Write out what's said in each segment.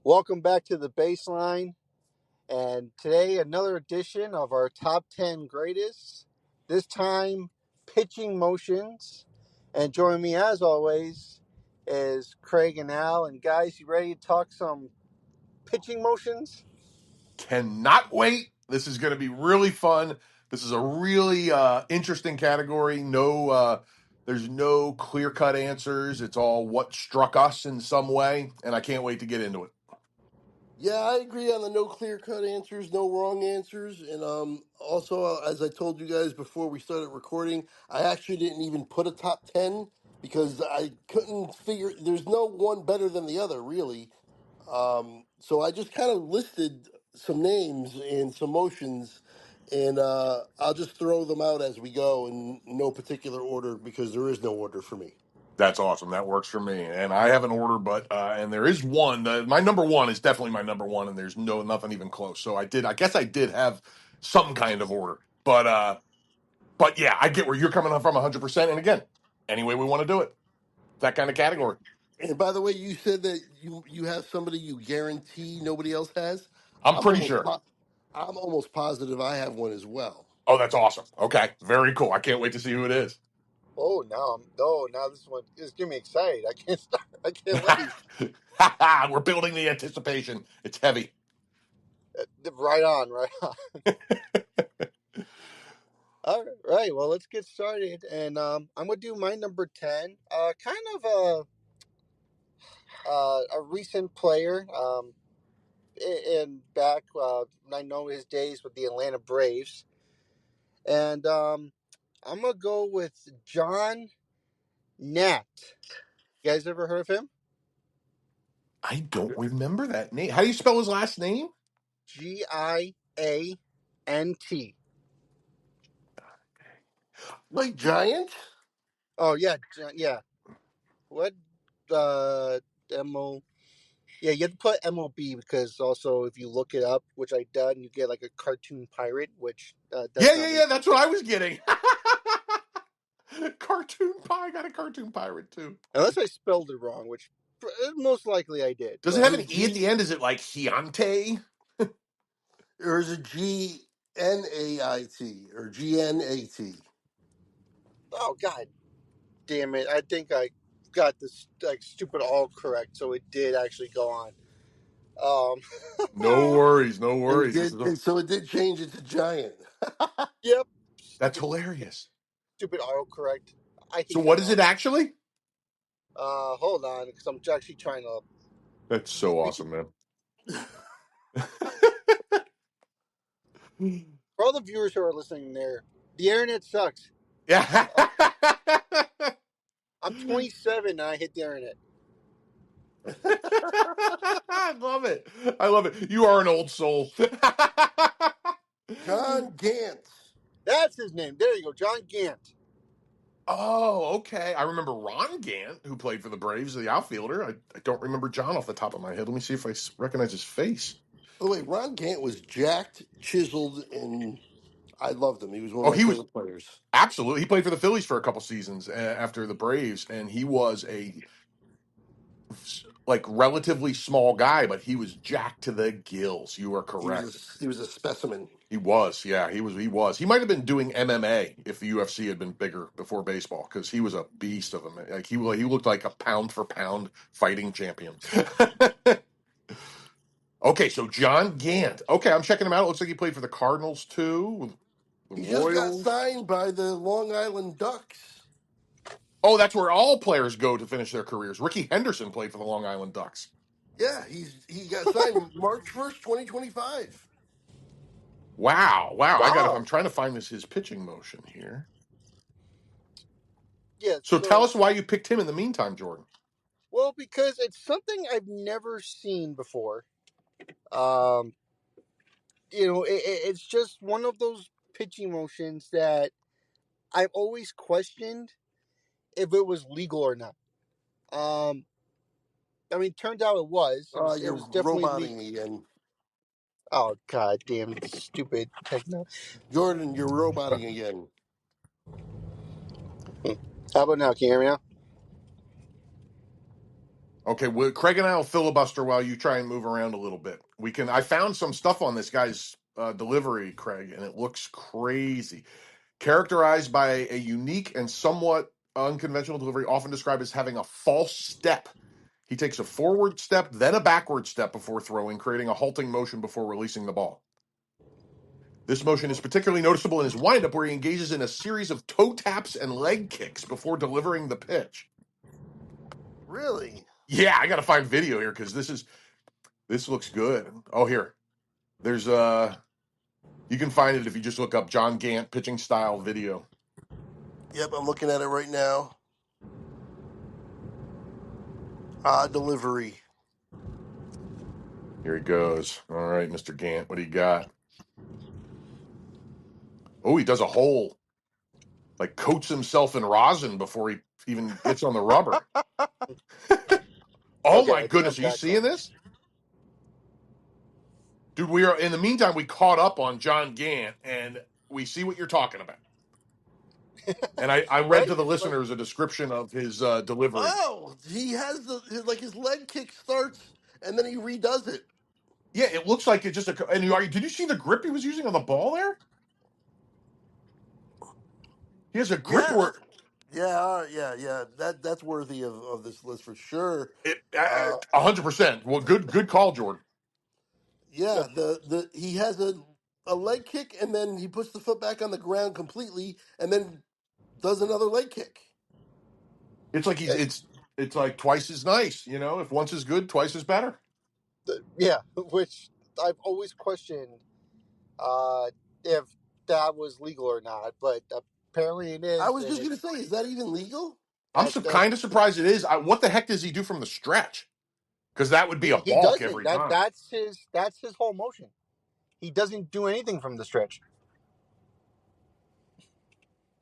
Welcome back to the baseline. And today, another edition of our top 10 greatest. This time, pitching motions. And joining me, as always, is Craig and Al. And guys, you ready to talk some pitching motions? Cannot wait. This is going to be really fun. This is a really interesting category. There's no clear cut answers. It's all what struck us in some way, and I can't wait to get into it. Yeah, I agree on the no clear cut answers, no wrong answers, and also as I told you guys before we started recording, I actually didn't even put a top 10 because I couldn't figure. There's no one better than the other, really. So I just kind of listed some names and some motions, and I'll just throw them out as we go in no particular order because there is no order for me. That's awesome. That works for me. And I have an order, but and there is one. My number one is definitely my number one, and there's nothing even close. So I did. I guess I did have some kind of order, but yeah, I get where you're coming from 100%. And again, any way we want to do it, that kind of category. And by the way, you said that you have somebody you guarantee nobody else has. I'm I'm pretty almost sure. po- I'm almost positive I have one as well. Oh, that's awesome. Okay, very cool. I can't wait to see who it is. Now this one is getting me excited. I can't start. I can't wait. We're building the anticipation. It's heavy. Right on, right on. All right, well, let's get started. And I'm going to do my number 10. Kind of a recent player. In back I know his days with the Atlanta Braves, and I'm gonna go with John Nat. You guys ever heard of him? I don't remember that name. How do you spell his last name? Giant. Like Giant? Oh yeah, yeah. What mo? Yeah, you have to put MLB because also if you look it up, which I done, you get like a cartoon pirate, which Yeah, that's yeah, not yeah. me. That's what I was getting. Cartoon pie. I got a cartoon pirate too. Unless I spelled it wrong, which most likely I did. Does it But have Is an it E at the G end? Is it like Chiante? or is it GNAIT or GNAT? oh god damn it! I think I got this like stupid all correct, so it did actually go on. No worries, no And it worries. did, and so it did change it to Giant. Yep, That's stupid hilarious. stupid auto correct. I So hate what that is on. it actually? Hold on, because I'm actually trying to. That's so We can, awesome, man. for all the viewers who are listening there, the internet sucks. Yeah. I'm 27 and I hit the internet. I love it. I love it. You are an old soul. John Gant. That's his name. There you go, John Gant. Oh, okay. I remember Ron Gant, who played for the Braves, the outfielder. I don't remember John off the top of my head. Let me see if I recognize his face. By the way, Ron Gant was jacked, chiseled, and I loved him. He was one of Oh, my he was favorite players. absolutely. He played for the Phillies for a couple seasons after the Braves, and he was a like relatively small guy, but he was jacked to the gills. You are correct. He was a specimen. He was, yeah, he was. He might have been doing MMA if the UFC had been bigger before baseball because he was a beast of him. Like he looked like a pound for pound fighting champion. Okay, so John Gant. Okay, I'm checking him out. It looks like he played for the Cardinals too, the He just got Royals. signed by the Long Island Ducks. Oh, that's where all players go to finish their careers. Ricky Henderson played for the Long Island Ducks. Yeah, he got signed March 1st, 2025. Wow, wow. I'm Wow. trying to find his pitching motion here. Yeah. So tell So, us why you picked him in the meantime, Jordan. well, because it's something I've never seen before. Um, it's just one of those pitching motions that I've always questioned if it was legal or not. Um, I mean, turned out it was. It You're was definitely roboting legal. me again. Oh god damn stupid techno. Jordan, you're roboting again. How about now? Can you hear me now? Okay, well, Craig and I will filibuster while you try and move around a little bit. We can. I found some stuff on this guy's delivery, Craig, and it looks crazy. Characterized by a unique and somewhat unconventional delivery, often described as having a false step. He takes a forward step, then a backward step before throwing, creating a halting motion before releasing the ball. This motion is particularly noticeable in his windup, where he engages in a series of toe taps and leg kicks before delivering the pitch. Really? Yeah, I got to find video here because this looks good. Oh, here, there's you can find it if you just look up John Gant pitching style video. Yep, I'm looking at it right now. Delivery. Here he goes. All right, Mr. Gant, what do you got? Oh, he does a hole, like coats himself in rosin before he even gets on the rubber. Oh Okay, my I think goodness, I've are you got seeing something. this? Dude, we are in the meantime, we caught up on John Gant and we see what you're talking about. And I read Right? to the Like, listeners a description of his delivery. Oh, he has his leg kick starts and then he redoes it. Yeah, it looks like it just a. And did you see the grip he was using on the ball there? He has a grip Yeah, where yeah. That's worthy of this list for sure. it Uh, 100%. Well, good call, Jordan. yeah, the he has a leg kick and then he puts the foot back on the ground completely and then does another leg kick. It's like uh, it's like twice as nice. You know, if once is good, twice is better. yeah, which I've always questioned uh, if that was legal or not, but apparently it I is, was and just gonna it's say, is that even legal? I'm that kind of surprised it is. What the heck does he do from the stretch? Because that would be a he balk doesn't. every time. That's his whole motion. He doesn't do anything from the stretch.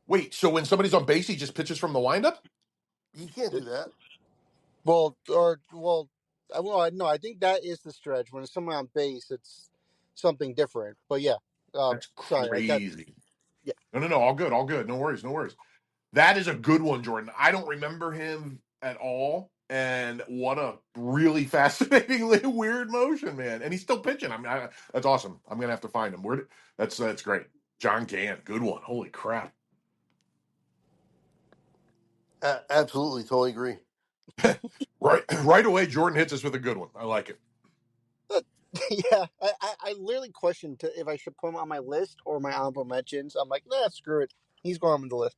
Wait, so when somebody's on base, he just pitches from the windup? You can't do that. No, I think that is the stretch. When it's someone on base, it's something different. But yeah, That's sorry, I got crazy. yeah. No, all good. No worries, no worries. That is a good one, Jordan. I don't remember him at all. And what a really fascinatingly weird motion, man. And he's still pitching. I mean, that's awesome. I'm gonna have to find him. That's great. John Gant, good one. Holy crap! Absolutely, totally agree. Right away, Jordan hits us with a good one. I like it. Yeah, I literally questioned if I should put him on my list or my honorable mentions. I'm like, nah, screw it. He's going on the list.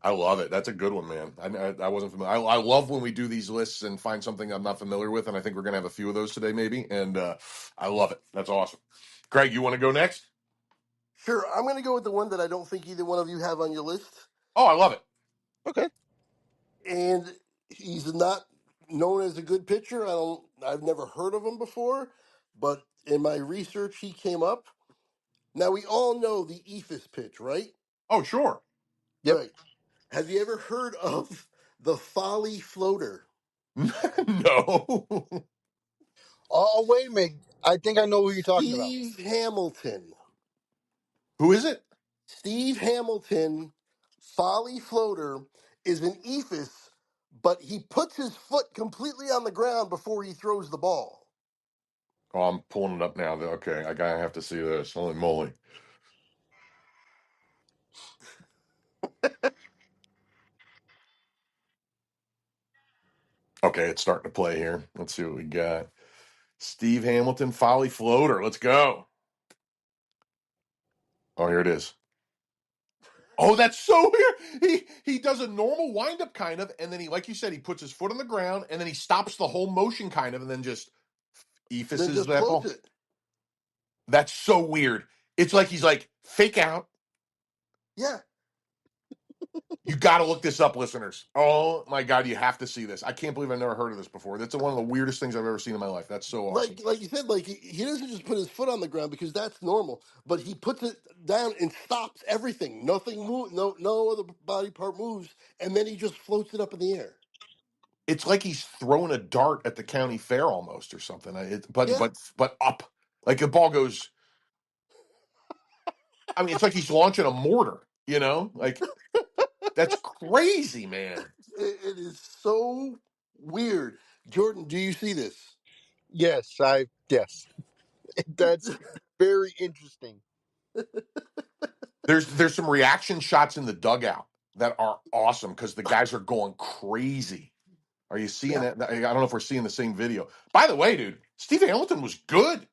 I love it. That's a good one, man. I wasn't familiar. I love when we do these lists and find something I'm not familiar with, and I think we're gonna have a few of those today, maybe. And I love it. That's awesome. Craig, you want to go next? Sure, I'm gonna go with the one that I don't think either one of you have on your list, Oh, I love it. Okay. and he's not known as a good pitcher. I've never heard of him before, but in my research, he came up. Now we all know the ephus pitch, right? Oh, sure. Yep. Right. Have you ever heard of the folly floater? No. Oh, wait a minute. I think I know who you're talking about. Steve Hamilton. Who is it? Steve Hamilton, folly floater, is an ephus, but he puts his foot completely on the ground before he throws the ball. Oh, I'm pulling it up now. Okay, I gotta have to see this. Holy moly. Okay, it's starting to play here. Let's see what we got. Steve Hamilton, Folly Floater. Let's go. Oh, here it is. Oh, that's so weird. He does a normal windup kind of, and then he, like you said, he puts his foot on the ground, and then he stops the whole motion kind of, and then just Then ephuses just that floats ball. it. That's so weird. It's like he's like, fake out. Yeah. You got to look this up, listeners. Oh my God, you have to see this. I can't believe I've never heard of this before. That's one of the weirdest things I've ever seen in my life. That's so awesome. Like you said, like he doesn't just put his foot on the ground because that's normal, but he puts it down and stops everything. Nothing move, no other body part moves, and then he just floats it up in the air. It's like he's throwing a dart at the county fair almost or something. But Yeah. but up, like the ball goes. I mean, it's like he's launching a mortar. You know, like that's crazy, man. It is so weird. Jordan, do you see this? Yes, yes. That's very interesting. There's some reaction shots in the dugout that are awesome because the guys are going crazy. Are you seeing Yeah. it? I don't know if we're seeing the same video. By the way, dude, Steve Hamilton was good.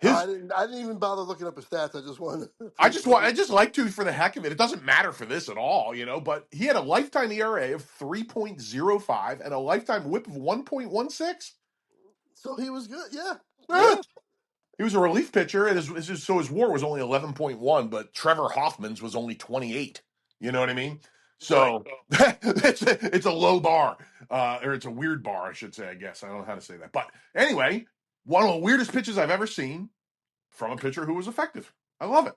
I His didn't. I didn't even bother looking up his stats. I just wanted to I make just sure. want I just like to for the heck of it. It doesn't matter for this at all, but he had a lifetime ERA of 3.05 and a lifetime whip of 1.16. So he was good. Yeah. Eh, Yeah, he was a relief pitcher, and his WAR was only 11.1, but Trevor Hoffman's was only 28. You know what I mean? Right. So it's a low bar, or it's a weird bar, I should say. I guess I don't know how to say that, but anyway, one of the weirdest pitches I've ever seen from a pitcher who was effective. I love it.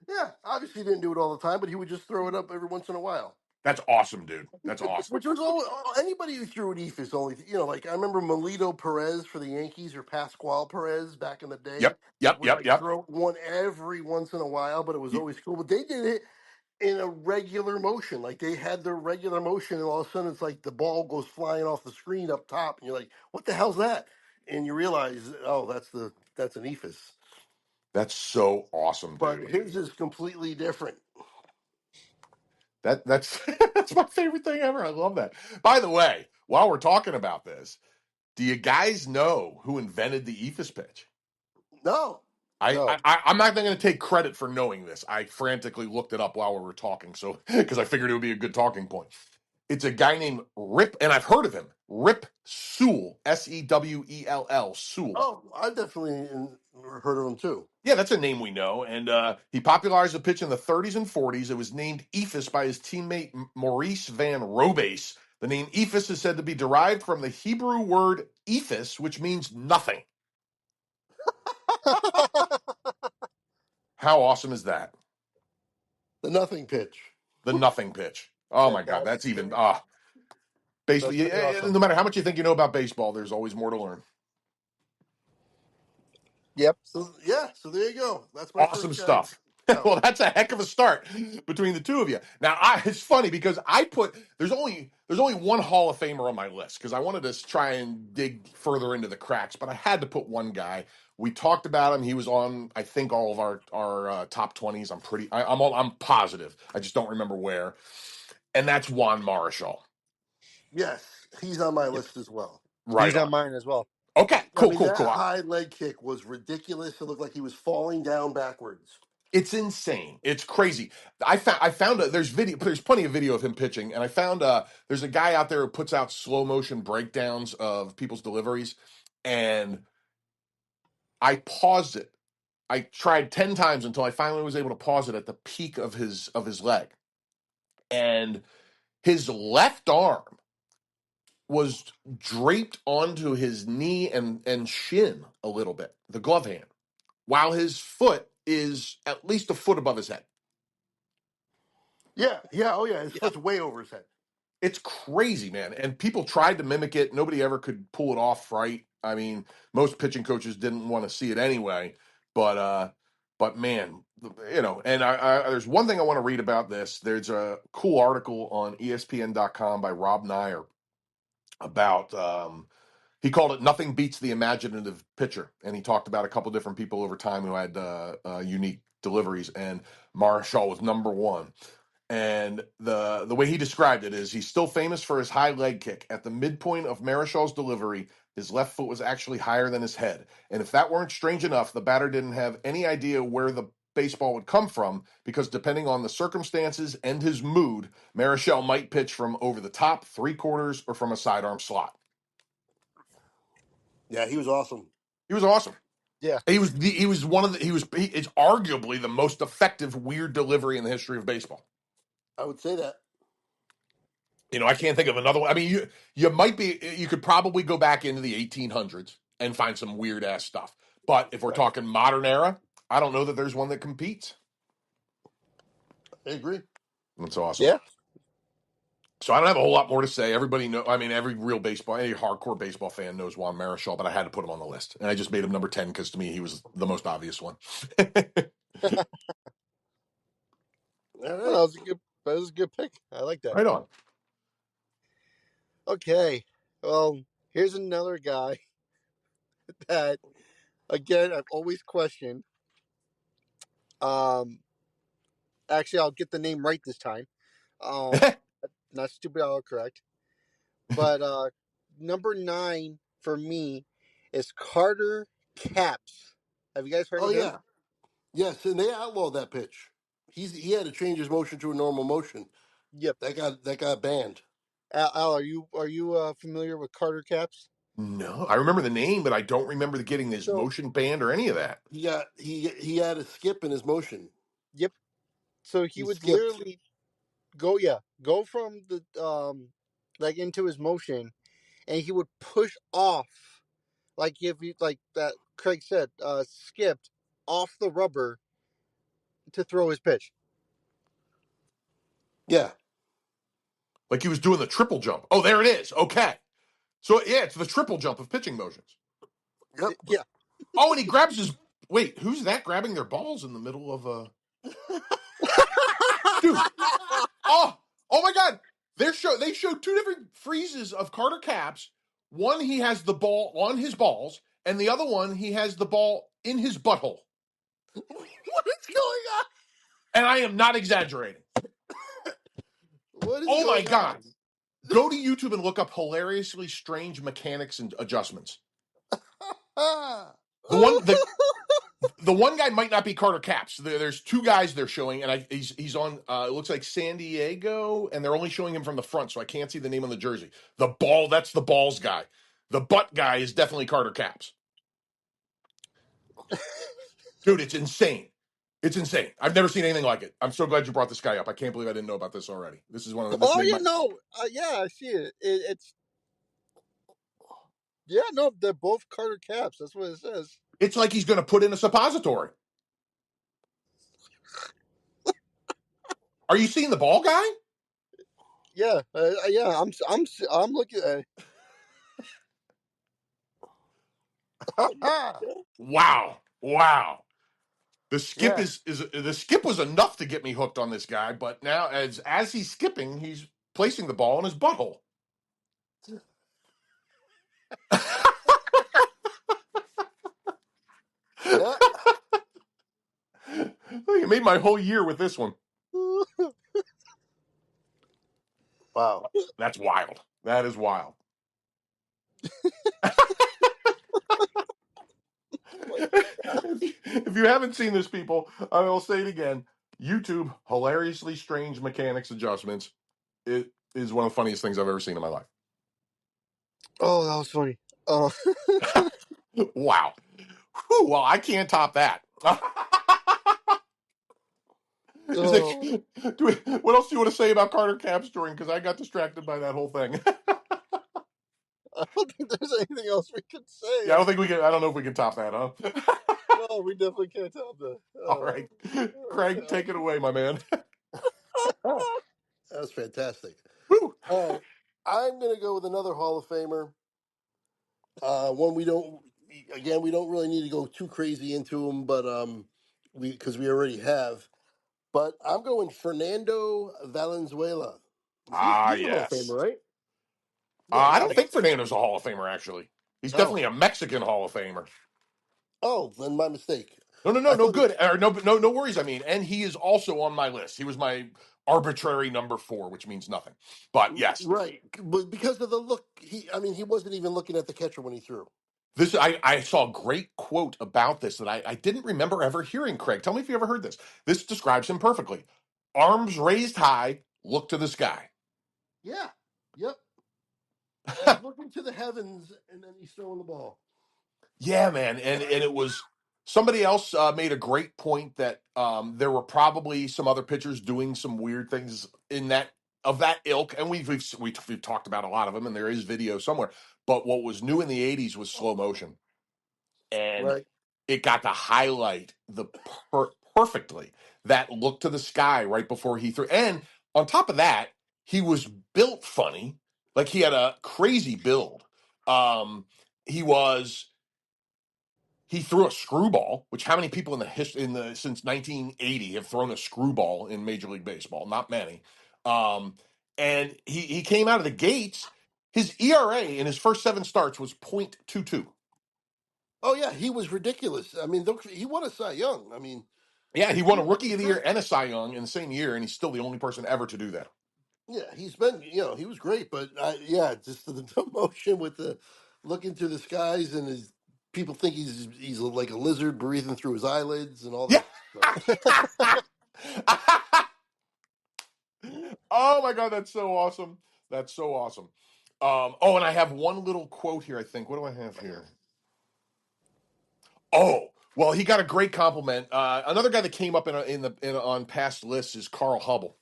Yeah. Obviously, he didn't do it all the time, but he would just throw it up every once in a while. That's awesome, dude. That's awesome. Which was all anybody who threw an EFIS only. Like I remember Melito Perez for the Yankees or Pascual Perez back in the day Yep, yep, would yep, like yep. throw one every once in a while, but it was always cool. But they did it in a regular motion. Like they had their regular motion, and all of a sudden it's like the ball goes flying off the screen up top, and you're like, "What the hell's that?" And you realize, oh, that's an ephus. That's so awesome, But dude. his is completely different. That's that's my favorite thing ever. I love that. By the way, while we're talking about this, do you guys know who invented the ephus pitch? No, no. I'm not going to take credit for knowing this. I frantically looked it up while we were talking, so because I figured it would be a good talking point. It's a guy named Rip, and I've heard of him. Rip Sewell, Sewell, Sewell. oh, I definitely heard of him too. Yeah, that's a name we know. And he popularized the pitch in the 30s and 40s. It was named ephus by his teammate Maurice Van Robace. The name ephus is said to be derived from the Hebrew word ephus, which means nothing. How awesome is that? The nothing pitch. The nothing pitch. Oh my God, that's That's even That's basically pretty awesome. no matter how much you think you know about baseball, there's always more to learn. Yep. So yeah, so there you go. That's my Awesome first guy stuff. out. Well, that's a heck of a start between the two of you. Now, it's funny because I put there's only one Hall of Famer on my list because I wanted to try and dig further into the cracks, but I had to put one guy. We talked about him. He was on, I think, all of our top 20s. I'm positive. I just don't remember where, and that's Juan Marichal. Yes, he's on my Yeah, list as well. right He's on on. mine as well. Okay, I cool, mean, cool, that cool. high leg kick was ridiculous. It looked like he was falling down backwards. It's insane. It's crazy. I found there's plenty of video of him pitching, and I found there's a guy out there who puts out slow motion breakdowns of people's deliveries, and I paused it. I tried 10 times until I finally was able to pause it at the peak of his leg, and his left arm was draped onto his knee and shin a little bit, the glove hand, while his foot is at least a foot above his head. Yeah, yeah, oh yeah, his Yeah. foot's way over his head. It's crazy, man. And people tried to mimic it. Nobody ever could pull it off right. I mean, most pitching coaches didn't want to see it anyway. But man, and there's one thing I want to read about this. There's a cool article on ESPN.com by Rob Nyer about he called it "Nothing Beats the Imaginative Pitcher," and he talked about a couple different people over time who had unique deliveries, and Marshall was number one. And the way he described it is he's still famous for his high leg kick. At the midpoint of Marichal's delivery, his left foot was actually higher than his head. And if that weren't strange enough, the batter didn't have any idea where the baseball would come from because depending on the circumstances and his mood, Marichal might pitch from over the top, three quarters, or from a sidearm slot. Yeah, he was awesome. He was awesome. Yeah. It's arguably the most effective weird delivery in the history of baseball. I would say that. I can't think of another one. I mean, you could probably go back into the 1800s and find some weird ass stuff. But if we're Right. talking modern era, I don't know that there's one that competes. I agree. That's awesome. Yeah. So I don't have a whole lot more to say. Everybody know. I mean, any hardcore baseball fan knows Juan Marichal, but I had to put him on the list, and I just made him number 10 because to me he was the most obvious one. All Well, right. that was a good pick. I like that. Right on. Okay. Well, here's another guy that, again, I've always questioned. Um, Actually, I'll get the name right this time. Um, Not stupid, I'll correct. But number 9 for me is Carter Caps. Have you guys heard Oh of him? yeah, yes, and they outlawed that pitch. He had to change his motion to a normal motion. Yep. That got banned. Al, are you familiar with Carter Caps? No, I remember the name, but I don't remember getting this So, motion banned or any of that. He had a skip in his motion. yep. So he He would skipped. literally go from the like into his motion, and he would push off, like if you like that Craig said, skipped off the rubber to throw his pitch. Yeah. Like he was doing the triple jump. Oh, there it is. Okay. So yeah, it's the triple jump of pitching motions. Yep. Yeah. Oh, and he grabs his. Wait, who's that grabbing their balls in the middle of a dude? Oh my God! They showed two different freezes of Carter Caps. One he has the ball on his balls, and the other one he has the ball in his butthole. What is going on? And I am not exaggerating. What is Oh my going God! on? Go to YouTube and look up hilariously strange mechanics and adjustments. Ah, The one the one guy might not be Carter Caps. There's two guys they're showing, and he's on. It looks like San Diego, and they're only showing him from the front, so I can't see the name on the jersey. That's the balls guy. The butt guy is definitely Carter Caps. Dude, it's insane. It's insane. I've never seen anything like it. I'm so glad you brought this guy up. I can't believe I didn't know about this already. This Oh made yeah, my. no, yeah, I see it. It's yeah, no, they're both Carter Caps. That's what it says. It's like he's going to put in a suppository. Are you seeing the ball guy? Yeah, yeah. I'm looking at. ah, Wow. yeah. The skip was enough to get me hooked on this guy, but now as he's skipping, he's placing the ball in his butthole. Yeah. You made my whole year with this one. Wow. That's wild. That is wild. If you haven't seen this, people, I will say it again. YouTube hilariously strange mechanics adjustments. It is one of the funniest things I've ever seen in my life. Oh, that was funny. Oh, Wow. Whew, well, I can't top that. oh, What else do you want to say about Carter Cap story? Because I got distracted by that whole thing. I don't think there's anything else we could say. Yeah, I don't think we can. I don't know if we can top that, huh? No, we definitely can't tell that. All right, Craig, take it away, my man. That was fantastic. Woo. All right. I'm going to go with another Hall of Famer. One we don't really need to go too crazy into him, but because we already have. But I'm going Fernando Valenzuela. Ah, He's a Hall of Famer, yes. right? Yeah, I got don't to think be. Fernando's a Hall of Famer. Actually, he's Oh, definitely a Mexican Hall of Famer. oh, then my mistake. No, I no thought it. good. Or no worries. I mean, and he is also on my list. He was my arbitrary number 4, which means nothing. But yes, Right, but because of the look, he wasn't even looking at the catcher when he threw. I saw a great quote about this that I didn't remember ever hearing. Craig, tell me if you ever heard this. This describes him perfectly. Arms raised high, look to the sky. Yeah, yep. He's looking to the heavens, and then he's throwing the ball. Yeah, man, and it was somebody else made a great point that there were probably some other pitchers doing some weird things in that ilk, and we've talked about a lot of them, and there is video somewhere. But what was new in the '80s was slow motion, and Right. it got to highlight perfectly that look to the sky right before he threw. And on top of that, he was built funny, like he had a crazy build. Um, he was he threw a screwball, which how many people in the since 1980 have thrown a screwball in Major League Baseball? Not many. And he came out of the gates. His ERA in his first 7 starts was .22. Oh yeah, he was ridiculous. I mean, he won a Cy Young. I mean, Yeah, he won a he Rookie of was the Year great. and a Cy Young in the same year, and he's still the only person ever to do that. Yeah, he's been, he was great, but yeah, just the motion with the looking to the skies and his people think he's like a lizard breathing through his eyelids and all Yeah. that stuff. Oh my god, that's so awesome. That's so awesome. Oh, and I have one little quote here, I think. What do I have here? Oh, well, he got a great compliment. Another guy that came up on past lists is Carl Hubble,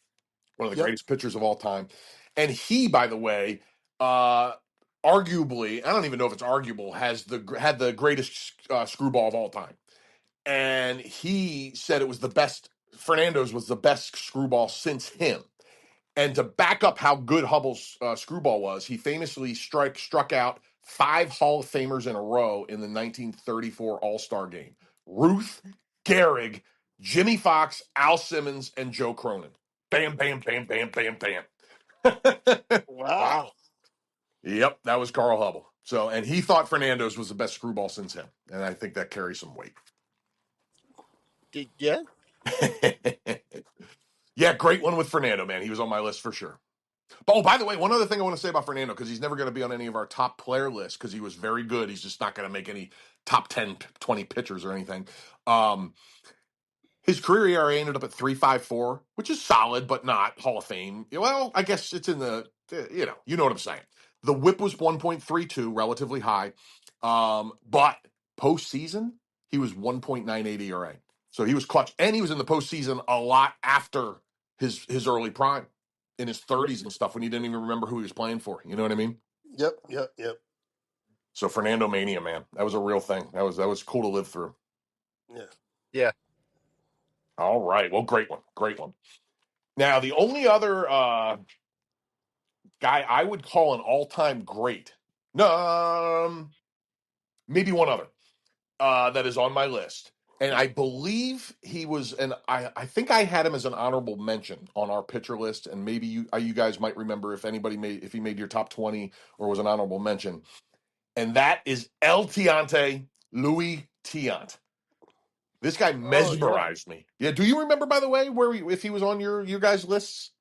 one of the Yep. greatest pitchers of all time. And he, by the way, uh, arguably, I don't even know if it's arguable, had the greatest screwball of all time. And he said it was the best. Fernando's was the best screwball since him. And to back up how good Hubble's screwball was, he famously struck out 5 Hall of Famers in a row in the 1934 All Star Game: Ruth, Gehrig, Jimmy Fox, Al Simmons, and Joe Cronin. Bam, bam, bam, bam, bam, bam. Wow. Yep, that was Carl Hubble. So, and he thought Fernando's was the best screwball since him, and I think that carries some weight. Yeah. Yeah, great one with Fernando, man. He was on my list for sure. Oh, by the way, one other thing I want to say about Fernando, because he's never going to be on any of our top player lists because he was very good. He's just not going to make any top 10, 20 pitchers or anything. Um, his career ERA ended up at 3.54, which is solid, but not Hall of Fame. Well, I guess it's in the, you know what I'm saying. The whip was 1.32, relatively high. But postseason, he was 1.98 ERA. So he was clutch. And he was in the postseason a lot after his early prime in his 30s and stuff when he didn't even remember who he was playing for. You know what I mean? Yep. Yep. Yep. So Fernando Mania, man, that was a real thing. That was cool to live through. Yeah. Yeah. All right. Well, great one. Great one. Now, the only other guy I would call an all-time great, no, maybe one other that is on my list, and I believe he was, and I think I had him as an honorable mention on our pitcher list, and maybe you guys might remember if he made your top 20 or was an honorable mention, and that is El Tiante, Louis Tiant. This guy Oh yeah. mesmerized me. Yeah, do you remember, by the way, if he was on your guys' lists?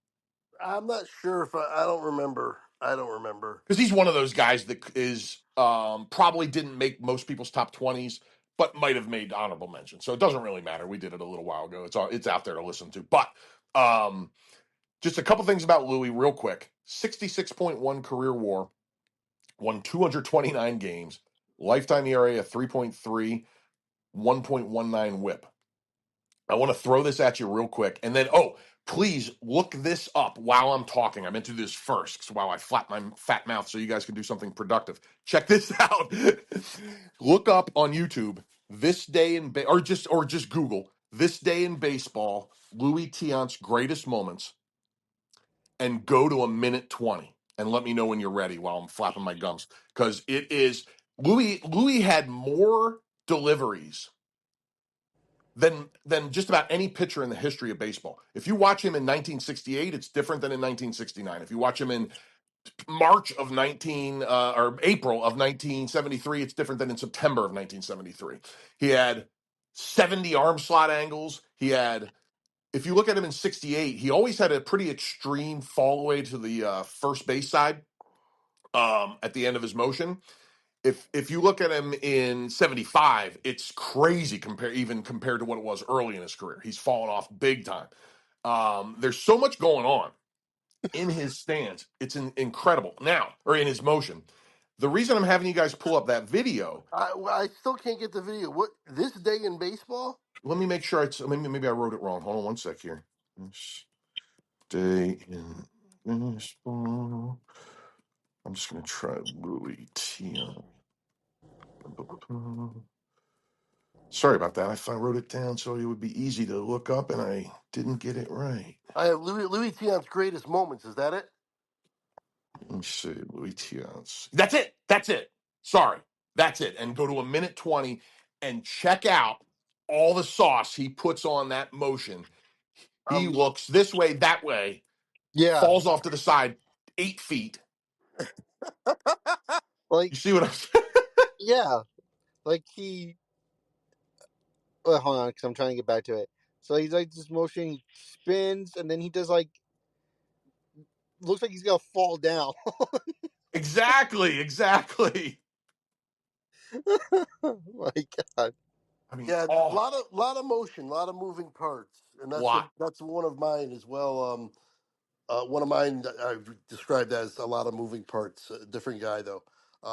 I'm not sure if I don't remember. I don't remember. Because he's one of those guys that is probably didn't make most people's top 20s, but might have made honorable mention. So it doesn't really matter. We did it a little while ago. It's out there to listen to. But um, just a couple things about Louis real quick. 66.1 career WAR, won 229 games, lifetime ERA of 3.3, 1.19 whip. I want to throw this at you real quick. And then, please look this up while I'm talking. I meant to do this first so while I flap my fat mouth so you guys can do something productive. Check this out. Look up on YouTube this day in or just Google this day in baseball, Louis Tiant's greatest moments, and go to a minute 20 and let me know when you're ready while I'm flapping my gums. Because it is Louis had more deliveries than just about any pitcher in the history of baseball. If you watch him in 1968, it's different than in 1969. If you watch him in March of 19 or April of 1973, it's different than in September of 1973. He had 70 arm slot angles. If you look at him in 68, he always had a pretty extreme fall away to the first base side at the end of his motion. If you look at him in 75, it's crazy compared to what it was early in his career. He's fallen off big time. There's so much going on in his stance. It's incredible now, or in his motion. The reason I'm having you guys pull up that video, I still can't get the video. What this day in baseball? let me make sure maybe I wrote it wrong. Hold on one sec here. This day in baseball. I'm just gonna try Louis Tiant. Sorry about that. I wrote it down so it would be easy to look up, and I didn't get it right. I have Louis Tiant's greatest moments. Is that it? Let me see, Louis Tiance. That's it. That's it. Sorry, that's it. And go to a minute 20 and check out all the sauce he puts on that motion. He Um, looks this way, that way, Yeah. falls off to the side 8 feet, Like, You see what I'm saying? yeah, like he. Hold on, because I'm trying to get back to it. So he's like this motion, he spins, and then he does like looks like he's gonna fall down. Exactly, exactly. My God. I mean, Yeah, a oh, lot of motion, a lot of moving parts, and lot. that's one of mine as well. One of mine I've described as a lot of moving parts. A different guy though,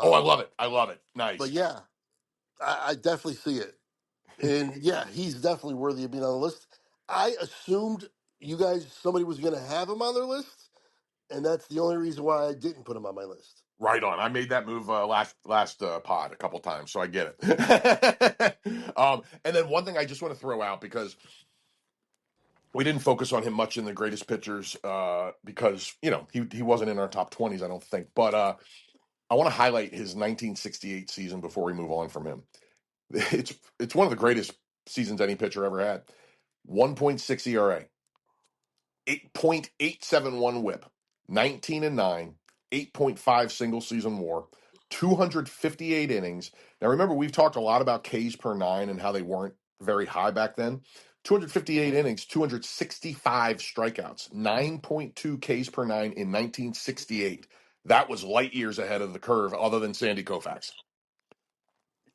Oh, I um, love it. I love it. but Nice. yeah, I definitely see it, and yeah, he's definitely worthy of being on the list. I assumed you guys somebody was going to have him on their list, and that's the only reason why I didn't put him on my list. Right on. I made that move last pod a couple times, so I get it. And then one thing I just want to throw out because we didn't focus on him much in the greatest pitchers because he wasn't in our top 20s, I don't think. But I want to highlight his 1968 season before we move on from him. It's one of the greatest seasons any pitcher ever had. 1.6 ERA, 8.871 whip, 19 and 9, 8.5 single season war, 258 innings. Now remember we've talked a lot about Ks per 9 and how they weren't very high back then. 258 innings, 265 strikeouts, 9.2 Ks per 9 in 1968. That was light years ahead of the curve other than Sandy Koufax.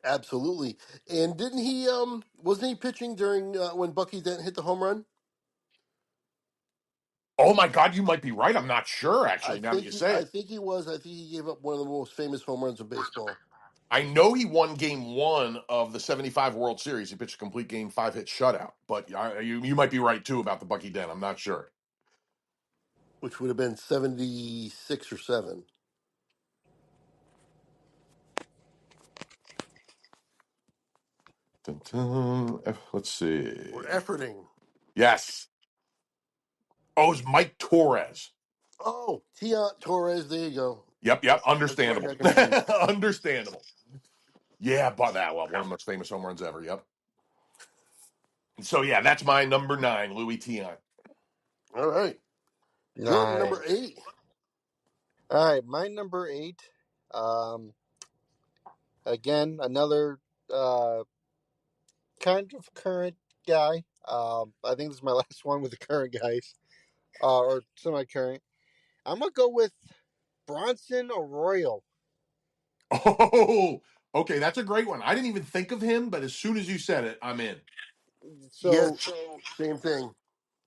Absolutely, and didn't he? Wasn't he pitching during when Bucky Dent hit the home run? Oh my god, you might be right. I'm not sure actually now that you say I it. think he was. I think he gave up one of the most famous home runs of baseball, I know he won game one of the 75 World Series. He pitched a complete game, 5-hit shutout. But you might be right, too, about the Bucky Dent. I'm not sure. which would have been 76 or 7. Dun, dun. Let's We're see. efforting. Yes. Oh, it's Mike Torres. Oh, Tia Torres. There you go. Yep. That's where I Understandable. got confused. Understandable. Yeah, but that, well, one of the most famous home runs ever. Yep. So, yeah, that's my number 9, Louis Tion. All right. Jordan, number Nice. 8. All right, my number 8. Um, again, another uh kind of current guy. I think this is my last one with the current guys, or semi-current. I'm gonna go with Bronson Arroyo. Oh, okay. That's a great one. I didn't even think of him, but as soon as you said it, I'm in. Yes, So same thing.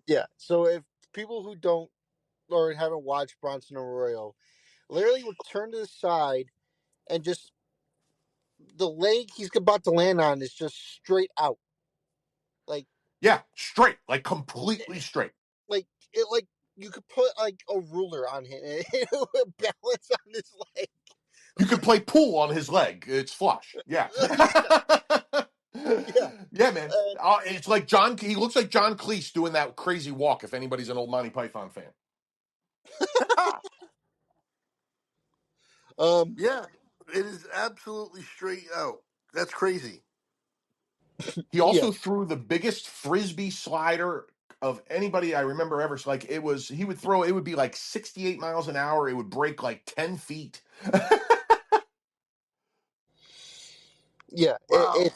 yeah, so if people who don't or haven't watched Bronson Arroyo, literally would turn to the side and just the leg he's about to land on is just straight out, like Yeah, straight, like completely straight. like you could put like a ruler on him and it would balance on his leg. You could play pool on his leg. It's flush. Yeah. Yeah, yeah. Yeah, man. And It's like John. He looks like John Cleese doing that crazy walk. If anybody's an old Monty Python fan, um, Yeah, it is absolutely straight out. That's crazy. he yeah, also threw the biggest frisbee slider of anybody I remember ever. So like it was, he would throw. It would be like 68 miles an hour. It would break like 10 feet. yeah. Wow.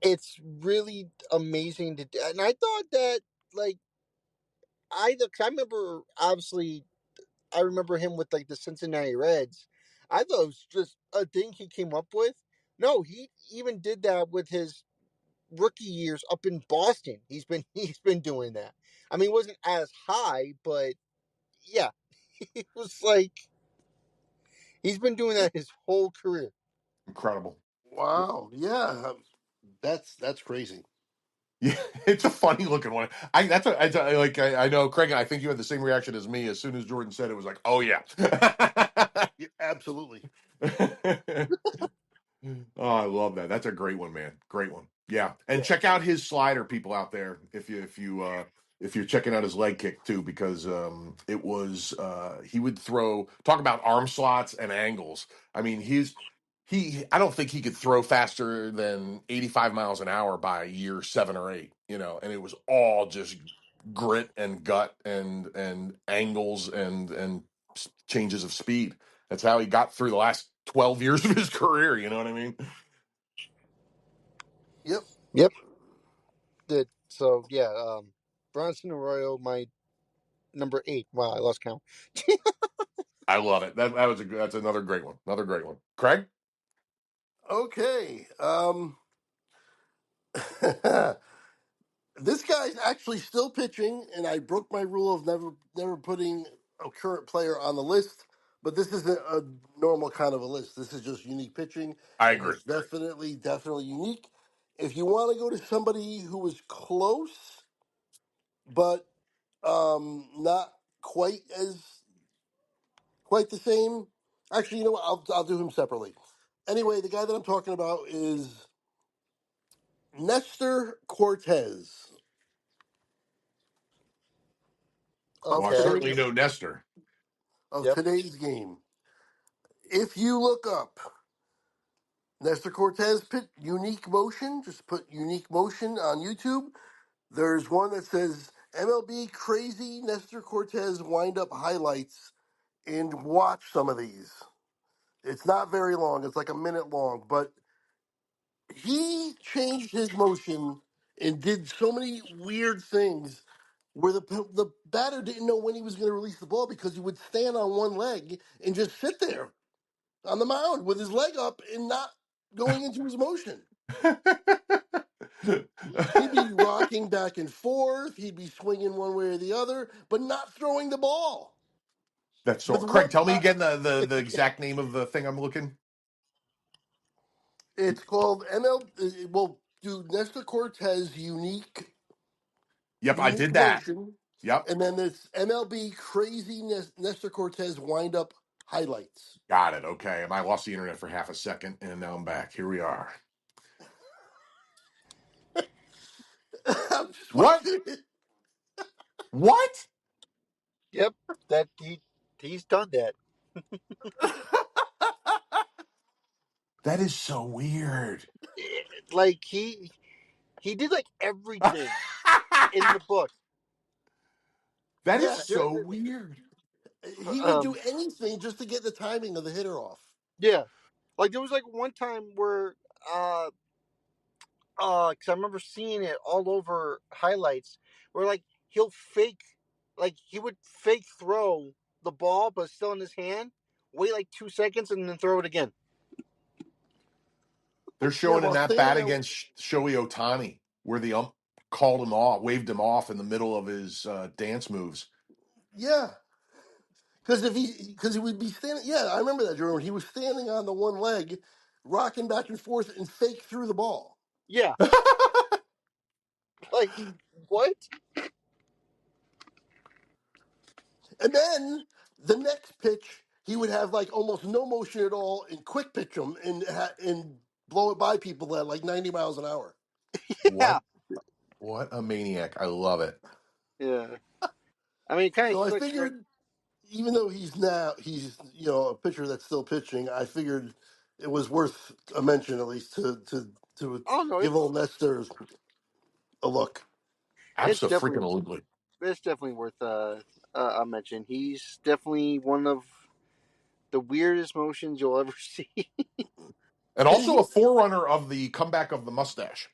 It's really amazing to, and I thought that like cause I remember obviously I remember him with like the Cincinnati Reds. I thought it was just a thing he came up with. No, he even did that with his rookie years up in Boston. He's been doing that. I mean, it wasn't as high, but yeah, it was like he's been doing that his whole career. Incredible. Wow. Yeah, that's crazy. Yeah, it's a funny looking one. I know Craig. I think you had the same reaction as me as soon as Jordan said it was like, oh yeah. Yeah, absolutely. Oh, I love that. That's a great one, man. Great one. Yeah, and Yeah. check out his slider, people out there. If you're checking out his leg kick too, because it was he would throw. Talk about arm slots and angles. I mean, he. I don't think he could throw faster than 85 miles an hour by year 7 or 8. And it was all just grit and gut and angles and changes of speed. That's how he got through the last 12 years of his career. You know what I mean? Yep. Yep. Did so. Yeah. Bronson Arroyo, my number 8. Wow, I lost count. I love it. That's another great one. Another great one. Craig? Okay. This guy's actually still pitching, and I broke my rule of never putting a current player on the list. But this isn't a normal kind of a list. This is just unique pitching, I and agree. it's definitely unique. If you want to go to somebody who was close, but not quite as quite the same. Actually, you know what? I'll do him separately. Anyway, the guy that I'm talking about is Nestor Cortez of Well, I Okay. certainly today's know Nestor. of Yep. today's game. If you look up Nestor Cortez pit unique motion, just put unique motion on YouTube. There's one that says MLB crazy Nestor Cortez wind up highlights, and watch some of these. It's not very long. It's like a minute long, but he changed his motion and did so many weird things where the batter didn't know when he was going to release the ball because he would stand on one leg and just sit there on the mound with his leg up and not going into his motion. He'd be rocking back and forth. He'd be swinging one way or the other, but not throwing the ball. That's so. With Craig, one, tell me again the exact name of the thing I'm looking. it's called ML. Well, do Nestor Cortez Yep, I unique did that. motion, Yep, and then this MLB crazy Nestor Cortez wind up highlights. got it. Okay, I lost the internet for half a second, and now I'm back. Here we are. I'm just What? watching it. What? Yep. That he's done that. That is so weird. Like he did like everything in the book. That is Yeah, so weird. he would do Um. anything just to get the timing of the hitter off. Yeah. Like there was like one time where because I remember seeing it all over highlights where like he'll fake, like he would fake throw the ball but still in his hand, wait like 2 seconds and then throw it again. They're Yeah, showing in while that standing bat there. against Shohei Otani where the ump called him off, waved him off in the middle of his dance moves. Yeah, because he would be standing. Yeah, I remember that, Jerome. He was standing on the one leg, rocking back and forth, and fake through the ball. Yeah. Like what? And then the next pitch, he would have like almost no motion at all and quick pitch them and blow it by people at like 90 miles an hour. Yeah. What? What a maniac! I love it. Yeah. I mean, it kind of So I clicks right. figured, even though he's a pitcher that's still pitching, I figured it was worth a mention at least to Oh no, give old Nestor a look. it's definitely Absolutely. it's definitely worth a mention. He's definitely one of the weirdest motions you'll ever see. And And also a forerunner of the comeback of the mustache.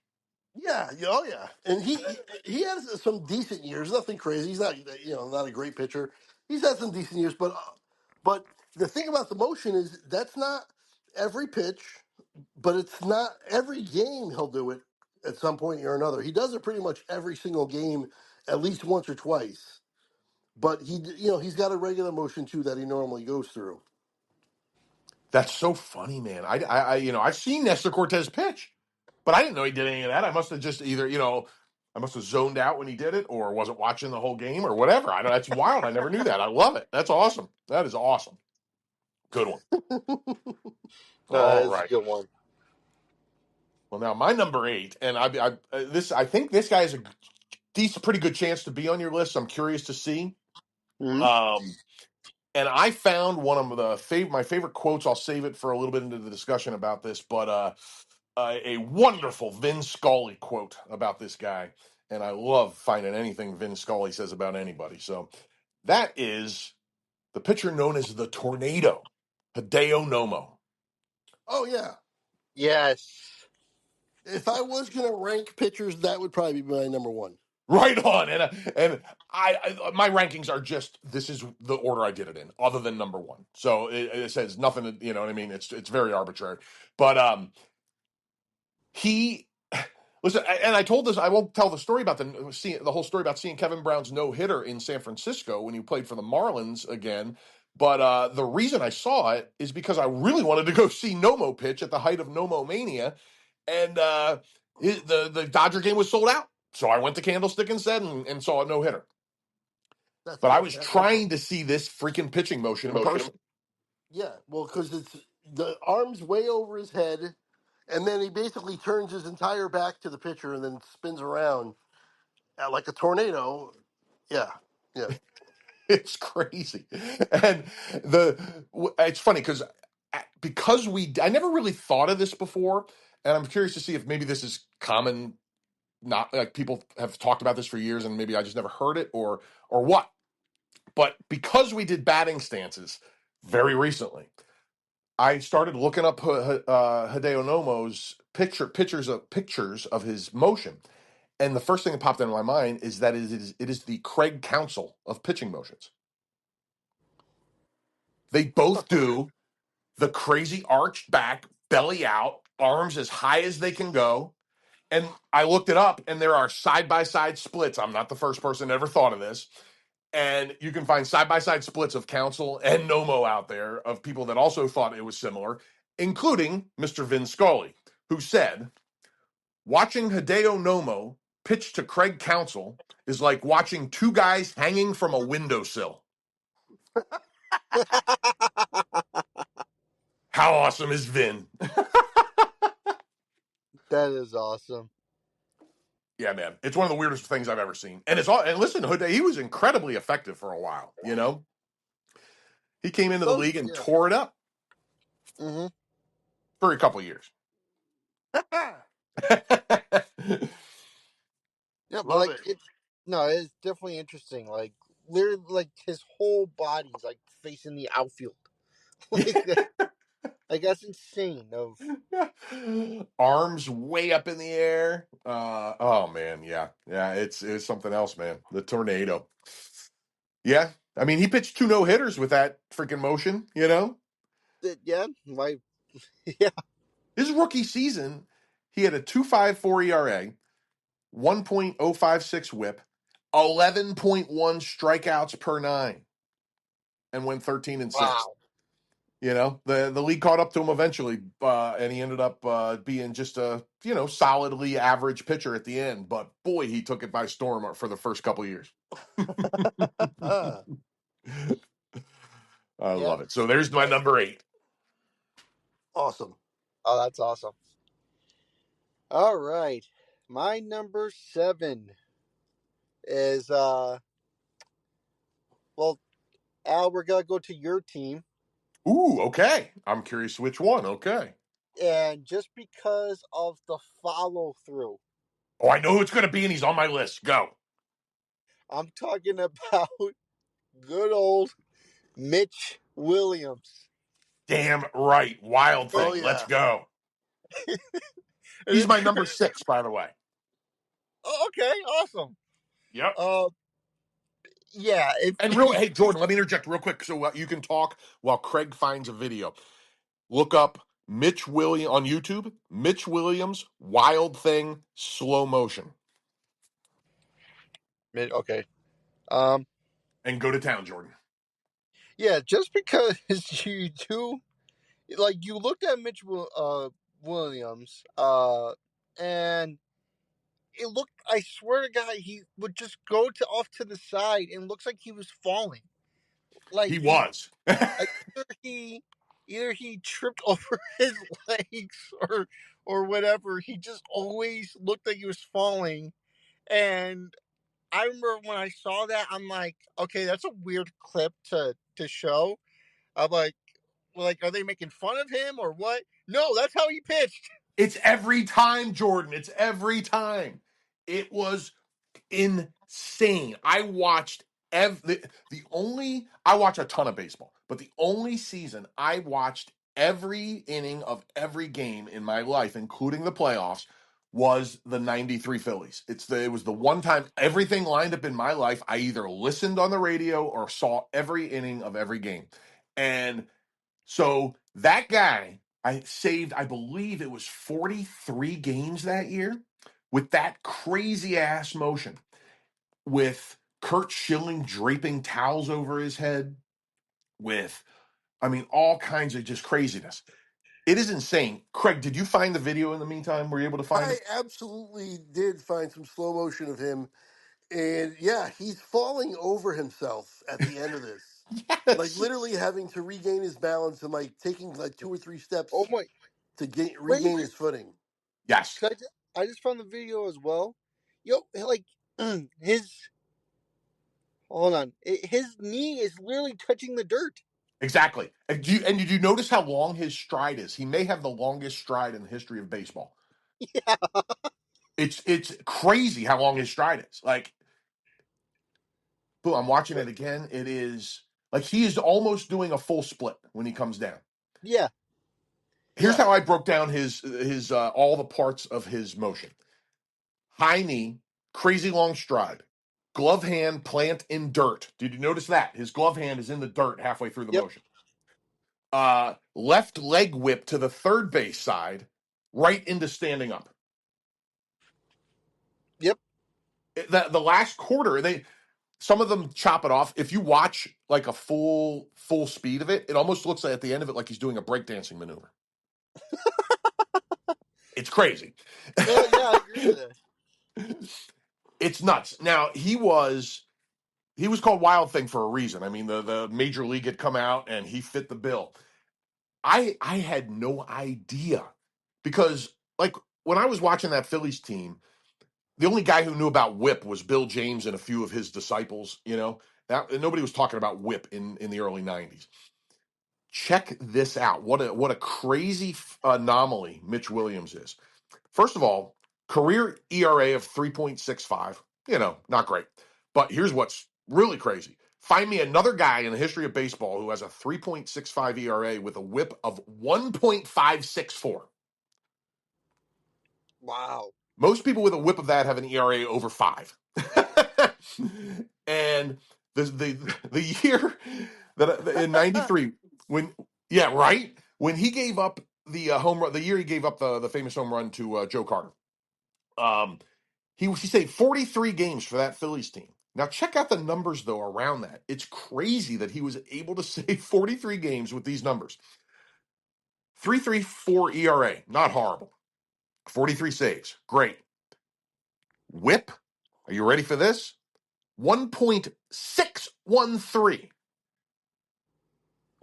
oh yeah, and he has some decent years. Nothing crazy. He's not not a great pitcher. He's had some decent years, but the thing about the motion is that's not every pitch, but it's not every game he'll do it at some point or another. He does it pretty much every single game, at least once or twice. But he's got a regular motion too that he normally goes through. That's so funny, man. I've seen Nestor Cortez pitch, but I didn't know he did any of that. I must have just either, I must have zoned out when he did it, or wasn't watching the whole game, or whatever. I know that's wild. I never knew that. I love it. That's awesome. That is awesome. Good one. All That's a right. good one. Well, now my number 8, and I think this guy has a decent, pretty good chance to be on your list. So I'm curious to see. Hmm. Um, and I found one of my favorite quotes. I'll save it for a little bit into the discussion about this, but a wonderful Vin Scully quote about this guy, and I love finding anything Vin Scully says about anybody. So that is the pitcher known as the Tornado. Hideo Nomo. Oh yeah. Yes. If I was gonna rank pitchers, that would probably be my number one. Right on. And my rankings are just this is the order I did it in, other than number one. So it says nothing. You know what I mean? It's very arbitrary. But he listen, and I told this. I won't tell the story about the whole story about seeing Kevin Brown's no hitter in San Francisco when he played for the Marlins again. But the reason I saw it is because I really wanted to go see Nomo pitch at the height of Nomo mania, and the Dodger game was sold out. So I went to Candlestick instead and saw a no hitter. That's But I was fantastic. trying to see this freaking pitching motion in person. Yeah, well, because it's the arms way over his head, and then he basically turns his entire back to the pitcher and then spins around like a tornado. Yeah, yeah. It's crazy, and it's funny because I never really thought of this before, and I'm curious to see if maybe this is common. Not like people have talked about this for years, and maybe I just never heard it or what. But because we did batting stances very recently, I started looking up Hideo Nomo's pictures of his motion, and the first thing that popped into my mind is that it is the Craig Counsell of pitching motions. They both do the crazy arched back, belly out, arms as high as they can go. And I looked it up, and there are side by side splits. I'm not the first person that ever thought of this. And you can find side by side splits of Counsell and Nomo out there of people that also thought it was similar, including Mr. Vin Scully, who said, watching Hideo Nomo pitch to Craig Counsell is like watching two guys hanging from a windowsill. How awesome is Vin? That is awesome. Yeah, man, it's one of the weirdest things I've ever seen. And it's all. And listen, he was incredibly effective for a while. You know, he came into the So league and yeah. tore it up Mm-hmm. for a couple years. Yeah, but Love like it. it's definitely interesting. Like literally, like his whole body's like facing the outfield. like like that's insane. Of Arms way up in the air. Oh man, yeah. It's something else, man. The tornado. Yeah, I mean, he pitched two no hitters with that freaking motion. You know, yeah, my yeah. his rookie season, he had a 2.54 ERA, 1.056 WHIP, 11.1 strikeouts per nine, and went 13-6. Wow. You know, the league caught up to him eventually, and he ended up being just a solidly average pitcher at the end. But boy, he took it by storm for the first couple of years. I Yeah. love it. So there's my number 8. Awesome. Oh, that's awesome. All right, my number 7 is well, Al. We're gonna go to your team, Ooh, okay. I'm curious which one. Okay. and just because of the follow through, Oh, I know who it's going to be, and he's on my list. Go. I'm talking about good old Mitch Williams. Damn right. Wild Oh Thing. Let's yeah. go. And He's it's my number 6, by the way. oh, okay, awesome. Yep. Uh, yeah. And hey, Jordan, let me interject real quick so you can talk while Craig finds a video. Look up Mitch Williams on YouTube. Mitch Williams, Wild Thing, slow motion, Okay. Um, and go to town, Jordan. yeah, just because you do, like, you looked at Williams, and it looked. I swear to God, he would just go to off to the side, and looks like he was falling. Like He was. like either he tripped over his legs or whatever. He just always looked like he was falling, and I remember when I saw that, I'm like, okay, that's a weird clip to show. I'm like, are they making fun of him or what? No, that's how he pitched. It's every time, Jordan. It's every time. It was insane. I watched The only I watch a ton of baseball, but the only season I watched every inning of every game in my life, including the playoffs, was the 93 Phillies. It was the one time everything lined up in my life. I either listened on the radio or saw every inning of every game. And so that guy, I saved, I believe it was 43 games that year with that crazy ass motion with Kurt Schilling draping towels over his head, with, I mean, all kinds of just craziness. It is insane. Craig, did you find the video in the meantime? Were you able to find I it? absolutely did find some slow motion of him, and yeah, he's falling over himself at the end of this, like Yes. literally having to regain his balance and like taking like two or three Oh steps my! to Wait, regain his footing. Yes. 'cause I just found the video as well. Yo, like his hold on, his knee is literally touching the dirt. Exactly. And did you notice how long his stride is? He may have the longest stride in the history of baseball. Yeah, It's crazy how long his stride is. Like, boom, I'm watching it again. It is like he is almost doing a full split when he comes down. yeah, Here's yeah. how I broke down his all the parts of his motion. High knee, crazy long stride, glove hand, plant in dirt. Did you notice that? His glove hand is in the dirt halfway through the Yep, motion. Left leg whip to the third base side, right into standing up. yep, The last quarter, some of them chop it off. If you watch like a full speed of it, it almost looks like at the end of it like he's doing a breakdancing maneuver. It's crazy. yeah. I agree with that. It's nuts. Now he was called Wild Thing for a reason. I mean, the major league had come out and he fit the bill. I had no idea because like when I was watching that Phillies team, the only guy who knew about whip was Bill James and a few of his disciples. That nobody was talking about whip in the early '90s. Check this out. What a crazy anomaly Mitch Williams is. First of all, career ERA of 3.65. Not great. But here's what's really crazy. Find me another guy in the history of baseball who has a 3.65 ERA with a whip of 1.564. Wow. Most people with a whip of that have an ERA over 5. And the year that in 93 when yeah, right? When he gave up the home run, the year he gave up the famous home run to Joe Carter. Um he saved 43 games for that Phillies team. Now check out the numbers though around that. It's crazy that he was able to save 43 games with these numbers. 3.34 ERA, not horrible. 43 saves, great. Whip, are you ready for this? 1.613.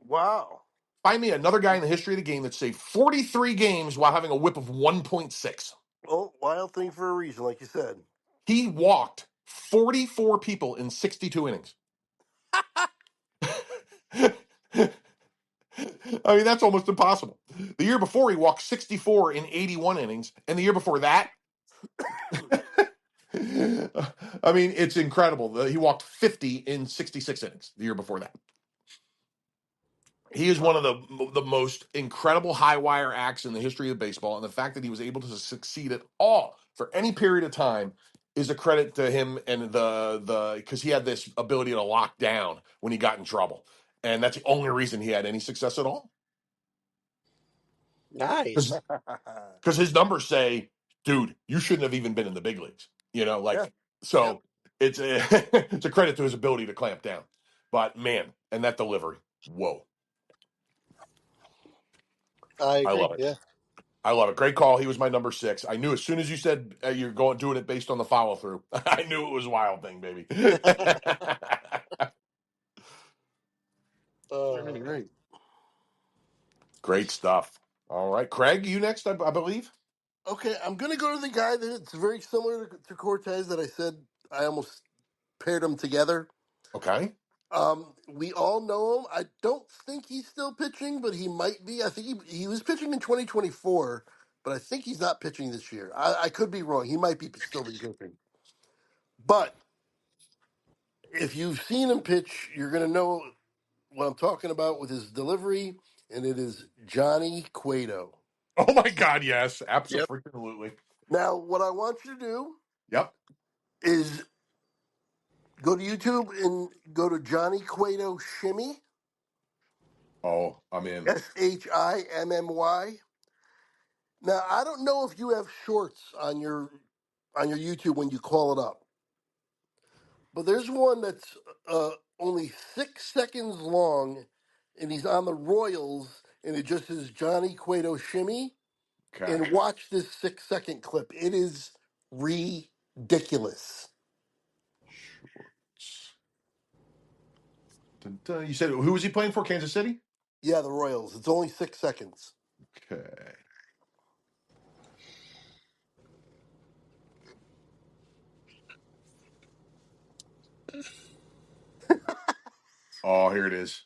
Wow. Find me another guy in the history of the game that saved 43 games while having a whip of 1.6. Oh, wild thing for a reason, like you said. He walked 44 people in 62 innings. I mean, that's almost impossible. The year before, he walked 64 in 81 innings. And the year before that, I mean, it's incredible. He walked 50 in 66 innings the year before that. He is one of the most incredible high wire acts in the history of baseball, and the fact that he was able to succeed at all for any period of time is a credit to him and the because he had this ability to lock down when he got in trouble, and that's the only reason he had any success at all. Nice. Because his numbers say, dude, you shouldn't have even been in the big leagues. Yeah. Yep. So it's a it's a credit to his ability to clamp down. But man, and that delivery, whoa, I I agree. love it. Yeah. I love it. Great call. He was my number 6. I knew as soon as you said you're doing it based on the follow through. I knew it was a Wild Thing, baby. Very uh, great. Great stuff. All right, Craig, you next, I believe. Okay, I'm gonna go to the guy that's very similar to Cortez that I said I almost paired them together. Okay. We all know him. I don't think he's still pitching, but he might be. I think he was pitching in 2024, but I think he's not pitching this year. I could be wrong. He might be still be pitching. But If you've seen him pitch, you're going to know what I'm talking about with his delivery, and it is Johnny Cueto. Oh my God, yes, Yep. absolutely. Now, what I want you to do Yep. is go to YouTube and go to Johnny Cueto Shimmy, Oh, I'm in. Shimmy. Now, I don't know if you have shorts on your YouTube when you call it up, but there's one that's only 6 seconds long, and he's on the Royals, and it just says Johnny Cueto Shimmy. Okay. And watch this 6 second clip. It is ridiculous. Dun, dun. You said who was he playing for? Kansas City. Yeah, the Royals. It's only 6 seconds. Okay. Oh, here it is.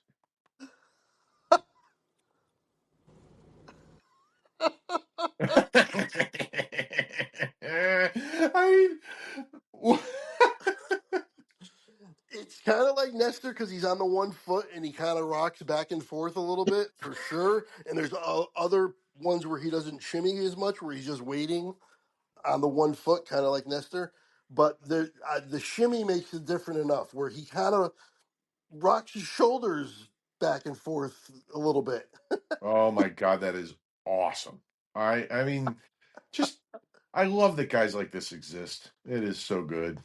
I mean, It's kind of like Nestor because he's on the 1 foot and he kind of rocks back and forth a little bit for sure. And there's other ones where he doesn't shimmy as much, where he's just waiting on the 1 foot, kind of like Nestor. But the shimmy makes it different enough where he kind of rocks his shoulders back and forth a little bit. oh my God, that is awesome. I mean, just I love that guys like this exist. It is so good.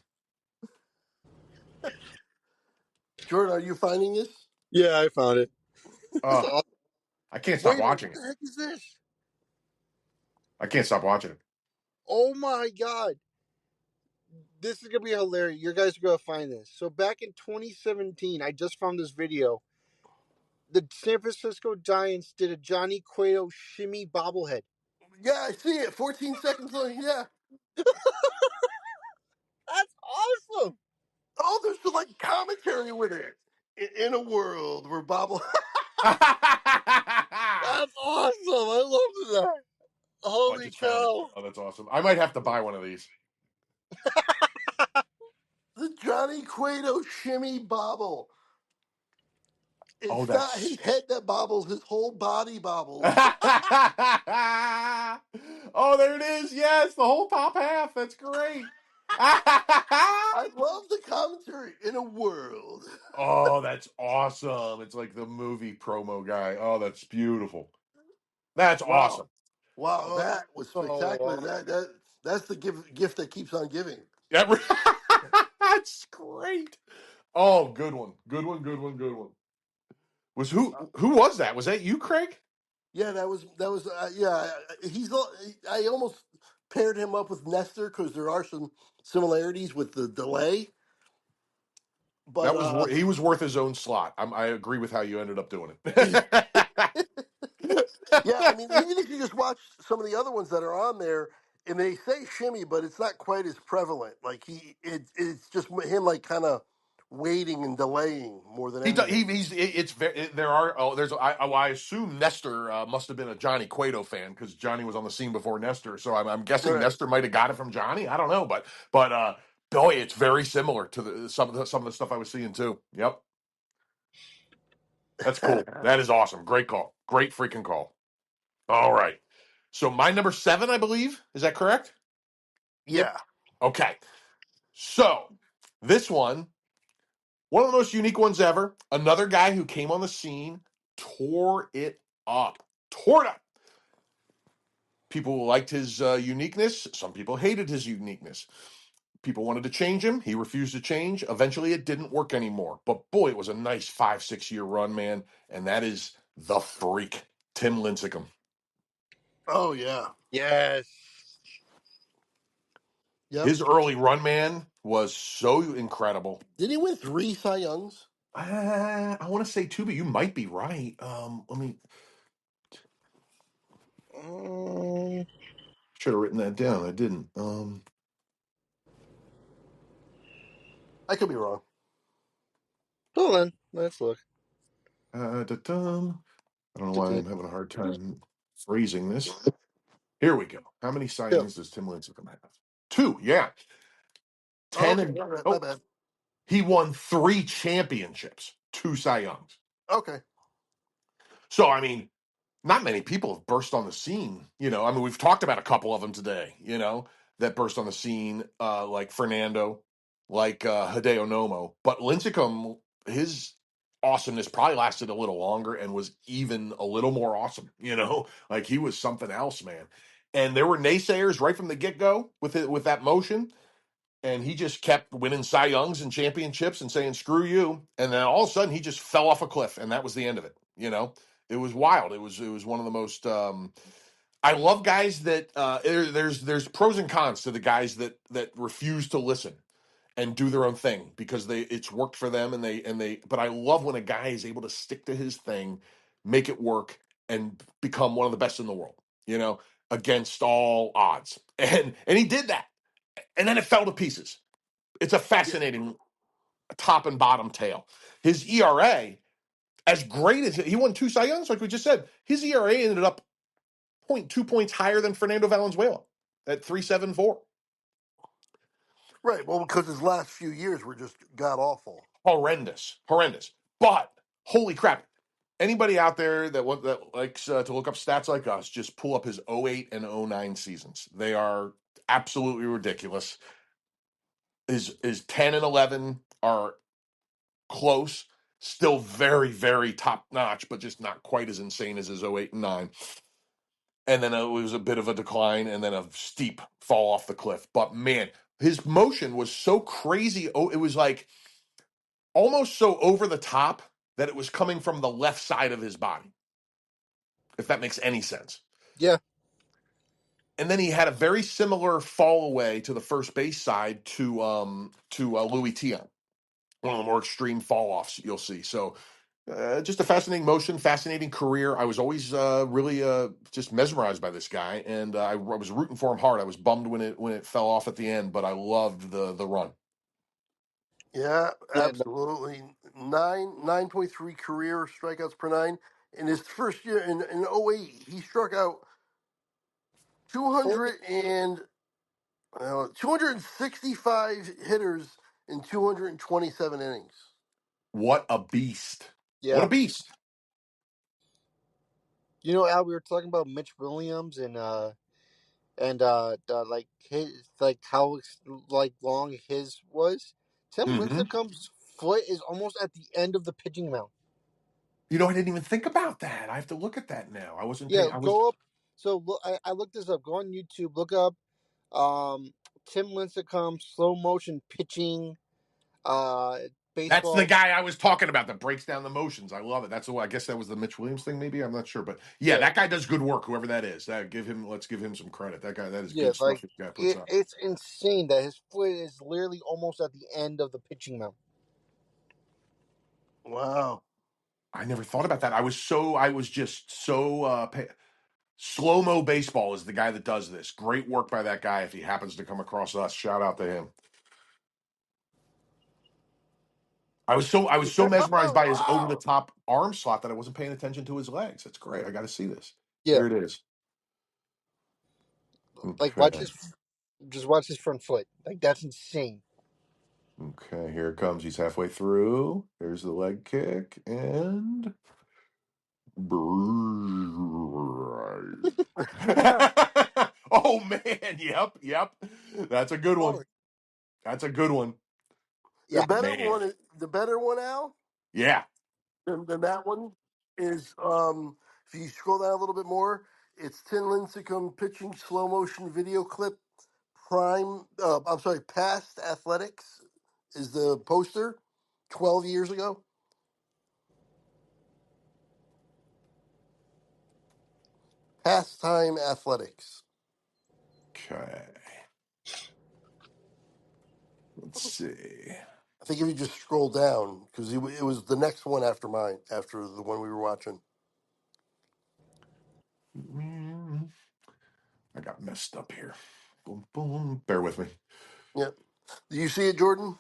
Jordan, are you finding this? Yeah, I found it. That's Oh, awesome. I can't stop Wait a minute. watching What it. the heck is this? I can't stop watching it. Oh my God. This is going to be hilarious. You guys are going to find this. So back in 2017, I just found this video. The San Francisco Giants did a Johnny Cueto shimmy bobblehead. Yeah, I see it. 14 seconds long. Yeah. That's awesome. Oh, there's some, like commentary with it. In a world where Bobble. That's awesome. I love that. Oh, I Holy just found it. cow. Oh, that's awesome. I might have to buy one of these. The Johnny Cueto shimmy bobble. Oh, It's not his that's. head that bobbles, his whole body bobbles. oh, there it is. Yes, the whole top half. That's great. I love the commentary. In a world. oh, that's awesome. It's like the movie promo guy. Oh, that's beautiful. That's Wow. awesome. Wow, Oh, that was spectacular. oh, That's the gift that keeps on giving. that's great. Oh, good one. Good one. Good one. Good one. Was who was that? Was that you, Craig? Yeah, that was yeah. I almost paired him up with Nestor because there are some similarities with the delay. But That was he was worth his own slot. I agree with how you ended up doing yeah, it. I mean, even if you just watch some of the other ones that are on there, and they say shimmy, but it's not quite as prevalent. Like it's just him like kind of waiting and delaying more than he does. anything. He's. It's very. There are. Oh, there's. I assume Nestor must have been a Johnny Cueto fan because Johnny was on the scene before Nestor. So I'm guessing Right. Nestor might have got it from Johnny. I don't know, but boy, it's very similar to some of the stuff I was seeing too. Yep, that's cool. That is awesome. Great call. Great freaking call. All right. So my number 7, I believe, is that correct? yep. Yeah. Okay. So this one of the most unique ones ever. Another guy who came on the scene, tore it up. Tore it up. People liked his uniqueness. Some people hated his uniqueness. People wanted to change him. He refused to change. Eventually, it didn't work anymore. But boy, it was a nice 5, 6 year run, man. And that is the freak, Tim Lincecum. Oh yeah. Yes. Yep. His early run, man, was so incredible. Did he win 3 Cy Youngs? I want to say two, but you might be right. Let me. Um, Should have written that down. I didn't. I could be wrong. hold on. Let's look. Da-dum. I don't know why I'm having a hard time phrasing this. Yep. Here we go. How many Cy Youngs does Tim Lincecum have? Two. Yeah, Oh, 10 okay. and All right. My oh, bad. He won 3 championships, 2 Cy Youngs. Okay. So I mean, not many people have burst on the scene. I mean, we've talked about a couple of them today. That burst on the scene, like Fernando, like Hideo Nomo. But Lincecum, his awesomeness probably lasted a little longer and was even a little more awesome. Like he was something else, man. And there were naysayers right from the get go with it, with that motion, and he just kept winning Cy Youngs and championships and saying "screw you," and then all of a sudden he just fell off a cliff, and that was the end of it. It was wild. It was one of the most. I love guys that there's pros and cons to the guys that refuse to listen and do their own thing because it's worked for them, and they. But I love when a guy is able to stick to his thing, make it work, and become one of the best in the world. Against all odds, and he did that, and then it fell to pieces. It's a Yeah. fascinating top and bottom tale. His ERA, as great as he won 2 Cy Youngs, like we just said, his ERA ended up point 2 points higher than Fernando Valenzuela at 3.74. Right. Well, because his last few years were just god awful. Horrendous, horrendous. But holy crap! Anybody out there that likes to look up stats like us, just pull up his '08 and '09 seasons. They are absolutely ridiculous. His 10 and 11 are close, still very, very top notch, but just not quite as insane as his '08 and '09. And then it was a bit of a decline and then a steep fall off the cliff. But man, his motion was so crazy. Oh, it was like almost so over the top that it was coming from the left side of his body, if that makes any sense. Yeah. And then he had a very similar fall away to the first base side to Louis Tion, one of the more extreme fall offs you'll see. So just a fascinating motion, fascinating career. I was always really just mesmerized by this guy, and I was rooting for him hard. I was bummed when it fell off at the end, but I loved the run. Yeah, Yeah. No, absolutely. 9.3 career strikeouts per nine. In his first year in '08, he struck out 200 and 265 hitters in 227 innings. What a beast! What yeah. a beast! Al, we were talking about Mitch Williams and like his like how like long his was. Tim Hmm. Lincecum's foot is almost at the end of the pitching mound. I didn't even think about that. I have to look at that now. I wasn't Yeah, paying. I was. go up. So look, I looked this up. Go on YouTube. Look up Tim Lincecum slow motion pitching uh That's the baseball. guy I was talking about that breaks down the motions. I love it. That's the I guess that was the Mitch Williams thing. Maybe I'm not sure, but yeah, Yeah, that guy does good work. Whoever that is, let's give him some credit. That guy, that is yeah. good stuff. Like This guy puts up. it's insane that his foot is literally almost at the end of the pitching mound. Wow. I never thought about that. I was just so slow mo baseball is the guy that does this. Great work by that guy. If he happens to come across us, shout out to him. I was so mesmerized by his over the top arm slot that I wasn't paying attention to his legs. That's great. I got to see this. Yeah, Here it is. like Okay. just watch his front foot. Like that's insane. Okay, here it comes. He's halfway through. There's the leg kick and oh man, yep. That's a good Oh one. That's a good one. yeah, Man. The better one, Al, Yeah. than that one is if you scroll down a little bit more, it's Tin Lincecum pitching slow motion video clip. I'm sorry, past athletics is the poster. 12 years ago, pastime athletics. Okay. Let's see. I think if you just scroll down, because it was the next one after mine, after the one we were watching. Mm, I got messed up here. Boom, boom. Bear with me. Yeah. Do you see it, Jordan?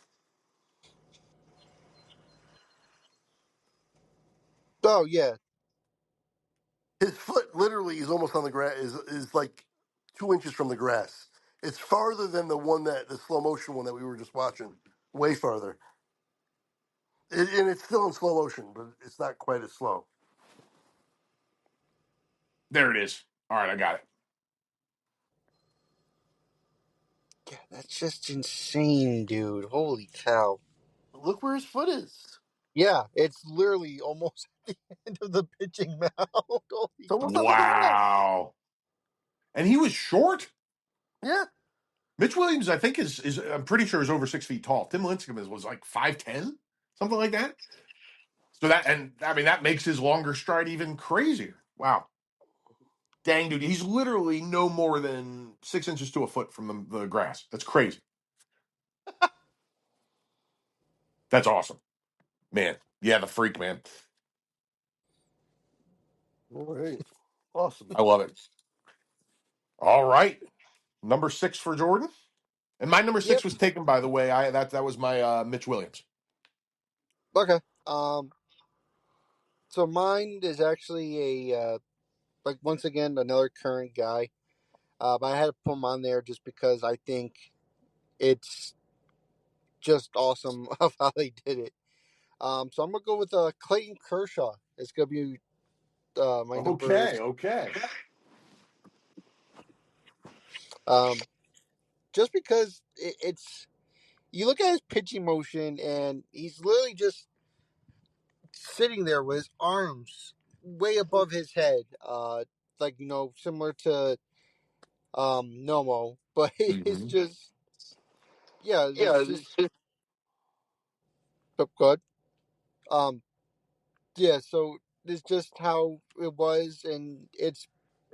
oh yeah, His foot literally is almost on the grass. Is like 2 inches from the grass. It's farther than the slow motion one that we were just watching. Way farther. And it's still in slow motion, but it's not quite as slow. There it is. All right, I got it. Yeah, that's just insane, dude. Holy cow. Look where his foot is. Yeah, it's literally almost at the end of the pitching mound. It's Holy almost on the grass. Wow. And he was short. Yeah. Mitch Williams, I think, is I'm pretty sure is over 6 feet tall. Tim Lincecum was like 5'10", something like that. So that, and I mean, that makes his longer stride even crazier. Wow. Dang, dude. He's literally no more than 6 inches to a foot from the grass. That's crazy. That's awesome. Man. Yeah, the freak, man. All right. Awesome. I love it. All right. Number 6 for Jordan. And my number Yep. 6 was taken, by the way. That was my Mitch Williams. Okay. So mine is actually like once again another current guy. But I had to put him on there just because I think it's just awesome of how they did it. So I'm gonna go with Clayton Kershaw. It's gonna be my number. Okay, okay. Um, just because it's you look at his pitching motion and he's literally just sitting there with his arms way above his head, like similar to Nomo, but it's Hmm. just yeah, it's just good. Um, yeah, so it's just how it was, and it's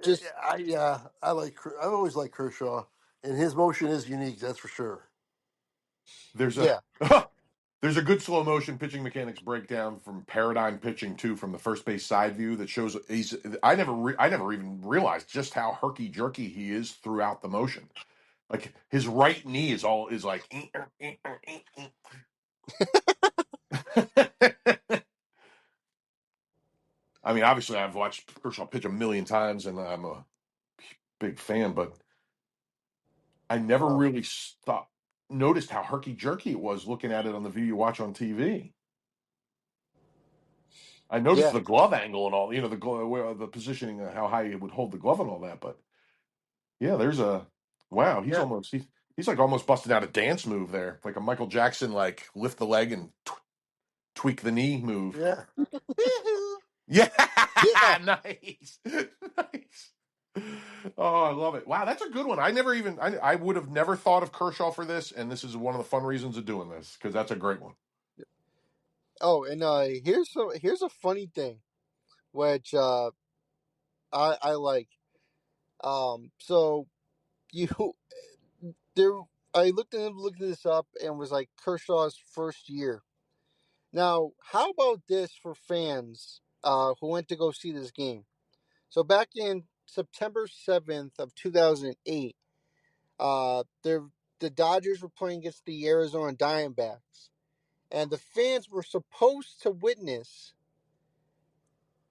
just I like. I've always liked Kershaw, and his motion is unique. That's for sure. There's a yeah, there's a good slow motion pitching mechanics breakdown from Paradigm Pitching 2 from the first base side view that shows he's. I never even realized just how herky jerky he is throughout the motion. Like his right knee is like. I mean, obviously, I've watched Kershaw pitch a million times, and I'm a big fan, but I never Um, really noticed how herky jerky it was looking at it on the view you watch on TV. I noticed yeah, the glove angle and all, the positioning, how high he would hold the glove and all that. But yeah, there's a wow. yeah, He's like almost busted out a dance move there, like a Michael Jackson, like lift the leg and tweak the knee move. yeah. Yeah, yeah. nice, nice. Oh, I love it. Wow, that's a good one. I would have never thought of Kershaw for this, and this is one of the fun reasons of doing this because that's a great one. Oh, and here's a funny thing, which I like. So you there, I looked this up and was like Kershaw's first year. Now, how about this for fans who went to go see this game? So back in September 7th of 2008, the Dodgers were playing against the Arizona Diamondbacks, and the fans were supposed to witness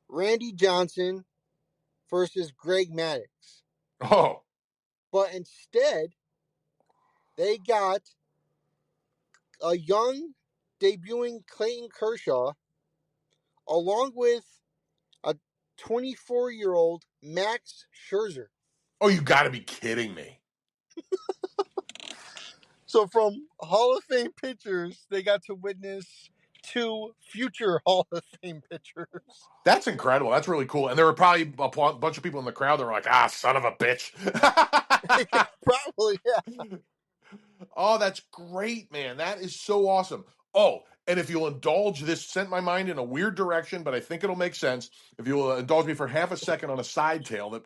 Randy Johnson versus Greg Maddux, Oh, but instead they got a young debuting Clayton Kershaw along with a 24-year-old Max Scherzer. oh, you got to be kidding me! So from Hall of Fame pitchers, they got to witness two future Hall of Fame pitchers. That's incredible. That's really cool. And there were probably bunch of people in the crowd that were like, "Ah, son of a bitch." Probably, yeah. Oh, that's great, man. That is so awesome. Oh, and if you'll indulge, this sent my mind in a weird direction, but I think it'll make sense. If you'll indulge me for half a second on a side tale that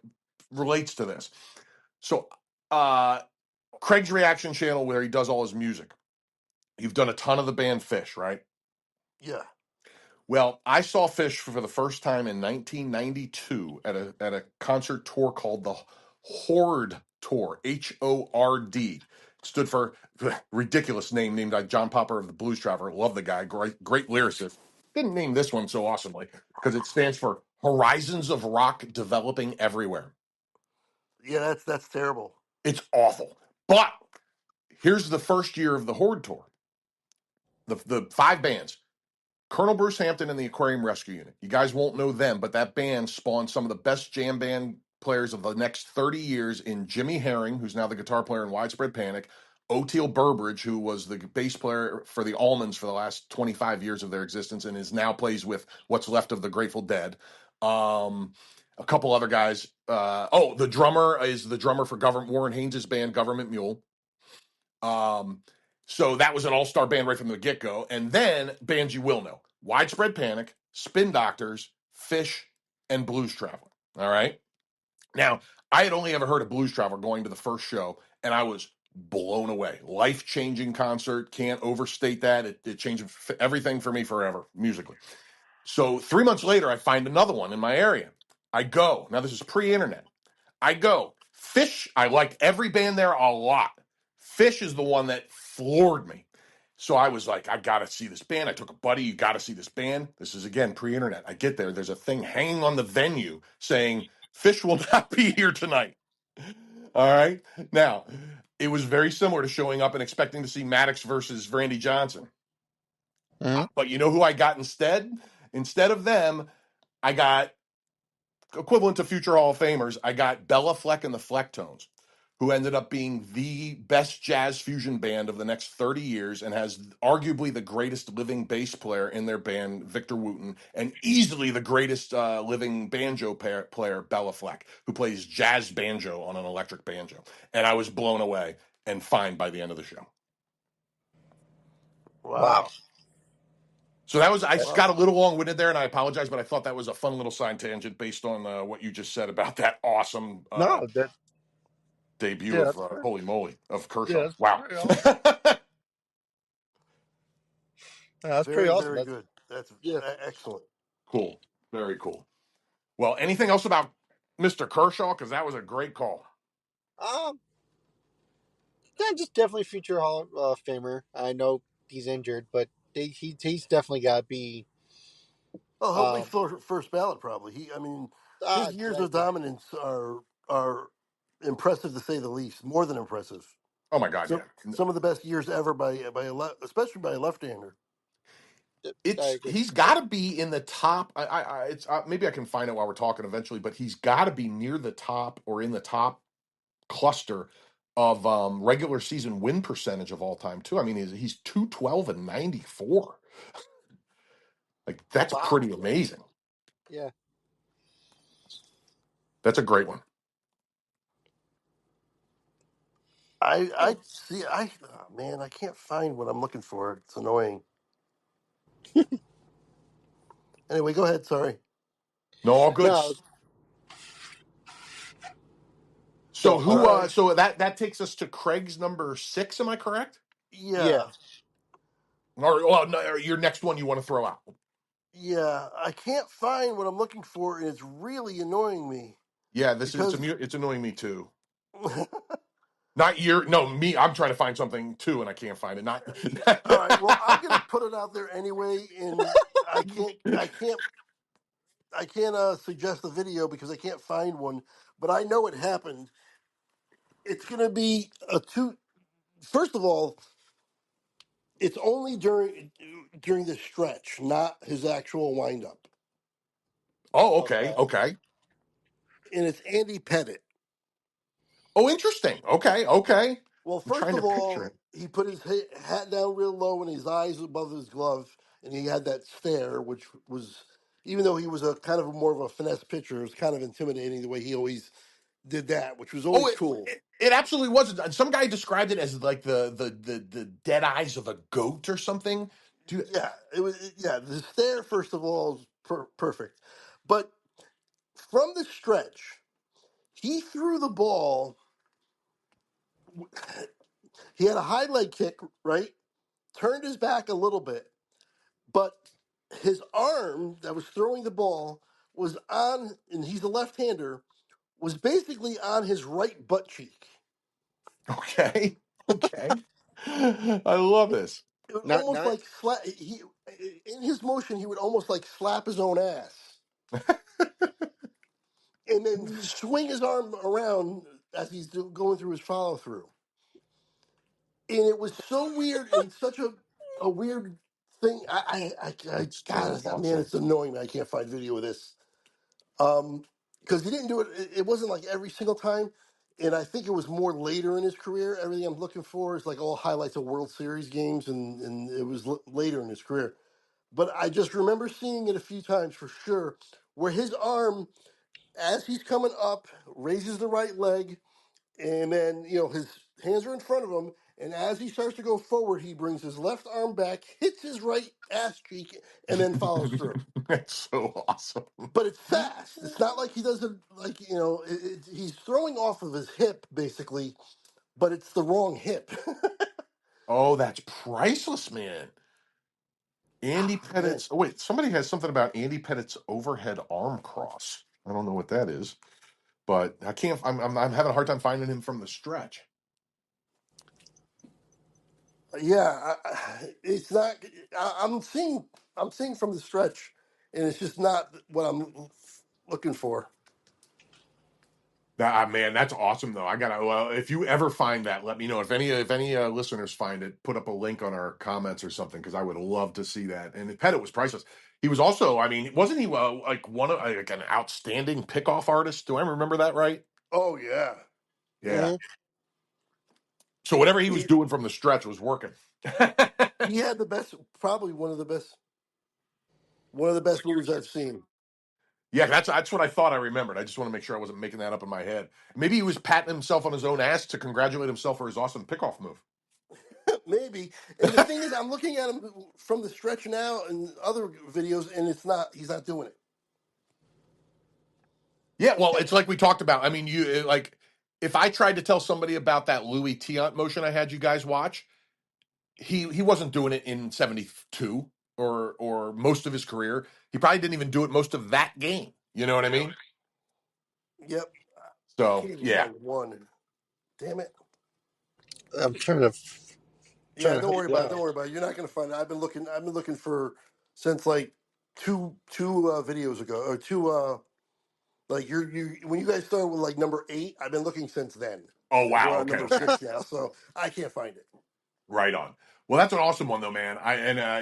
relates to this. So, Craig's Reaction channel, where he does all his music. You've done a ton of the band Fish, right? Yeah. Well, I saw Fish for the first time in 1992 at a concert tour called the Horde Tour, HORD. Stood for ridiculous name named by John Popper of the Blues Traveler. Love the guy, great lyricist. Didn't name this one so awesomely because it stands for Horizons of Rock Developing Everywhere. Yeah, that's terrible. It's awful. But here's the first year of the Horde Tour. The five bands. Colonel Bruce Hampton and the Aquarium Rescue Unit. You guys won't know them, but that band spawned some of the best jam band players of the next 30 years in Jimmy Herring, who's now the guitar player in Widespread Panic, Oteil Burbridge, who was the bass player for the Allmans for the last 25 years of their existence and is now plays with what's left of the Grateful Dead. A couple other guys. The drummer is the drummer for Warren Haynes' band, Government Mule. So that was an all-star band right from the get-go. And then bands you will know: Widespread Panic, Spin Doctors, Fish, and Blues Traveler. All right. Now, I had only ever heard of Blues Traveler going to the first show, and I was blown away. Life-changing concert. Can't overstate that. It changed everything for me forever, musically. So 3 months later, I find another one in my area. I go. Now, this is pre-internet. I go. Fish, I liked every band there a lot. Fish is the one that floored me. So I was like, I gotta see this band. I took a buddy, you gotta see this band. This is again pre-internet. I get there, there's a thing hanging on the venue saying Fish will not be here tonight. All right. Now, it was very similar to showing up and expecting to see Maddox versus Randy Johnson. Mhm. But you know who I got instead? Instead of them, I got equivalent to future Hall of Famers. I got Bella Fleck and the Flecktones, who ended up being the best jazz fusion band of the next 30 years and has arguably the greatest living bass player in their band, Victor Wooten, and easily the greatest living banjo player, Bella Fleck, who plays jazz banjo on an electric banjo. And I was blown away and fine by the end of the show. Wow. Wow. So that was, I Wow. got a little long winded there and I apologize, but I thought that was a fun little side tangent based on what you just said about that awesome No, that debut yeah, of that's pretty, Holy Moly of yeah, Kershaw. that's Wow. pretty awesome. Yeah, that's pretty Very, awesome. very That's good. That's yeah. excellent. Cool. Very cool. Well, anything else about Mr. Kershaw? Because that was a great call. Um, yeah, just definitely future Hall of Famer. I know he's injured, but he's definitely got to be. Well, he'll be Um, first ballot probably. I mean, his years of yeah, dominance are impressive to say the least. More than impressive. Oh my God, So yeah. some of the best years ever especially by a left-hander. I It's agree. he's got to be in the top. It's maybe I can find it while we're talking eventually, but he's got to be near the top or in the top cluster of regular season win percentage of all time too. I mean, he's 212 and 94. Like that's Wow. pretty amazing. Yeah. That's a great one. I see. Oh, man, I can't find what I'm looking for. It's annoying. Anyway, go ahead. Sorry. No, all good. No. So So All who? right. So that takes us to Craig's number 6. Am I correct? yeah. Yeah. Or well, no, or your next one you want to throw out? Yeah. I can't find what I'm looking for, and it's really annoying me Yeah, this is because. it's annoying me too. All Not your no me. I'm trying to find something too, and I can't find it. Not right. Well, I'm gonna put it out there anyway, and I can't suggest a video because I can't find one. But I know it happened. It's gonna be a two. First of all, it's only during the stretch, not his actual windup, oh, okay, Okay. okay. and it's Andy Pettit. Oh, interesting. Okay, okay. Well, I'm first trying of to picture all, it. he put his hat down real low and his eyes above his glove, and he had that stare, which was, even though he was a kind of more of a finesse pitcher, it was kind of intimidating the way he always did that, which was Oh, always cool. it absolutely was. Some guy described it as like the dead eyes of a goat or something. Do Yeah, it was. Yeah, the stare first of all is perfect, but from the stretch, he threw the ball. He had a high leg kick, right? Turned his back a little bit, but his arm that was throwing the ball was on, and he's a left-hander, was basically on his right butt cheek. okay, okay. I love this. It would Not almost not like slap. He in his motion, he would almost like slap his own ass, and then swing his arm around as he's going through his follow through. And it was so weird and such a weird thing, It's so God, man, awesome. it's annoying that I can't find video of this. Because he didn't do it. It wasn't like every single time, and I think it was more later in his career. Everything I'm looking for is like all highlights of World Series games, and it was later in his career. But I just remember seeing it a few times for sure, where his arm, as he's coming up, raises the right leg, and then his hands are in front of him, and as he starts to go forward, he brings his left arm back, hits his right ass cheek, and then follows through. That's so awesome. But it's fast. It's not like he does it like he's throwing off of his hip basically, but it's the wrong hip. Oh, that's priceless, man. Andy Ah, man, Pettit's. Oh, wait, somebody has something about Andy Pettit's overhead arm cross. I don't know what that is, but I can't. I'm having a hard time finding him from the stretch. yeah, it's not. I'm seeing from the stretch, and it's just not what I'm looking for. That man, that's awesome though. I gotta. Well, if you ever find that, let me know. If any listeners find it, put up a link on our comments or something because I would love to see that. And Pettit was priceless. He was also, I mean, wasn't he like one of like an outstanding pickoff artist? Do I remember that right? Oh yeah, Yeah. Hmm. So whatever he was he doing from the stretch was working. he had the best, probably one of the best moves I've seen. Yeah, that's what I thought I remembered. I just want to make sure I wasn't making that up in my head. Maybe he was patting himself on his own ass to congratulate himself for his awesome pickoff move. Maybe. And the thing is, I'm looking at him from the stretch now and other videos, and it's not. He's not doing it. Yeah, well, it's like we talked about. I mean, like if I tried to tell somebody about that Louis Tiant motion I had you guys watch, he wasn't doing it in 72 or most of his career. He probably didn't even do it most of that game. You know what I mean? Yep. I So, can't even yeah. find one. Damn it. I'm trying Yeah, to don't hunt worry it about it. down. Don't worry about it. You're not going to find it. I've been looking for since like two videos ago, or two. Like you when you guys started with like number 8, I've been looking since then, Oh, and we're wow. on Okay, number okay. 6 now. So I can't find it. Right on. Well, that's an awesome one though, man.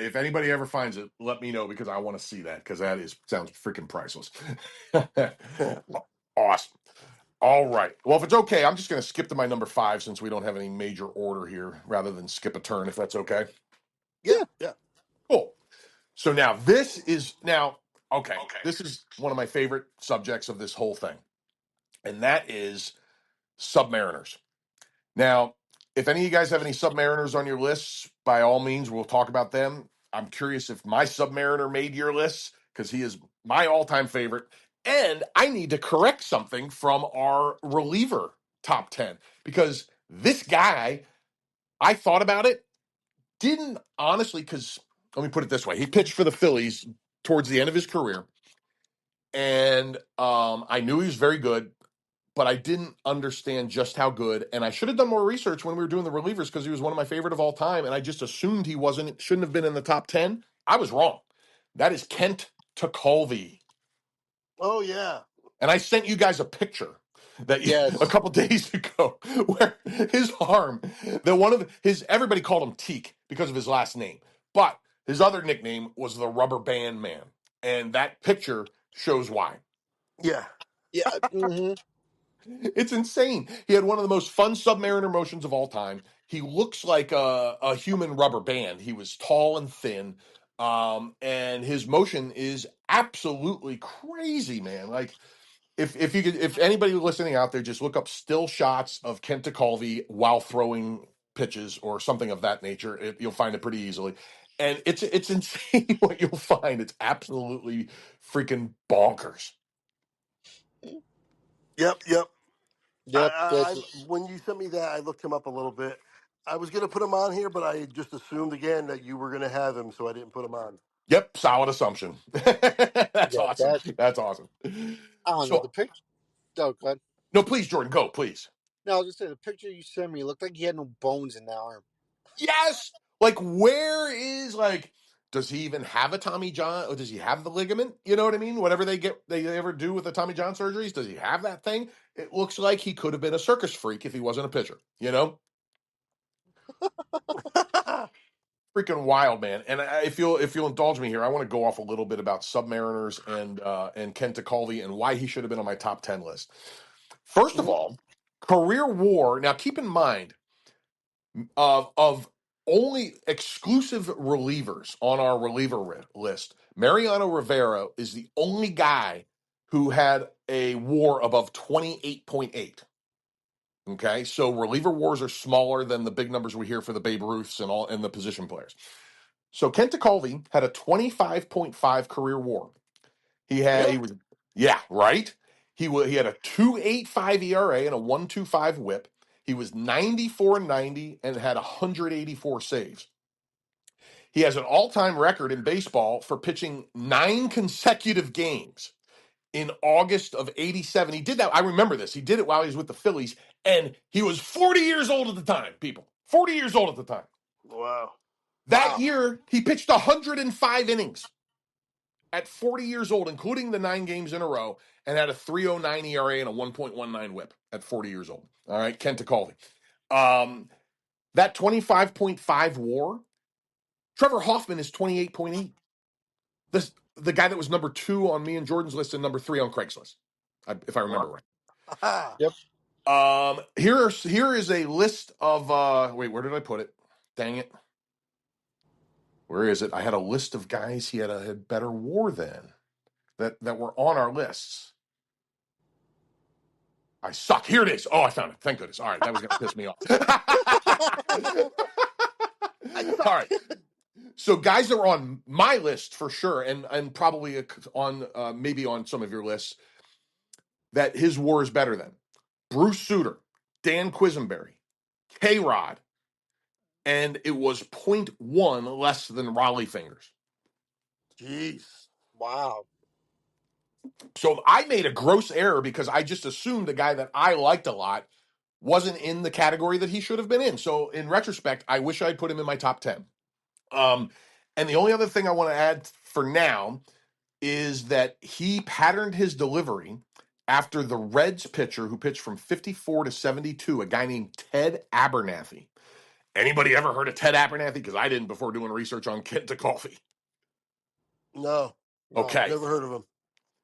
If anybody ever finds it, let me know because I want to see that because that is sounds freaking priceless. Awesome. All right. Well, if it's okay, I'm just going to skip to my number 5 since we don't have any major order here, rather than skip a turn. If that's okay. Yeah, Yeah. yeah. Cool. So now this is now okay. This is one of my favorite subjects of this whole thing, and that is Submariners. Now, if any of you guys have any Submariners on your lists, by all means, we'll talk about them. I'm curious if my Submariner made your lists because he is my all-time favorite, and I need to correct something from our reliever top 10 because this guy, I thought about it, didn't honestly. Because let me put it this way: he pitched for the Phillies towards the end of his career, and I knew he was very good but I didn't understand just how good. And I should have done more research when we were doing the relievers because he was one of my favorite of all time. And I just assumed he shouldn't have been in the top 10. I was wrong. That is Kent Tekulve. Oh yeah, And I sent you guys a picture a Yes. couple days ago where his arm, the one of his, everybody called him Teak because of his last name, but his other nickname was the Rubber Band Man. And that picture shows why. yeah, Yeah. Hmm. It's insane. He had one of the most fun Submariner motions of all time. He looks like a human rubber band. He was tall and thin, and his motion is absolutely crazy, man. Like if anybody listening out there, just look up still shots of Kent Tekulve while throwing pitches or something of that nature. You'll find it pretty easily, and it's insane what you'll find. It's absolutely freaking bonkers. yep. Yep. I when you sent me that, I looked him up a little bit. I was gonna put him on here, but I just assumed again that you were gonna have him, so I didn't put him on. Yep, solid assumption. That's Yeah. awesome. That That's awesome. I don't know the So, picture. Oh, God. no, please, Jordan, go, please. No, I was just saying the picture you sent me looked like he had no bones in that arm. Yes. Like, where is like? Does he even have a Tommy John? Or does he have the ligament? You know what I mean? Whatever they ever do with the Tommy John surgeries, does he have that thing? It looks like he could have been a circus freak if he wasn't a pitcher. You know? freaking wild, man. And if you'll indulge me here, I want to go off a little bit about Submariners and Kent DeCalvi and why he should have been on my top 10 list. First of Mhm. all, career WAR. Now, keep in mind of only exclusive relievers on our list. Mariano Rivera is the only guy who had a WAR above 28.8. Okay, so reliever wars are smaller than the big numbers we hear for the Babe Ruths and the position players. So Kent DeCalvi had a 25.5 career WAR. He Really? was yeah, right. He had a 2.85 ERA and a 1.25 WHIP. He was 94-90 and had 184 saves. He has an all-time record in baseball for pitching 9 consecutive games in August of 87. He did that. I remember this. He did it while he was with the Phillies, and he was 40 years old at the time, people. 40 years old at the time. Wow. That Wow. year, he pitched 105 innings at 40 years old, including the 9 games in a row, and had a 3.09 ERA and a 1.19 whip at 40 years old. All right, Kent DeCalvi. That 25.5 WAR, Trevor Hoffman is 28.8. The guy that was number 2 on me and Jordan's list and number 3 on Craig's list, if I remember Wow. right. Yep. Here is a list of wait, where did I put it? Dang it. Where is it? I had a list of guys he had better WAR than that were on our lists. I suck. Here it is. Oh, I found it. Thank goodness. All right, that was gonna piss me off. I All suck. right. So guys that were on my list for sure, and probably on maybe on some of your lists, that his WAR is better than Bruce Sutter, Dan Quisenberry, K Rod, and it was .1 less than Raleigh Fingers. Jeez. Wow. So I made a gross error because I just assumed the guy that I liked a lot wasn't in the category that he should have been in. So in retrospect, I wish I'd put him in my top 10. And the only other thing I want to add for now is that he patterned his delivery after the Reds pitcher who pitched from 54 to 72, a guy named Ted Abernathy. Anybody ever heard of Ted Abernathy? Because I didn't before doing research on Kent DeCalfi. No, No. Okay. never heard of him.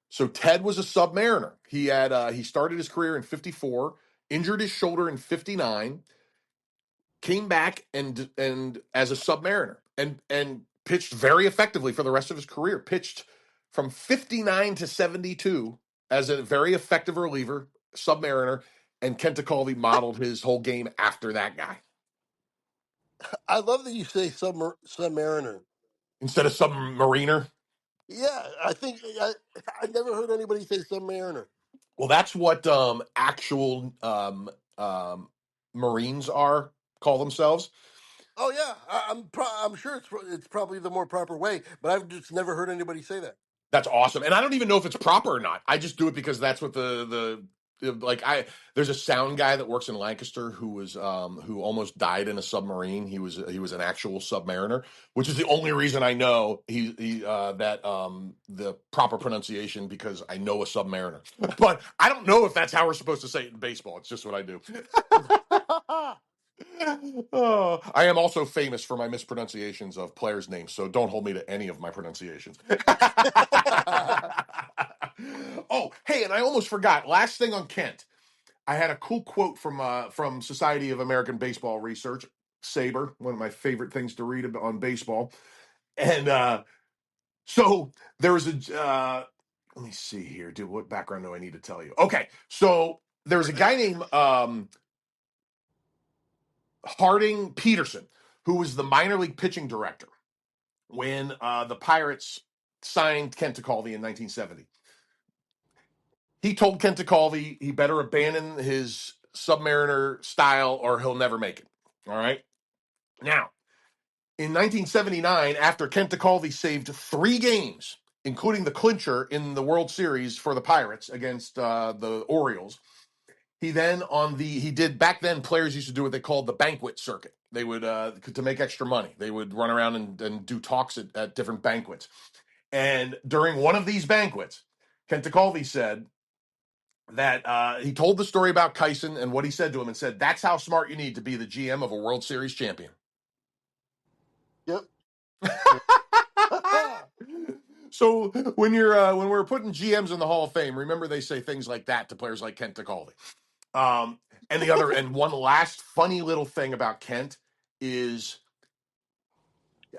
So Ted was a Submariner. He started his career in 54, injured his shoulder in 59, came back and as a Submariner and pitched very effectively for the rest of his career. Pitched from 59 to 72 as a very effective reliever, Submariner, and Kent DeCalvi modeled his whole game after that guy. I love that you say submariner. Instead of Submariner, Yeah, I never heard anybody say submariner. well, that's what actual Marines are call themselves. Oh yeah, I'm sure it's probably the more proper way, but I've just never heard anybody say that. That's awesome, and I don't even know if it's proper or not. I just do it because that's what like I. There's a sound guy that works in Lancaster who almost died in a submarine. He was an actual submariner, which is the only reason I know the proper pronunciation because I know a submariner. But I don't know if that's how we're supposed to say it in baseball. It's just what I do. Oh, I am also famous for my mispronunciations of players' names, so don't hold me to any of my pronunciations. Oh, hey, and I almost forgot. Last thing on Kent, I had a cool quote from Society of American Baseball Research, SABR, one of my favorite things to read on baseball, and so there was a. Let me see here, dude. What background do I need to tell you? Okay, so there was a guy named Harding Peterson, who was the minor league pitching director when the Pirates signed Kent DeCalvi in 1970. He told Kent DeCalvi he better abandon his Submariner style or he'll never make it. All right. Now, in 1979, after Kent DeCalvi saved 3 games, including the clincher in the World Series for the Pirates against the Orioles, he did back then. Players used to do what they called the banquet circuit. They would to make extra money. They would run around and do talks at different banquets. And during one of these banquets, Kent DeCalvi said that he told the story about Kyson and what he said to him, and said, "That's how smart you need to be the GM of a World Series champion." Yep. So when we're putting GMs in the Hall of Fame, remember they say things like that to players like Kent Tekulve. And one last funny little thing about Kent is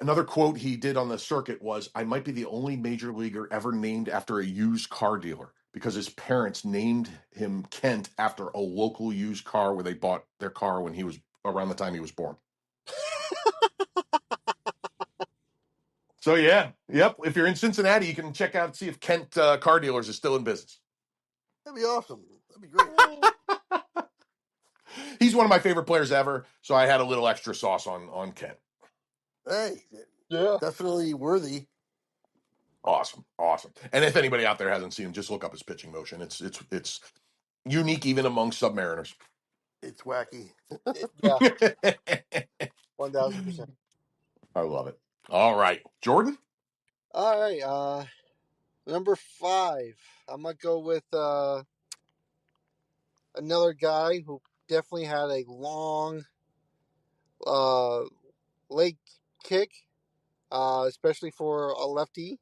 another quote he did on the circuit was, "I might be the only major leaguer ever named after a used car dealer because his parents named him Kent after a local used car where they bought their car when he was around the time he was born." So yeah, yep. If you're in Cincinnati, you can check out see if Kent Car Dealers is still in business. That'd be awesome. That'd be great. He's one of my favorite players ever, so I had a little extra sauce on Kent. Hey, Yeah. definitely worthy. Awesome, awesome. And if anybody out there hasn't seen him, just look up his pitching motion. It's unique even among Submariners. It's wacky. Yeah. I 1000%. love it. All right, Jordan. All right. Number 5. I'm gonna go with another guy who definitely had a long uh leg kick, especially for a lefty.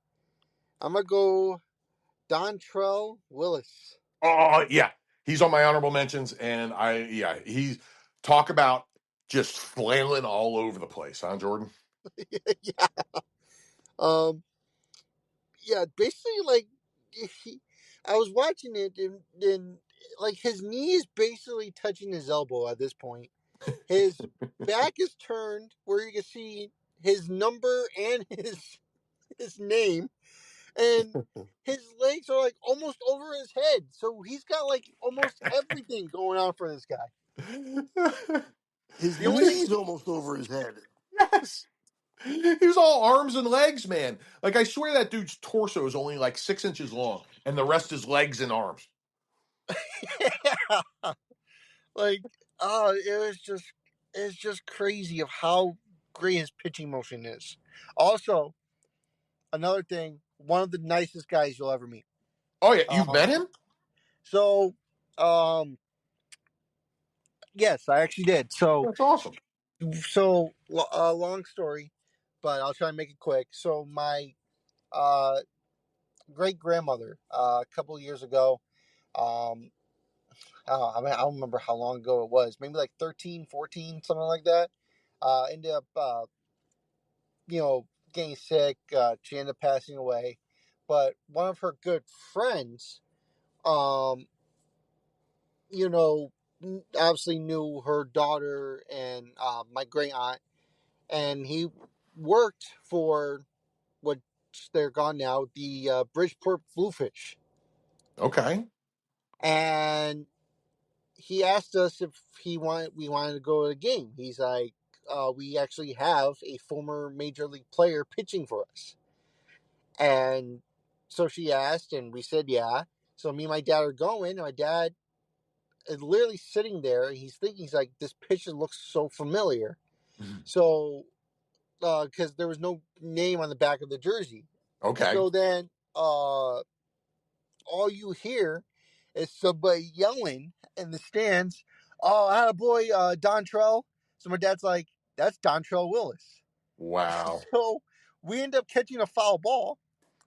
I'm gonna go Dontrell Willis. Oh yeah, he's on my honorable mentions, and he's talk about just flailing all over the place, huh, Jordan? Yeah. Um. Yeah. Basically, like, he, I was watching it, and like his knee is basically touching his elbow at this point. His back is turned where you can see his number and his name, and his legs are like almost over his head. So he's got like almost everything going on for this guy. His The only thing, knee's almost over his head. Yes. He was all arms and legs, man. Like I swear that dude's torso is only like 6 inches long, and the rest is legs and arms. yeah, like, it's just crazy of how great his pitching motion is. Also, another thing, one of the nicest guys you'll ever meet. Oh yeah, you've Um, met him? so, um, yes, I actually did. That's awesome. Long story, but I'll try and make it quick. So my uh, great grandmother, a couple of years ago, um, I don't remember how long ago it was, maybe like 13, 14, something like that. Ended up, getting sick. She ended up passing away. But one of her good friends, um, obviously knew her daughter and my great aunt, and he worked for what they're gone now, the Bridgeport Bluefish, Okay. and he asked us if we wanted to go to the game. He's like, we actually have a former major league player pitching for us, and so she asked, and we said yeah. So me and my dad are going, and my dad is literally sitting there. And he's thinking, he's like, this pitcher looks so familiar. So, because there was no name on the back of the jersey. Okay. So then, all you hear is somebody yelling in the stands, "Oh, attaboy, Dontrell." So my dad's like, "That's Dontrell Willis." Wow. So we end up catching a foul ball,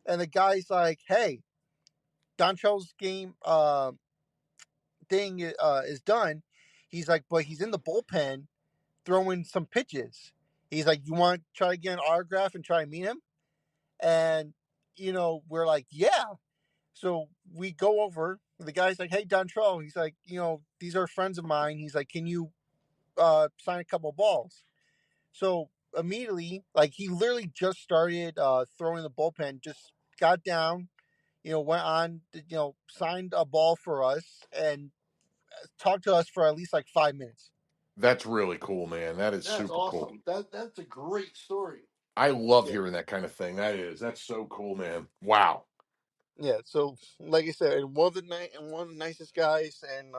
and the guy's like, "Hey, Dontrell's game thing is done." He's like, "But he's in the bullpen throwing some pitches." He's like, "You want to try to get an autograph and try to meet him?" And we're like, "Yeah." So we go over. The guy's like, "Hey, Dontrell." He's like, "These are friends of mine." He's like, "Can you sign a couple balls?" So immediately, like, he literally just started throwing the bullpen. Just got down, went on, signed a ball for us and talked to us for at least like 5 minutes. That's really cool, man. That is That's super cool. awesome. That's a great story. I love Yeah, hearing that kind of thing. That's so cool, man. Wow. yeah. So like I said, and one of the nicest guys, and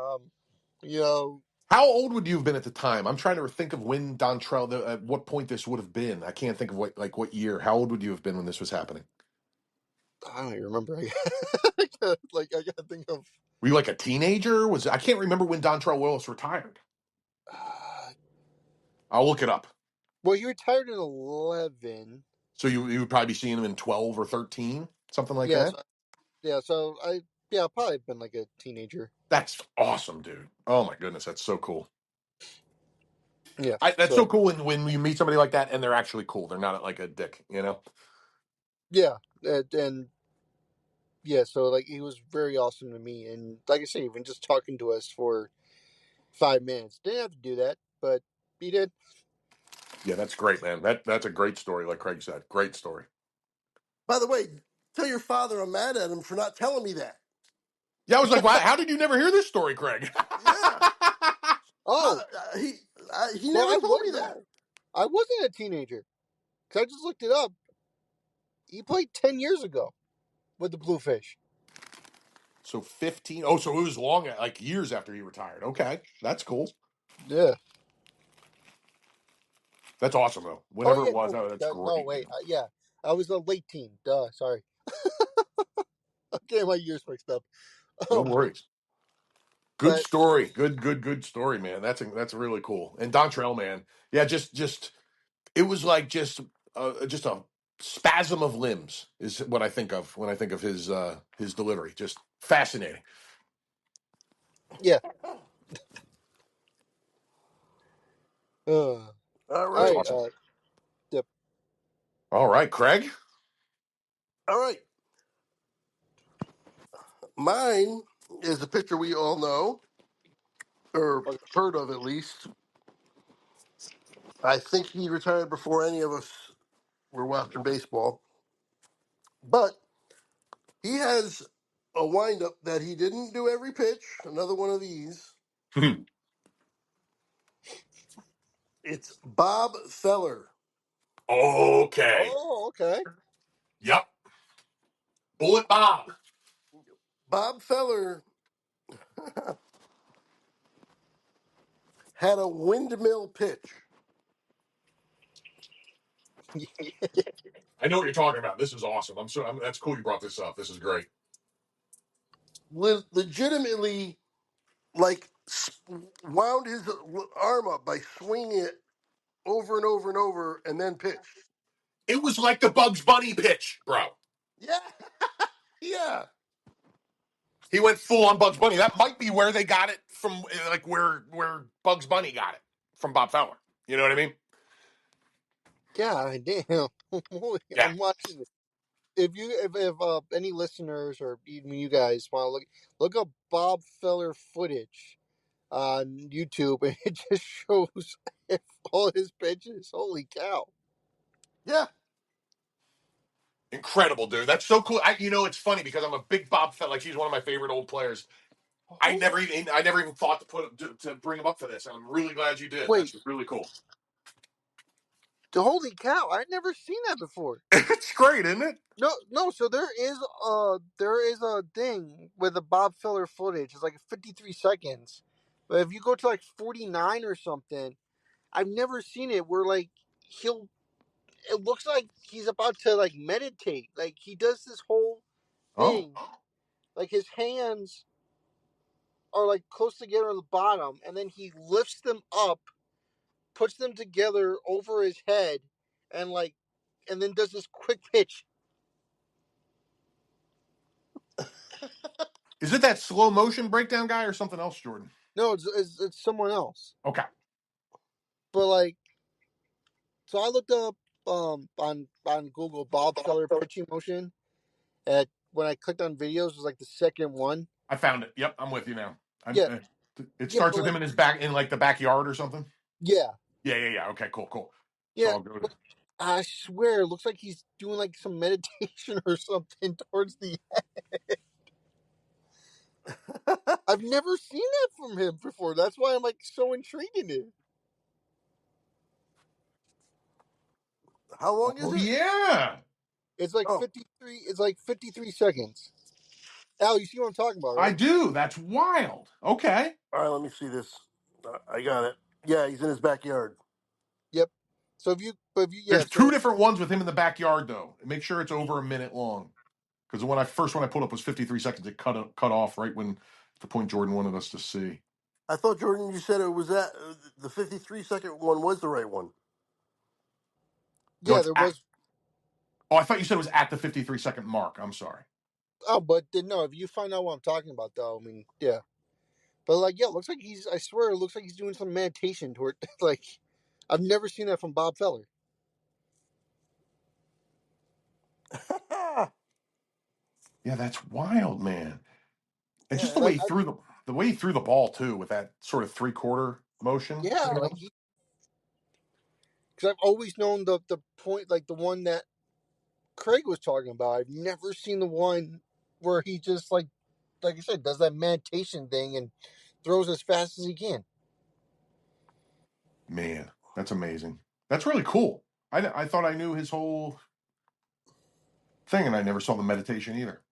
you know, How old would you have been at the time? I'm trying to think of when Dontrell, at what point this would have been. I can't think of what year. How old would you have been when this was happening? I don't even remember. Like, I gotta think of. Were you like a teenager? I can't remember when Dontrell Willis retired. Uh, I'll look it up. Well, he retired in 11. So you would probably be seeing him in 12 or 13, something like Yes. that. Yeah. So yeah, probably been like a teenager. That's awesome, dude. Oh my goodness, that's so cool. Yeah. That's So so cool when you meet somebody like that and they're actually cool. They're not like a dick, you know. yeah, and yeah, so like he was very awesome to me, and like I say, even just talking to us for 5 minutes, didn't have to do that, but he did. Yeah, that's great, man. That's a great story, like Craig said. Great story. By the way, tell your father I'm mad at him for not telling me that. Yeah, I was like, wow, how did you never hear this story, Craig? Yeah, how, Oh, he well, never told me that. I wasn't a teenager because I just looked it up. He played 10 years ago with the Bluefish. So 15. Oh, so it was long, like years after he retired. Okay, that's cool. Yeah. That's awesome, though. Oh Whenever it yeah. was, No, oh, that's no, great, wait. man. Yeah, I was a late teen. Duh. Sorry. Okay, my years mixed up. No Um, worries. Good but story. Good story, man. That's really cool. And Dontrell, man, yeah, just it was like just a spasm of limbs is what I think of when I think of his delivery. Just fascinating. yeah. All All That's right, right. awesome. Yep. All right, Craig. all right. Mine is a pitcher we all know or Okay. heard of at least. I think he retired before any of us were watching baseball, but he has a windup that he didn't do every pitch. Another one of these. It's Bob Feller. Okay. Oh, okay. Yep. Bullet Bob. Bob Feller had a windmill pitch. I know what you're talking about. This is awesome. That's cool you brought this up. This is great. Legitimately, like, wound his arm up by swinging it over and over and over and then pitched. It was like the Bugs Bunny pitch, bro. Yeah. Yeah. He went full on Bugs Bunny. That might be where they got it from, like where Bugs Bunny got it from Bob Feller. You know what I mean? God damn. Yeah. I'm watching this. If any listeners or even you guys want to look up Bob Feller footage on YouTube, and it just shows all his pitches. Holy cow! Yeah. Incredible, dude. That's so cool. It's funny because I'm a big Bob Feller. Like he's one of my favorite old players. Holy, I never even thought to bring him up for this. I'm really glad you did. wait, That's really cool. holy cow! I'd never seen that before. It's great, isn't it? No, no. So there is a thing with the Bob Feller footage. It's like 53 seconds, but if you go to like 49 or something, I've never seen it where like he'll. It looks like he's about to like meditate. Like he does this whole Oh, thing. Like his hands are like close together on the bottom, and then he lifts them up, puts them together over his head, and like, and then does this quick pitch. is it that slow motion breakdown guy or something else, Jordan? No, it's someone else. Okay. But like, so I looked up on Google Bob Feller pitching motion. At when I clicked on videos, it was like the second one. I found it. Yep, I'm with you now. Yeah, It yeah, starts but with like, him in his back in like the backyard or something. yeah, Yeah. Okay, cool. So yeah. I'll go to. But I swear, it looks like he's doing like some meditation or something towards the. I've never seen that from him before. That's why I'm like so intrigued in it. How long is Oh it? yeah, It's like Oh, 53. It's like 53 seconds. Al, you see what I'm talking about, I right? do. That's wild. Okay. all right. Let me see this. I got it. Yeah, he's in his backyard. Yep. So yeah. There's two So different ones with him in the backyard though. Make sure it's over a minute long because when I first one I pulled up was 53 seconds. It cut off right when the point Jordan wanted us to see. I thought, Jordan, you said it was that the 53-second one was the right one. No, Yeah, it's there at. was. Oh, I thought you said it was at the 53-second mark. I'm sorry. Oh, but no, if you find out what I'm talking about, though, I mean, yeah. But like, yeah, it looks like he's. I swear, it looks like he's doing some meditation toward. Like, I've never seen that from Bob Feller. Yeah, that's wild, man. And just Yeah, the and way I, he I, threw the way he threw the ball too, with that sort of 3/4 motion. yeah, You like know, he. Because I've always known the point, like the one that Craig was talking about. I've never seen the one where he just like I said, does that meditation thing and throws as fast as he can. man, that's amazing. That's really cool. I thought I knew his whole thing, and I never saw the meditation either.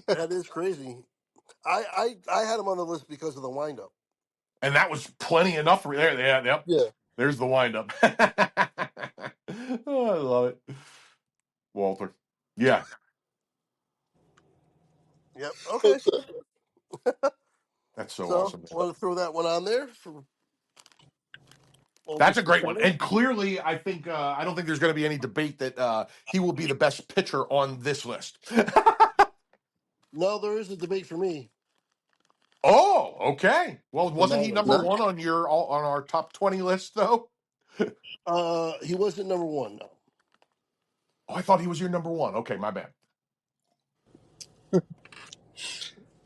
that is crazy. I had him on the list because of the windup. And that was plenty enough for there. Yeah, yep. Yeah. There's the windup. Oh, I love it, Walter. Yeah, Yep. Okay. that's so So awesome. want to throw that one on there for That's a oldest great one. percentage? And clearly, I think I don't think there's going to be any debate that he will be the best pitcher on this list. No, there is a debate for me Oh, okay. Well, for wasn't my he list. number Not. one on on our top 20 list though? He wasn't number one. No. Oh, I thought he was your number one. Okay, my bad.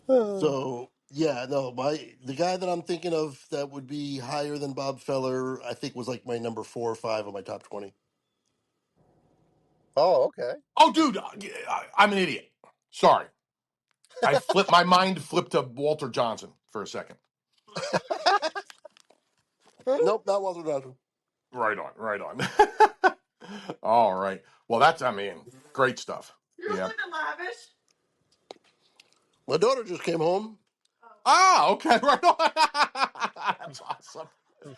So yeah, no, the guy that I'm thinking of that would be higher than Bob Feller, I think was like my number 4 or 5 on my top 20. Oh, okay. Oh, dude, I'm an idiot. Sorry, I flipped my mind. Flipped to Walter Johnson for a second. Nope, not Walter Johnson. Right on, right on. All right. Well, that's I mean, great stuff. Yeah. My daughter just came home. Ah, okay, right on. That's awesome.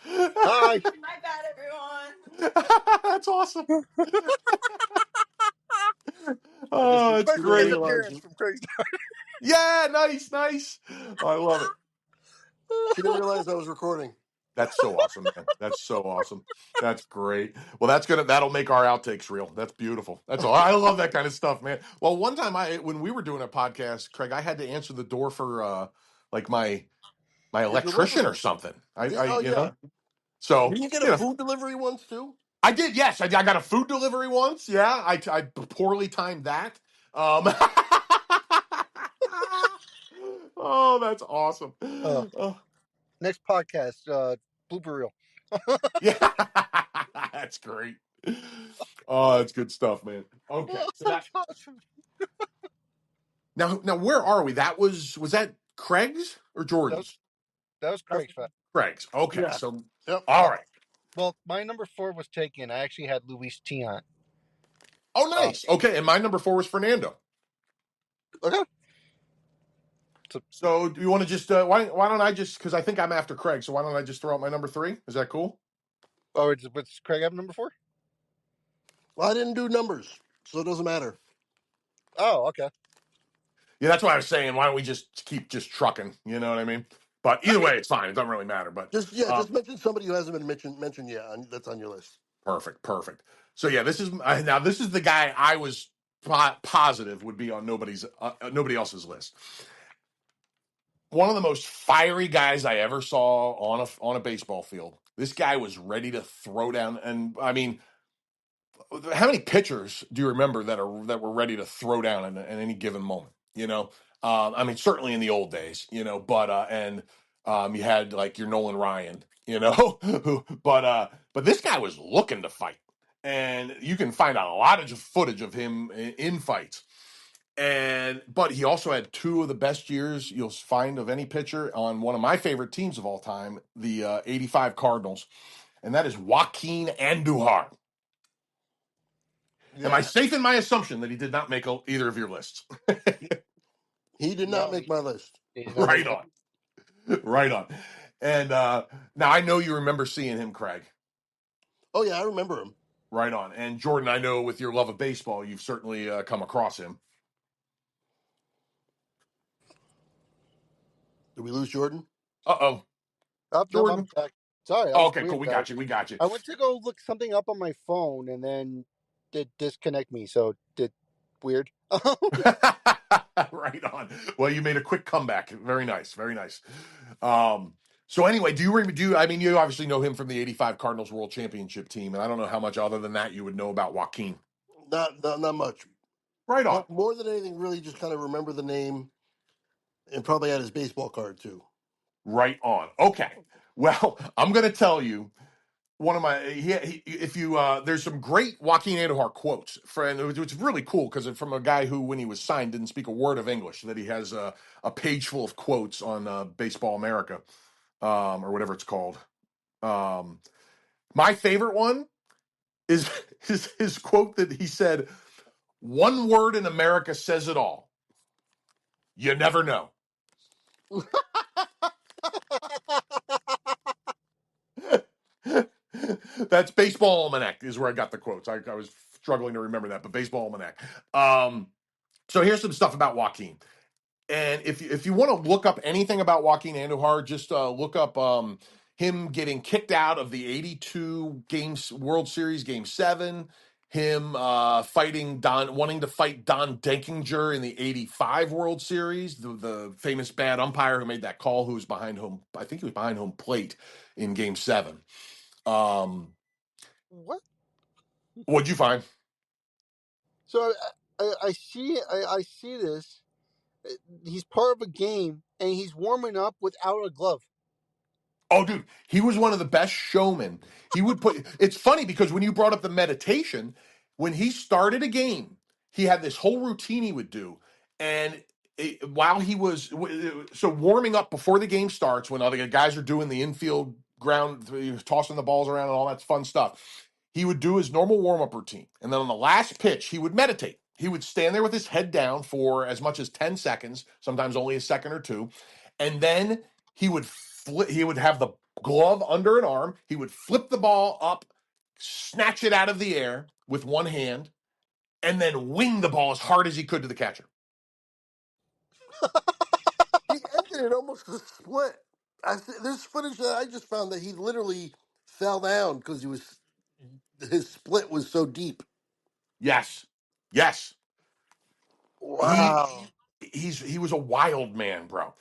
Hi. That's awesome. I guess Oh, that's she My didn't first great. realize appearance from Craig's. Yeah, nice, nice. I love it. I was recording. That's so awesome, man. That's so awesome. That's great. Well, that'll make our outtakes real. That's beautiful. That's all. I love that kind of stuff, man. Well, one time when we were doing a podcast, Craig, I had to answer the door for like my Your electrician or delivery. something. Yeah, oh yeah. So Didn't you get a you know, food delivery once too? I did. Yes, I got a food delivery once. Yeah, I poorly timed that. Um, oh, that's awesome. Oh, Next podcast, blooper reel. yeah, that's great. Oh, that's good stuff, man. Okay, so That's awesome. now where are we? Was that Craig's or That was Jordan's? that was Craig's fact. Craig's. Okay, Yeah. so Yep. all right. Well, my number 4 was taken. I actually had Luis Tiant. Oh, Uh, nice. Okay, and my number 4 was Fernando. okay. So, So do you want to just why don't I just because I think I'm after Craig, so why don't I just throw out my number 3? Is that cool? what's Craig have number 4? Well, I didn't do numbers, so it doesn't matter. Oh, okay. Yeah, that's why I was saying. Why don't we just keep just trucking? You know what I mean? But either way, it's fine. It doesn't really matter. But Just mention somebody who hasn't been mentioned yet. That's on your list. perfect, perfect. So yeah, this is the guy I was positive would be on nobody else's list. One of the most fiery guys I ever saw on a baseball field. This guy was ready to throw down, and I mean, how many pitchers do you remember that were ready to throw down in any given moment? I mean, certainly in the old days, but you had like your Nolan Ryan, but this guy was looking to fight, and you can find a lot of footage of him in fights. But he also had two of the best years you'll find of any pitcher on one of my favorite teams of all time, the '85 Cardinals, and that is Joaquin Andujar. Am I Yeah, safe in my assumption that he did not make either of your lists? he did not No, make my list. he did not make Right my. on. Right on. And now I know you remember seeing him, Craig. Oh yeah, I remember him. Right on. And Jordan, I know with your love of baseball, you've certainly come across him. Did we lose Jordan? Uh oh. Oh, no, I'm Jordan. back. Sorry, that Oh, was okay, cool. weird. We got you. We got you. I went to go look something up on my phone and then it disconnect me. So did weird. Right on. Well, you made a quick comeback. Very nice. Very nice. So anyway, I mean, you obviously know him from the 85 Cardinals World Championship team, and I don't know how much other than that you would know about Joaquin. Not much. Right on. More than anything, really just kind of remember the name and probably had his baseball card too. Right on. Okay. Well, I'm going to tell you one of my if you there's some great Joaquin Andujar quotes and it's really cool because it's from a guy who when he was signed didn't speak a word of English, that he has a page full of quotes on Baseball America, or whatever it's called. My favorite one is his quote that he said, "One word in America says it all. You never know." That's Baseball Almanac is where I got the quotes. I was struggling to remember that, but Baseball Almanac. So here's some stuff about Joaquin. And if you want to look up anything about Joaquin Andujar, just look up him getting kicked out of the '82 games World Series Game 7. Him wanting to fight Don Denkinger in the '85 World Series, the famous bad umpire who made that call, who was behind home. I think he was behind home plate in Game 7. What? What'd you find? So I see this. He's part of a game and he's warming up without a glove. Oh, dude, he was one of the best showmen. He would put. It's funny because when you brought up the meditation, when he started a game, he had this whole routine he would do, and while he was so warming up before the game starts, when other guys are doing the infield ground, tossing the balls around and all that fun stuff, he would do his normal warm up routine, and then on the last pitch, he would meditate. He would stand there with his head down for as much as 10 seconds, sometimes only a second or two, and then he would have the glove under an arm. He would flip the ball up, snatch it out of the air with one hand, and then wing the ball as hard as he could to the catcher. He ended it almost a split. There's footage that I just found that he literally fell down because his split was so deep. Yes. Yes. He Wow. he was a wild man, bro.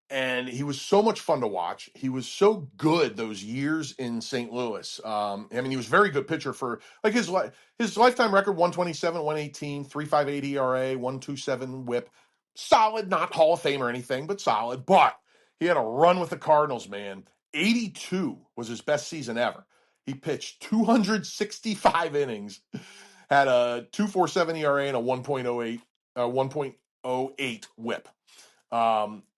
And he was so much fun to watch. He was so good those years in St. Louis. I mean, he was a very good pitcher for like his lifetime record: 127, 118, 3.58 ERA, 127 WHIP. Solid, not Hall of Fame or anything, but solid. But he had a run with the Cardinals, man. 82 was his best season ever. He pitched 265 innings, had a 2.47 ERA and a 1.08 WHIP.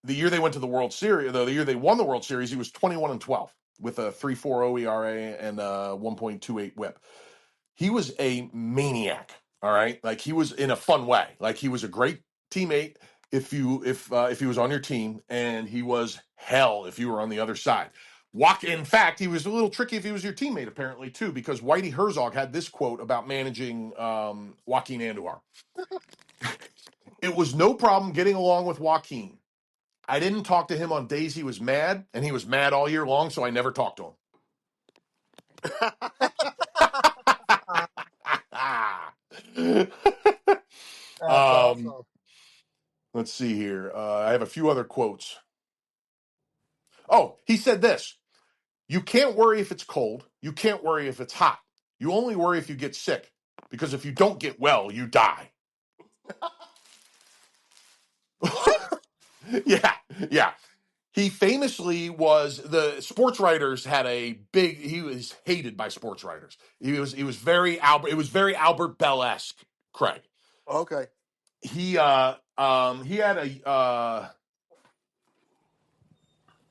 The year they went to the World Series, though, the year they won the World Series, he was 21-12 with a 3.40 ERA and a 1.28 WHIP. He was a maniac. All right, like he was in a fun way. Like he was a great teammate if he was on your team, and he was hell if you were on the other side. In fact, he was a little tricky if he was your teammate, apparently, too, because Whitey Herzog had this quote about managing Joaquin Andujar. It was no problem getting along with Joaquin. I didn't talk to him on days he was mad, and he was mad all year long, so I never talked to him. That's awesome. Let's see here. I have a few other quotes. Oh, he said this: "You can't worry if it's cold. You can't worry if it's hot. You only worry if you get sick, because if you don't get well, you die." What? Yeah, yeah. He famously was the sports writers had a big. He was hated by sports writers. He was very Albert. It was very Albert Bell-esque. Craig. Okay. He had a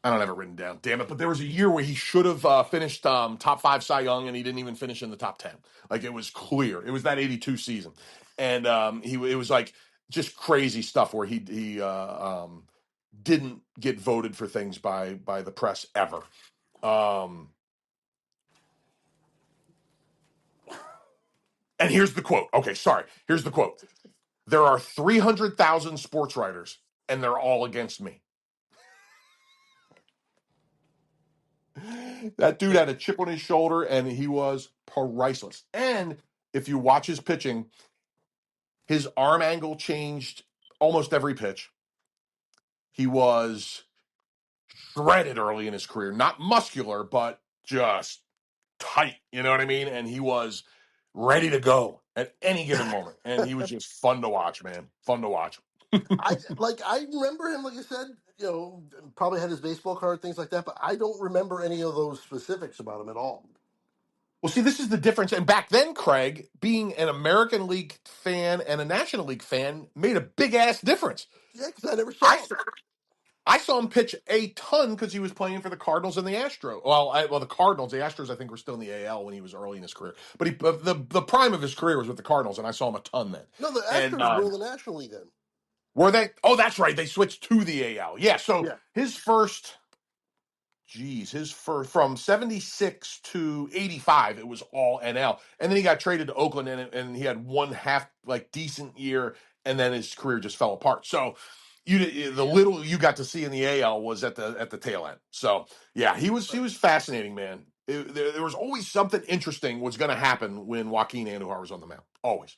I don't have it written down, damn it. But there was a year where he should have finished top 5 Cy Young, and he didn't even finish in the top 10. Like it was clear. It was that '82 season, and it was like just crazy stuff where he didn't get voted for things by the press ever. And here's the quote. Okay, sorry. Here's the quote. "There are 300,000 sports writers, and they're all against me." That dude had a chip on his shoulder, and he was priceless. And if you watch his pitching, his arm angle changed almost every pitch. He was shredded early in his career, not muscular, but just tight. You know what I mean? And he was ready to go at any given moment. And he was just fun to watch, man. Fun to watch. I remember him, like I said, probably had his baseball card, things like that, but I don't remember any of those specifics about him at all. Well, see, this is the difference. And back then, Craig, being an American League fan and a National League fan made a big ass difference. Yeah, because I never I saw him. I saw him pitch a ton because he was playing for the Cardinals and the Astros. Well, the Cardinals, the Astros, I think were still in the AL when he was early in his career. But the prime of his career was with the Cardinals, and I saw him a ton then. No, the And Astros were in the National League then. were they? Oh, that's right. They switched to the AL. Yeah. So Yeah. his first his first from 76 to 85, it was all NL. And then he got traded to Oakland and he had one half like decent year and then his career just fell apart. So the little you got to see in the AL was at the tail end. So yeah, he was fascinating, man. There was always something interesting was going to happen when Joaquin Andujar was on the mound. Always.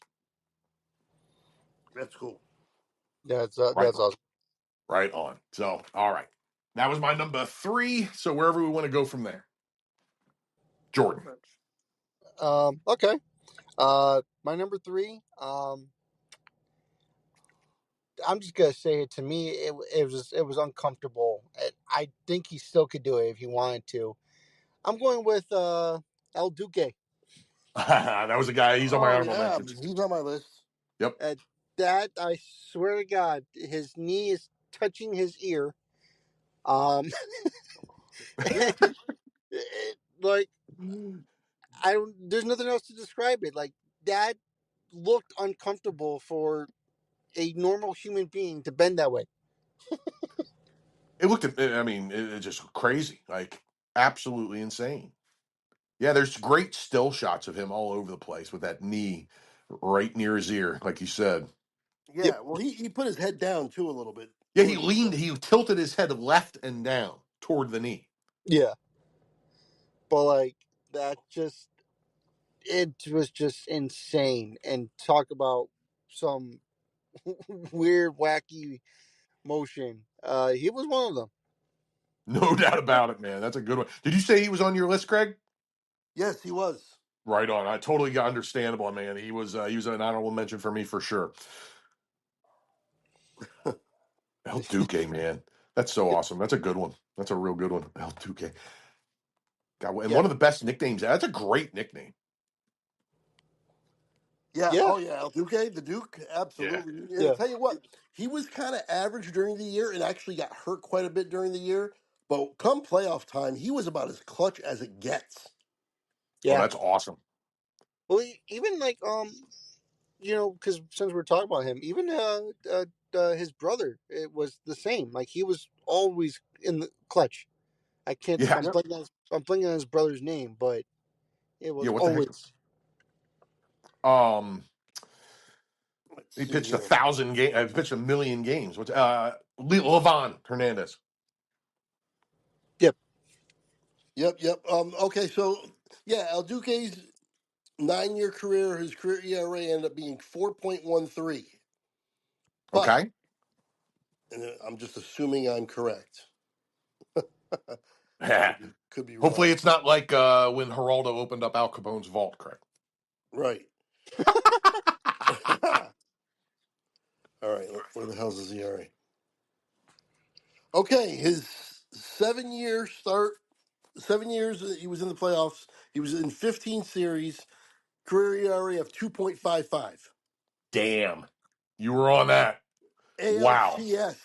That's cool. Yeah, Right that's on. awesome. Right on. So, all right. That was my number 3. So wherever we want to go from there. Jordan. Okay. My number three. I'm just gonna say it. To me, it was uncomfortable. I think he still could do it if he wanted to. I'm going with El Duque. That was a guy. He's on my Oh honorable yeah, mentions. he's on my list. Yep. That I swear to God, his knee is touching his ear. Um, like I don't. There's nothing else to describe it. Like that looked uncomfortable for a normal human being to bend that way. It looked. I mean, it's just crazy. Like absolutely insane. Yeah, there's great still shots of him all over the place with that knee right near his ear, like you said. Yep. Yeah, well, he put his head down too a little bit Yeah, he towards his leaned. chest. He tilted his head left and down toward the knee. Yeah. But like that just it was just insane. And talk about some weird, wacky motion. He was one of them. No doubt about it, man. That's a good one. Did you say he was on your list, Craig? Yes, he was. Right on. I totally got understandable, man. He was an honorable mention for me for sure. El Duque, man. That's so awesome. That's a good one. That's a real good one. El Duque. God, and Yeah. one of the best nicknames. That's a great nickname. Yeah. Yeah. Oh yeah, El Duque, the Duke, Yeah. absolutely. And I Yeah. tell you what, he was kind of average during the year and actually got hurt quite a bit during the year. But come playoff time, he was about as clutch as it gets. Oh, Yeah. that's awesome. Well, even like because since we're talking about him, even his brother, it was the same. Like he was always in the clutch. I can't. Yeah. Yep. I'm blanking on his brother's name, but it Yeah. was What the heck? always. Um, Let's he see pitched a here. thousand game. Pitched a million games. What's Levon Hernandez? Yep. Yep. Okay, so yeah, El Duque's 9-year career, his career ERA ended up being 4.13. But Okay. and I'm just assuming I'm correct. Could be Hopefully, wrong. it's not like when Geraldo opened up Al Capone's vault, Craig. Right. All right. Where the hell's his ERA? Okay, his 7-year start. 7 years he was in the playoffs. He was in 15 series. Career ERA of 2.55. Damn, you were on that. Wow. ALCS.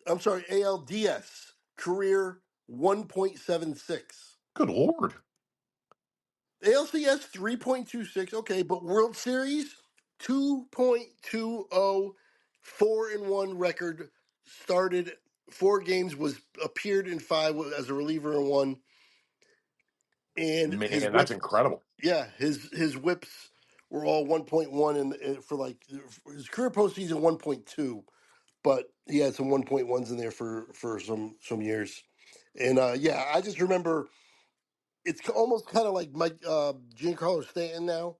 I'm sorry, ALDS. Career 1.76. Good lord. ALCS 3.26. Okay, but World Series 2.20. 4-1 record. Started 4 games. Was appeared in 5 as a reliever in 1. And his Man, that's whip. incredible. Yeah, his whips were all 1.1 for like his career postseason 1.2, but he had some 1.1s in there for some years. And yeah, I just remember It's almost kind of like Mike Giancarlo Stanton now,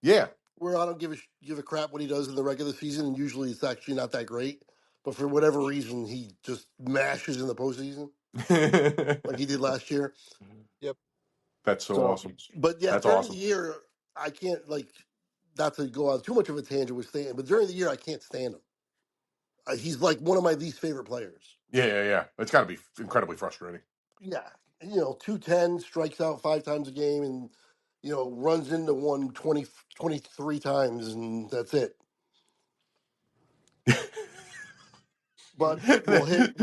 Yeah. where I don't give a crap what he does in the regular season, and usually it's actually not that great. But for whatever reason, he just mashes in the postseason, like he did last year. Yep. That's so So, awesome. but yeah, That's during the awesome. year, I can't like not to go on too much of a tangent with Stanton, but during the year, I can't stand him. He's like one of my least favorite players. Yeah, yeah, yeah. It's got to be incredibly frustrating. Yeah, 210 strikes out 5 times a game, and runs into one 23 times, and that's it. But we'll hit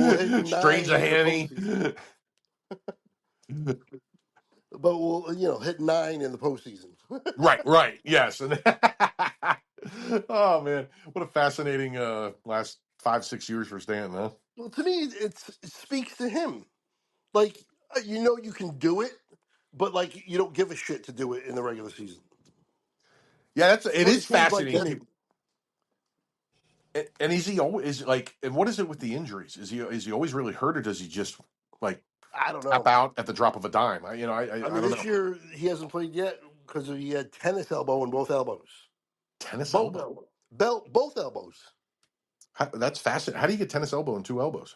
Strange nine a in the Hanny. postseason. But we'll hit nine in the postseason. Right, right. Yes. And oh man, what a fascinating last 5, 6 years for Stanton, huh? Well, to me, it speaks to him. Like you can do it, but like you don't give a shit to do it in the regular season. Yeah, That's it what it is seems like to fascinating Yep. me. too. And is he always like? And what is it with the injuries? Is he always really hurt, or does he just like I don't tap know. out at the drop of a dime? I I mean, don't this know. year he hasn't played yet because he had tennis elbow in both elbows, Tennis both elbow. elbows, both elbows, That's fascinating. How do you get tennis elbow in two elbows?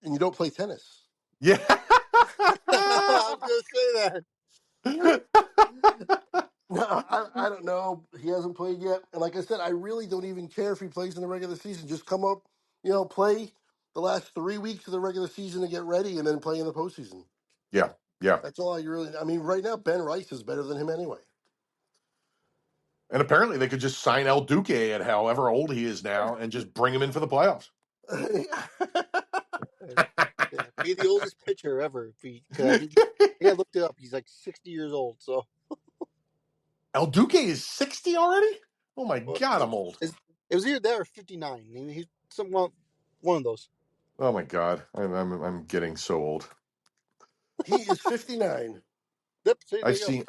and you don't play tennis. Yeah. I was gonna say that. No, I don't know. He hasn't played yet, and like I said, I really don't even care if he plays in the regular season. Just come up, play the last 3 weeks of the regular season to get ready, and then play in the postseason. Yeah, yeah. That's all I really. I mean, right now Ben Rice is better than him anyway. And apparently they could just sign El Duque at however old he is now and just bring him in for the playoffs. Yeah, be the oldest pitcher ever. Because I think I looked it up. He's like 60 years old. So El Duque is 60 already? Oh my well, God, I'm old. it was either that or 59. He's somewhat one of those. Oh my God. I'm getting so old. He is 59. Yep. See, there I've you go. seen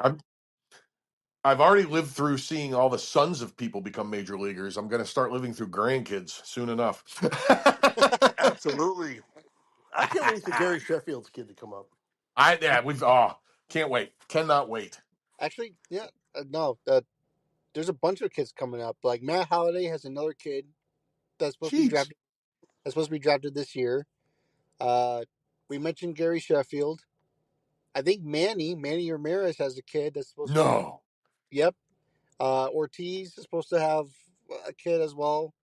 I've already lived through seeing all the sons of people become major leaguers. I'm gonna start living through grandkids soon enough. Absolutely. I can't wait for Gary Sheffield's kid to come up. We've can't wait. Cannot wait. Actually, yeah. No, there's a bunch of kids coming up. Like Matt Holliday has another kid that's supposed to be Jeez. drafted. That's supposed to be drafted this year. Uh, we mentioned Gary Sheffield. I think Manny Ramirez has a kid that's supposed to be. No. Yep. Ortiz is supposed to have a kid as well.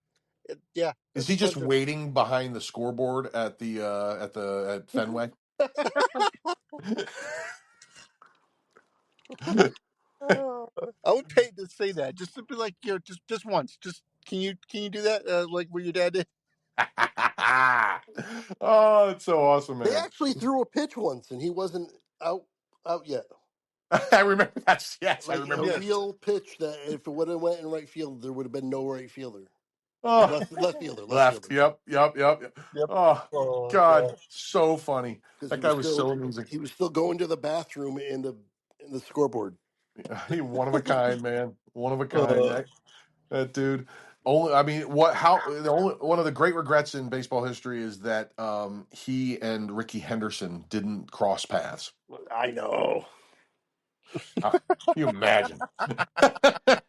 Yeah, Is there's a he just bunch of. waiting behind the scoreboard at Fenway? I would pay to say that just to be like just once. Just can you do that like where your dad did? Oh, it's so awesome, They man. actually threw a pitch once, and he wasn't out yet. I remember that. Yes, I Like a remember Yeah. this. real pitch that if it would have went in right field, there would have been no right fielder or Oh, left fielder, left left. fielder, Yep, yep, yep, yep. Yep. Oh, Oh God, god. so funny. because That guy was so amusing. he was still going to the bathroom in the scoreboard. He one of a kind, man. One of a kind. Uh, That dude. Only, I mean, what? How? The only one of the great regrets in baseball history is that he and Ricky Henderson didn't cross paths. I know. Can you imagine? I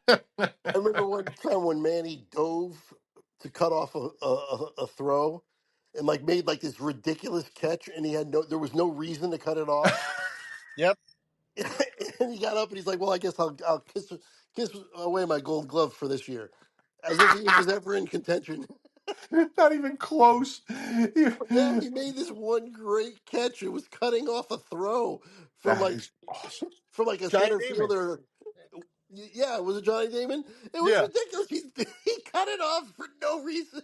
remember one time when Manny dove to cut off a throw, and like made like this ridiculous catch, and there was no reason to cut it off. yep. And he got up and he's like, "Well, I guess I'll kiss away my Gold Glove for this year," as if he was ever in contention. Not even close. Yeah, he made this one great catch. It was cutting off a throw from That like is awesome. from like a Johnny center Damon. fielder. Yeah, was it Johnny Damon? It was Yeah. ridiculous. He cut it off for no reason.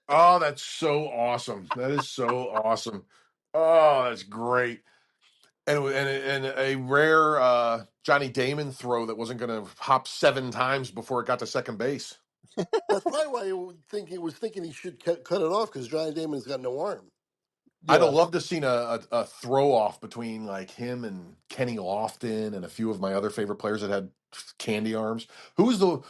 Oh, that's so awesome. That is so awesome. Oh, that's great. And a rare Johnny Damon throw that wasn't going to hop 7 times before it got to second base. That's probably why he was thinking he should cut it off because Johnny Damon's got no arm. I'd have Yeah. loved to seen a throw off between like him and Kenny Lofton and a few of my other favorite players that had candy arms. Who's the?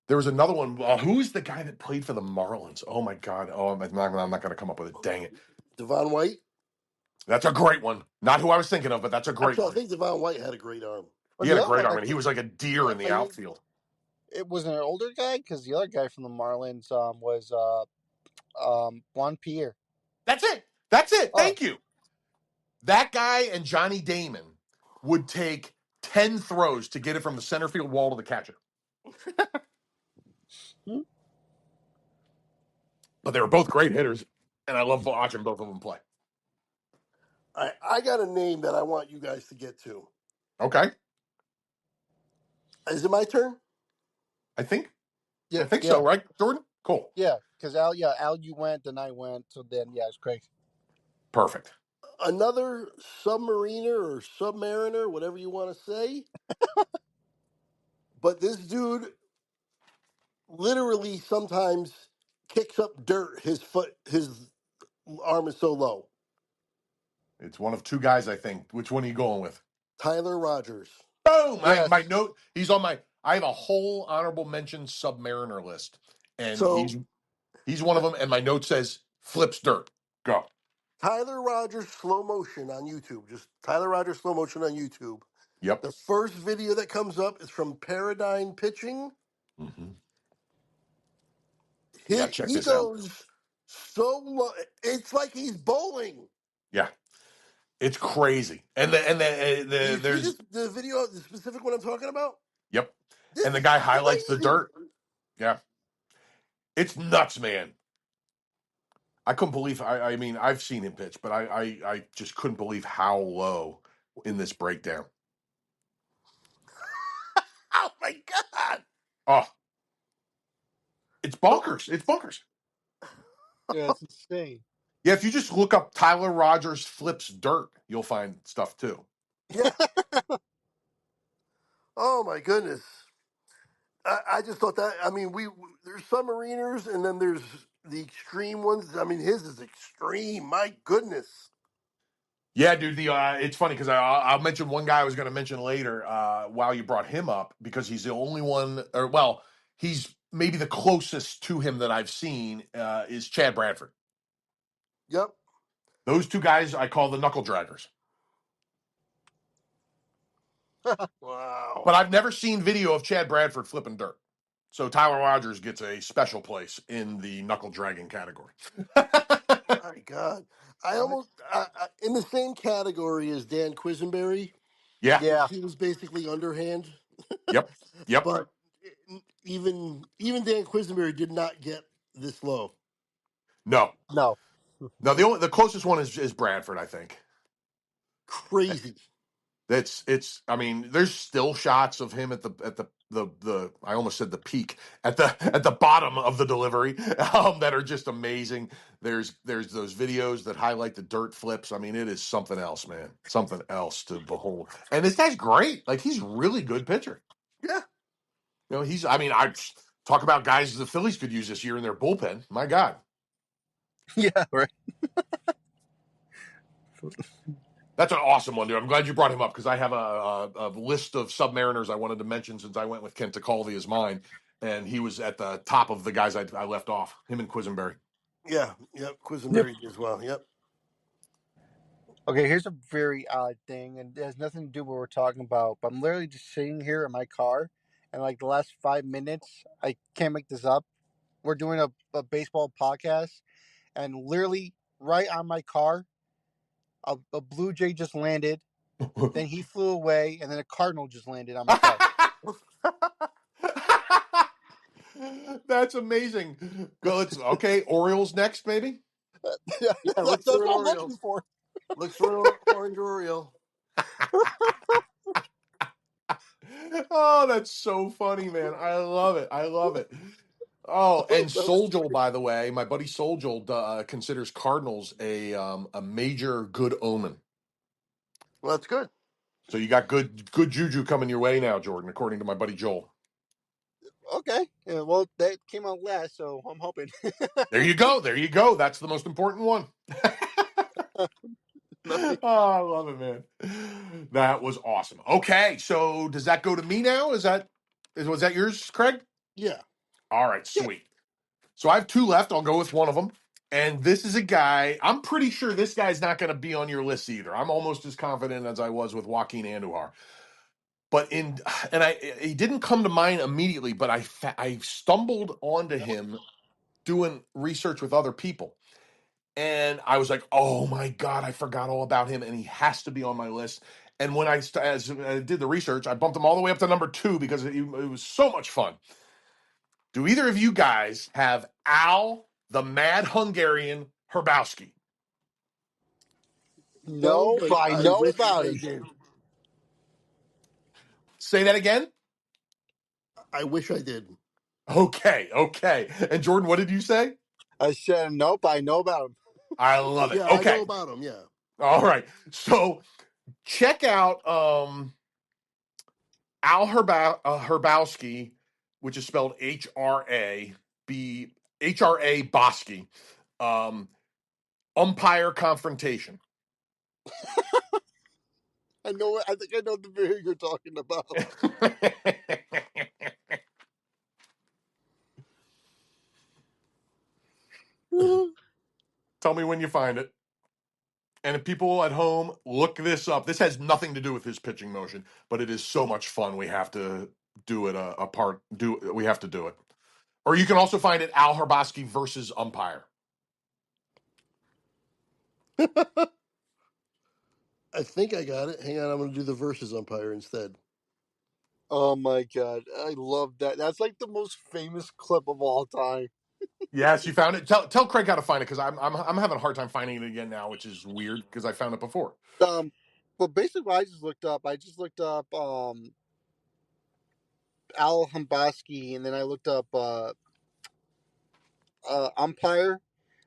There was another one. Who's the guy that played for the Marlins? Oh my God! Oh, I'm not going to come up with it. Dang it! Devon White. That's a great one. Not who I was thinking of, but that's a great Actually, I one. think Devon White had a great arm. He But had the a other great one, arm, I and he think, was like a deer in the I think outfield. it was an older guy because the other guy from the Marlins was Juan Pierre. That's it. That's it. Oh, Thank you. That guy and Johnny Damon would take 10 throws to get it from the center field wall to the catcher. hmm. But they were both great hitters, and I love watching both of them play. I got a name that I want you guys to get to. Okay. Is it my turn? I think Yeah, I think yeah, so, right, Jordan? Cool. yeah. Because Al, you went, then I went. So then, yeah, it's Craig. Perfect. Another submariner or submariner, whatever you want to say. But this dude literally sometimes kicks up dirt. His arm is so low. It's one of two guys, I think. Which one are you going with? Tyler Rogers. Boom! My Yes. note. He's on my. I have a whole honorable mention Submariner list, and So he's one of them. And my note says flips dirt. Go. Tyler Rogers slow motion on YouTube. Just Tyler Rogers slow motion on YouTube. Yep. The first video that comes up is from Paradigm Pitching. Mm-hmm. You got to check He this out. goes so low. It's like he's bowling. Yeah, it's crazy. And You see there's this the video, the specific one I'm talking about? yep. This And the is guy highlights the crazy. dirt. Yeah, it's nuts, man. I couldn't believe. I mean, I've seen him pitch, but I just couldn't believe how low in this breakdown. Oh my god! Oh, it's bonkers. It's bonkers. Yeah, it's insane. Yeah, if you just look up Tyler Rogers flips dirt, you'll find stuff too. Yeah. Oh my goodness. I just thought that. I mean, there's submariners, and then there's the extreme ones. I mean, his is extreme. My goodness. Yeah, dude. It's funny because I'll mention one guy I was going to mention later. While you brought him up, because he's the only one, or well, he's maybe the closest to him that I've seen is Chad Bradford. Yep. Those two guys I call the knuckle draggers. Wow. But I've never seen video of Chad Bradford flipping dirt. So Tyler Rogers gets a special place in the knuckle dragging category. My God. I almost in the same category as Dan Quisenberry, Yeah. which Yeah. he was basically underhand. Yep. Yep. But even Dan Quisenberry did not get this low. No. No. No. The closest one is Bradford, I think. Crazy. It's I mean, there's still shots of him at the I almost said the peak at the bottom of the delivery that are just amazing. There's those videos that highlight the dirt flips. I mean, it is something else, man. Something else to behold. And this guy's great. Like he's really good pitcher. Yeah. You know, I mean, I talk about guys the Phillies could use this year in their bullpen. My God. Yeah. Right. That's an awesome one, dude. I'm glad you brought him up because I have a list of Submariners I wanted to mention since I went with Kent Tekulve as mine, and he was at the top of the guys I left off. Him and Quisenberry. Yeah. Yep. Yep. Quisenberry as well. Yep. Okay, here's a very odd thing, and it has nothing to do with what we're talking about. But I'm literally just sitting here in my car, and like the last 5 minutes, I can't make this up. We're doing a baseball podcast, and literally right on my car, a blue jay just landed. Then he flew away, and then a cardinal just landed on my car. That's amazing. Go. Okay. Orioles next, maybe. Yeah. That's Look for what an I'm Oriole. looking for. Look for an orange Oriole. Oh, that's so funny, man. I love it. I love it. Oh, and That was Soljul, by the way, my buddy Soljul considers Cardinals a major good omen. well, that's good. So you got good juju coming your way now, Jordan, according to my buddy Joel. Okay, yeah, well that came out last, so I'm hoping. There you go. There you go. That's the most important one. Nice. Oh, I love it, man. That was awesome. Okay, so does that go to me now? Was that yours, Craig? Yeah. All right, Yeah. sweet. So I have two left. I'll go with one of them. And this is a guy, I'm pretty sure this guy's not going to be on your list either. I'm almost as confident as I was with Joaquin Andujar. But he didn't come to mind immediately, but I stumbled onto him doing research with other people. And I was like, "Oh my god, I forgot all about him and he has to be on my list." And when as I did the research, I bumped him all the way up to number 2 because it was so much fun. Do either of you guys have Al the Mad Hungarian Herbowski? No, No, but but I I know wish about I him. did. Say that again? I wish I did. Okay, okay. And Jordan, what did you say? I said nope, I know about him. I love it. Yeah, I know Okay. about him. Yeah. All right. So check out Herbowski, which is spelled HRA Bosky. Um, umpire confrontation. I know. I think I know the video you're talking about. Tell me when you find it. And if people at home look this up, this has nothing to do with his pitching motion, but it is so much fun. We have to do it a part. We have to do it. Or you can also find it Al Herbowski versus umpire. I think I got it. Hang on, I'm going to do the versus umpire instead. Oh my god, I love that. That's like the most famous clip of all time. Yes, you found it. Tell Craig how to find it because I'm having a hard time finding it again now, which is weird because I found it before. But basically, what I just looked up Al Humbaski, and then I looked up umpire.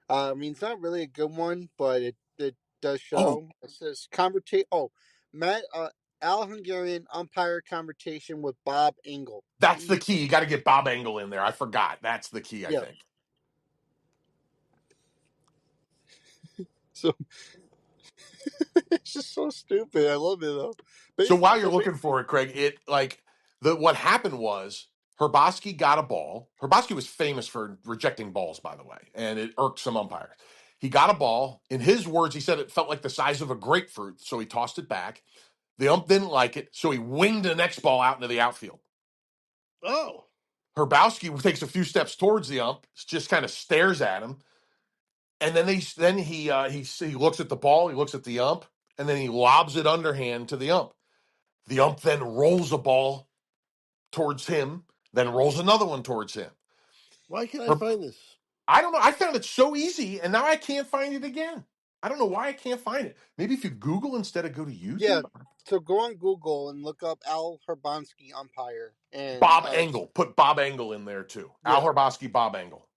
I mean, it's not really a good one, but it does Oh, show. It says conversation. Oh, Matt Al Hungarian umpire conversation with Bob Engel. that's the key. You got to get Bob Engel in there. I forgot. That's the key. I Yeah. think. So it's just so stupid. I love it though. So Basically, while you're looking for it, Craig, what happened was Herbowski got a ball. Herbowski was famous for rejecting balls, by the way, and it irked some umpires. He got a ball. In his words, he said it felt like the size of a grapefruit, so he tossed it back. The ump didn't like it, so he winged the next ball out into the outfield. Oh, Herbowski takes a few steps towards the ump, just kind of stares at him, and he looks at the ball, he looks at the ump, and then he lobs it underhand to the ump. The ump then rolls a ball towards him, then rolls another one towards him. why can't I Her- find this? I don't know. I found it so easy, and now I can't find it again. I don't know why I can't find it. Maybe if you Google instead of go to yeah. YouTube. So go on Google and look up Al Herbansky umpire, and Bob Engel. Put Bob Engel in there too. Al yeah, Herbowski, Bob Engel.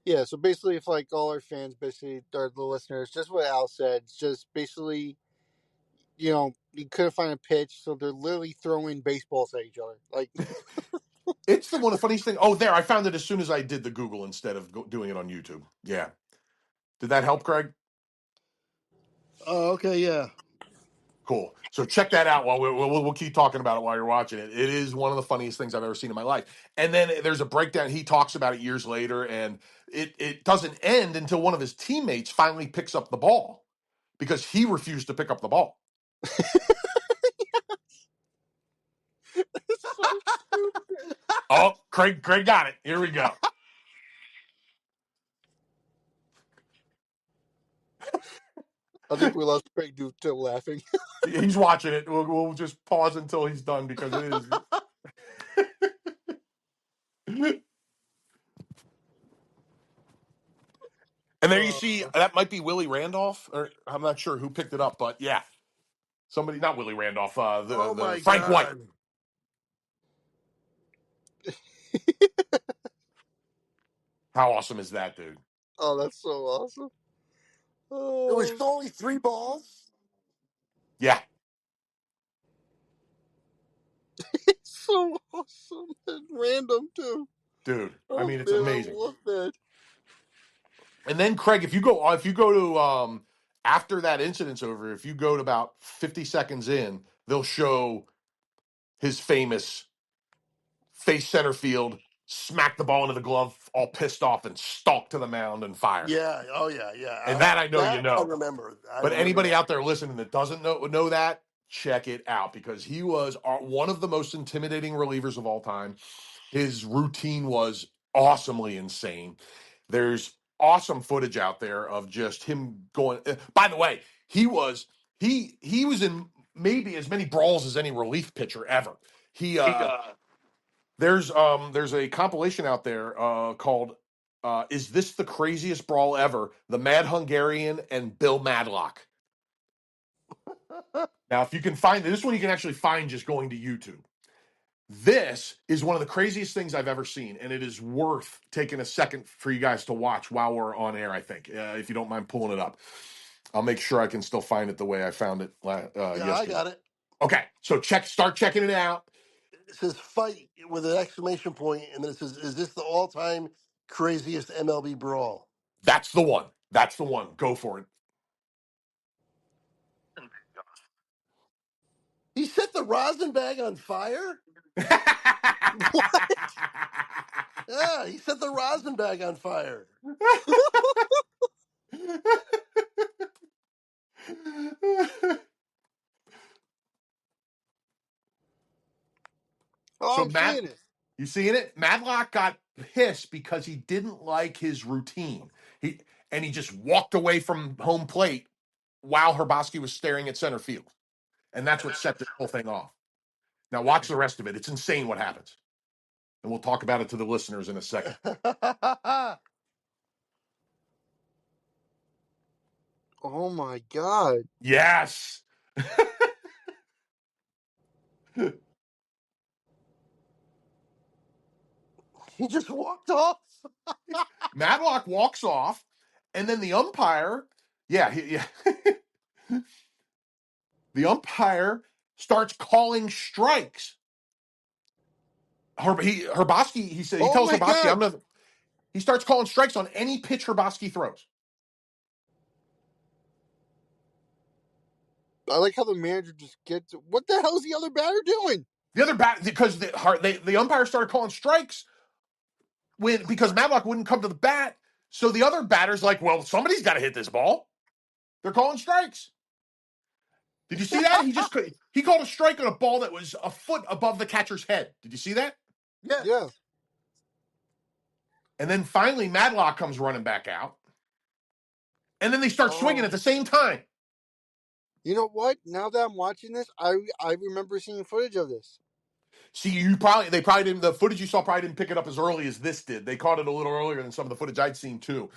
yeah. So basically, if like all our fans, basically, or the listeners, just what Al said, it's just basically, you couldn't find a pitch, so they're literally throwing baseballs at each other. Like, It's one of the funniest things. Oh, there. I found it as soon as I did the Google instead of doing it on YouTube. Yeah. Did that help, Craig? Oh, okay, yeah. Cool. So check that out while we'll keep talking about it while you're watching it. It is one of the funniest things I've ever seen in my life. And then there's a breakdown. He talks about it years later, and it doesn't end until one of his teammates finally picks up the ball because he refused to pick up the ball. it's so stupid. Oh, Craig got it. Here we go. I think we lost Craig due to laughing. He's watching it. We'll just pause until he's done because it is. And there you see that might be Willie Randolph, or I'm not sure who picked it up, but yeah, somebody, not Willie Randolph, Oh the my Frank White. god. How awesome is that, dude? Oh, that's so awesome. It was Oh, only 3 balls? Yeah, it's so awesome and random too. dude. I Oh mean, it's man, I amazing. love that. And then Craig, if you go to after that incident's over, if you go to about 50 seconds in, they'll show his famous face center field smack the ball into the glove, all pissed off, and stalk to the mound and fire. Yeah. Oh yeah. Yeah. And that I know you That I know. remember. I But remember anybody that. out there listening that doesn't know that, check it out because he was one of the most intimidating relievers of all time. His routine was awesomely insane. There's awesome footage out there of just him going. By the way, he was in maybe as many brawls as any relief pitcher ever. He there's a compilation out there called "Is This the Craziest Brawl Ever?" The Mad Hungarian and Bill Madlock. Now, if you can find this one, you can actually find just going to YouTube. This is one of the craziest things I've ever seen, and it is worth taking a second for you guys to watch while we're on air. I think, if you don't mind pulling it up, I'll make sure I can still find it the way I found it Yeah, I yesterday. got it. Okay, so start checking it out. It says fight with an exclamation point, and then it says, "Is this the all-time craziest MLB brawl?" That's the one. That's the one. Go for it. He set the rosin bag on fire. Yeah, he set the rosin bag on fire. Oh, So I'm Matt, seeing it. you seeing it? Madlock got pissed because he didn't like his routine. He just walked away from home plate while Herbosky was staring at center field, and that's what set this whole thing off. Now watch the rest of it. It's insane what happens, and we'll talk about it to the listeners in a second. Oh my God. Yes, He just walked off. Madlock walks off, and then the umpire, yeah. The umpire starts calling strikes. Herbosky, he Oh tells my Herbosky, God. I'm gonna. He starts calling strikes on any pitch Herbosky throws. I like how the manager just gets. What the hell is the other batter doing? The other bat because the umpire started calling strikes because Madlock wouldn't come to the bat. So the other batter's like, well, somebody's got to hit this ball. They're calling strikes. Did you see that? He called a strike on a ball that was a foot above the catcher's head. Did you see that? Yeah. Yeah. And then finally Madlock comes running back out. And then they start swinging at Oh. the same time. You know what? Now that I'm watching this, I remember seeing footage of this. See, they probably didn't. The footage you saw probably didn't pick it up as early as this did. They caught it a little earlier than some of the footage I'd seen too.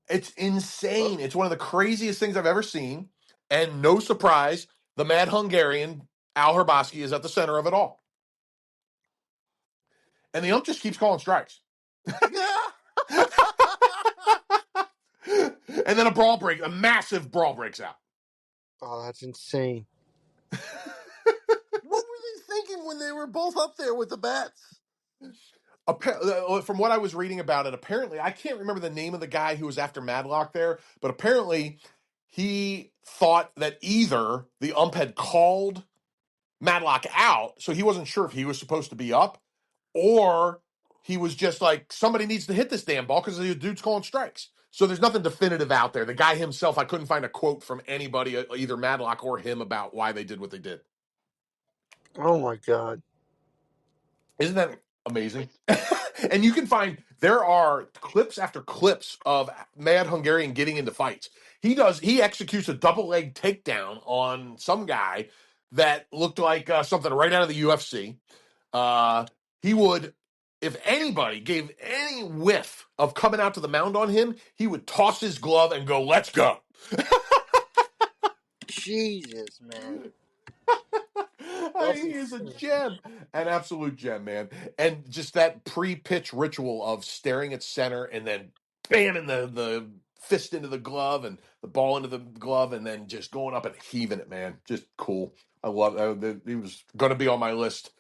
It's insane. It's one of the craziest things I've ever seen, and no surprise, the Mad Hungarian Al Herbosky is at the center of it all. And the ump just keeps calling strikes. And then a massive brawl breaks out. Oh, that's insane. What were they thinking when they were both up there with the bats? From what I was reading about it, apparently, I can't remember the name of the guy who was after Madlock there, but apparently he thought that either the ump had called Madlock out, so he wasn't sure if he was supposed to be up, or he was just like, somebody needs to hit this damn ball because the dude's calling strikes. So there's nothing definitive out there. The guy himself, I couldn't find a quote from anybody, either Madlock or him, about why they did what they did. Oh my God. Isn't that amazing? And you can find there are clips after clips of Mad Hungarian getting into fights. He executes a double leg takedown on some guy that looked like something right out of the UFC. He would, if anybody gave any whiff of coming out to the mound on him, he would toss his glove and go, "Let's go." Jesus, man. He is a gem, an absolute gem, man. And just that pre-pitch ritual of staring at center and then bamming the fist into the glove and the ball into the glove and then just going up and heaving it, man. Just cool. I love he was going to be on my list,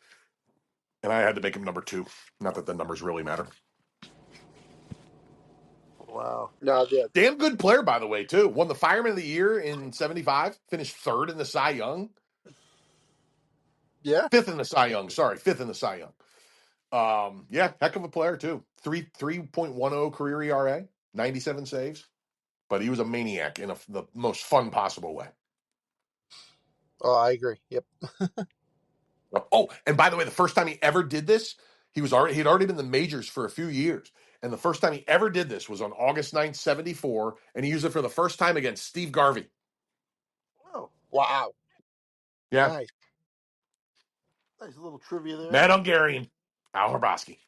and I had to make him number 2. Not that the numbers really matter. Wow. No, yeah. Damn good player, by the way, too. Won the Fireman of the Year in '75. Finished 3rd in the Cy Young. Yeah. 5th in the Cy Young. Sorry, 5th in the Cy Young. Yeah, heck of a player too. 3.10 career ERA, 97 saves, but he was a maniac in the most fun possible way. Oh, I agree. Yep. Oh, and by the way, the first time he ever did this, he'd already been in the majors for a few years. And the first time he ever did this was on August 9th, 74, and he used it for the first time against Steve Garvey. Oh, Wow. Yeah. Nice. nice little trivia there. Mad Hungarian, Al Hrabosky.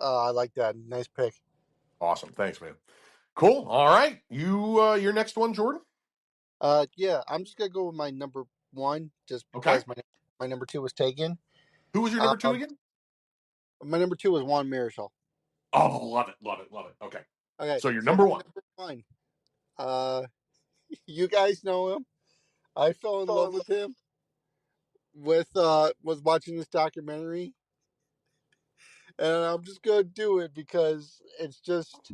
I like that. Nice pick. Awesome. Thanks, man. Cool. All right. Your next one, Jordan? Yeah, I'm just gonna go with my number one, just Okay. because my number two was taken. Who was your number two Um, again? my number two was Juan Marichal. Oh, love it, love it, love it. Okay. Okay, So your so number my one. number one. Uh, you guys know him. I fell in love with him with was watching this documentary, and I'm just gonna do it because it's just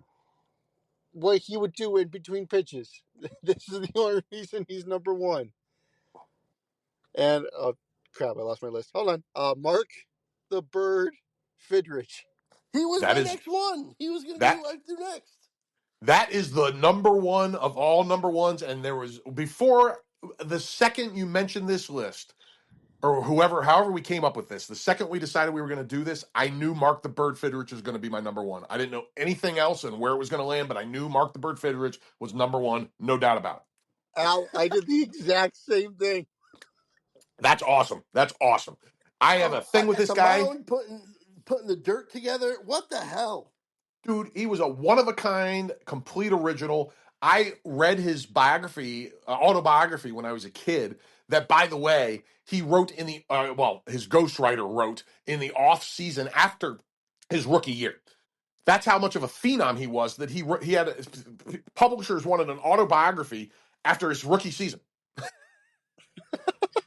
what he would do in between pitches. This is the only reason he's number one. And crap, I lost my list. Hold on. Mark the Bird Fidrich. He was That my is next one. He was going to be that who I do next. that is the number one of all number ones. And there was before the second you mentioned this list, or however we came up with this, the second we decided we were going to do this, I knew Mark the Bird Fidrich was going to be my number one. I didn't know anything else and where it was going to land, but I knew Mark the Bird Fidrich was number one, no doubt about it. Al, I did the exact same thing. That's awesome. That's awesome. I have a Oh, thing with at this the guy. mound, putting the dirt together. What the hell? Dude, he was a one of a kind, complete original. I read his biography, autobiography when I was a kid. That, by the way, he wrote in the his ghostwriter wrote in the off season after his rookie year. That's how much of a phenom he was. That he had publishers wanted an autobiography after his rookie season.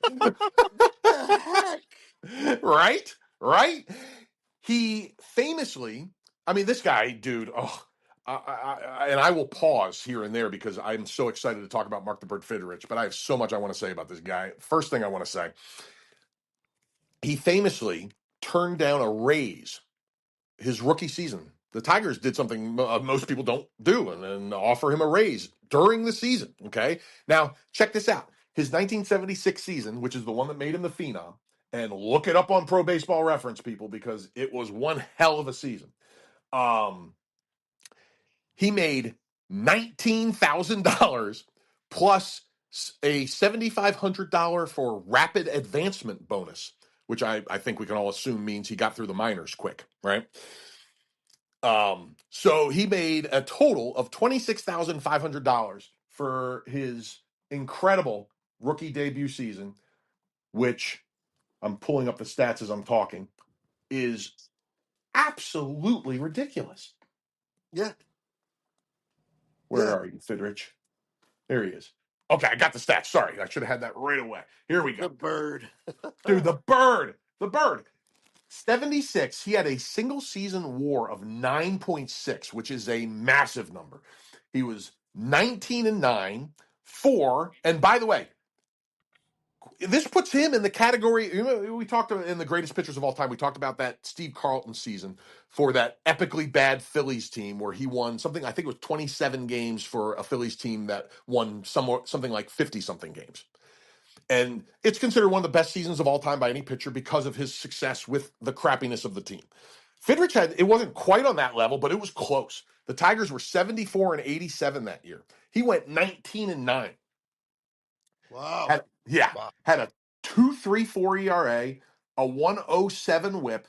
What the heck? Right? Right? He famously, I mean, this guy, dude, oh, and I will pause here and there because I'm so excited to talk about Mark the Bird Fidrich, but I have so much I want to say about this guy. First thing I want to say, he famously turned down a raise his rookie season. The Tigers did something most people don't do and then offer him a raise during the season. Okay. Now, check this out. His 1976 season, which is the one that made him the phenom, and look it up on Pro Baseball Reference, people, because it was one hell of a season. He made $19,000 plus a $7,500 for rapid advancement bonus, which I think we can all assume means he got through the minors quick, right? So he made a total of $26,500 for his incredible rookie debut season, which I'm pulling up the stats as I'm talking, is absolutely ridiculous. Yeah, Where yeah. are you, Fidrich? There he is. Okay, I got the stats. Sorry, I should have had that right away. Here we The go. bird. Dude, the bird. 76, he had a single season war of 9.6, which is a massive number. He was 19-9, 4, and by the way, this puts him in the category. You know, we talked in the greatest pitchers of all time. We talked about that Steve Carlton season for that epically bad Phillies team where he won something. I think it was 27 games for a Phillies team that won something like 50 something games. And it's considered one of the best seasons of all time by any pitcher because of his success with the crappiness of the team. Fidrich it wasn't quite on that level, but it was close. The Tigers were 74-87 that year. He went 19-9. Wow. Wow. Had a 2.34 ERA, a 107 whip,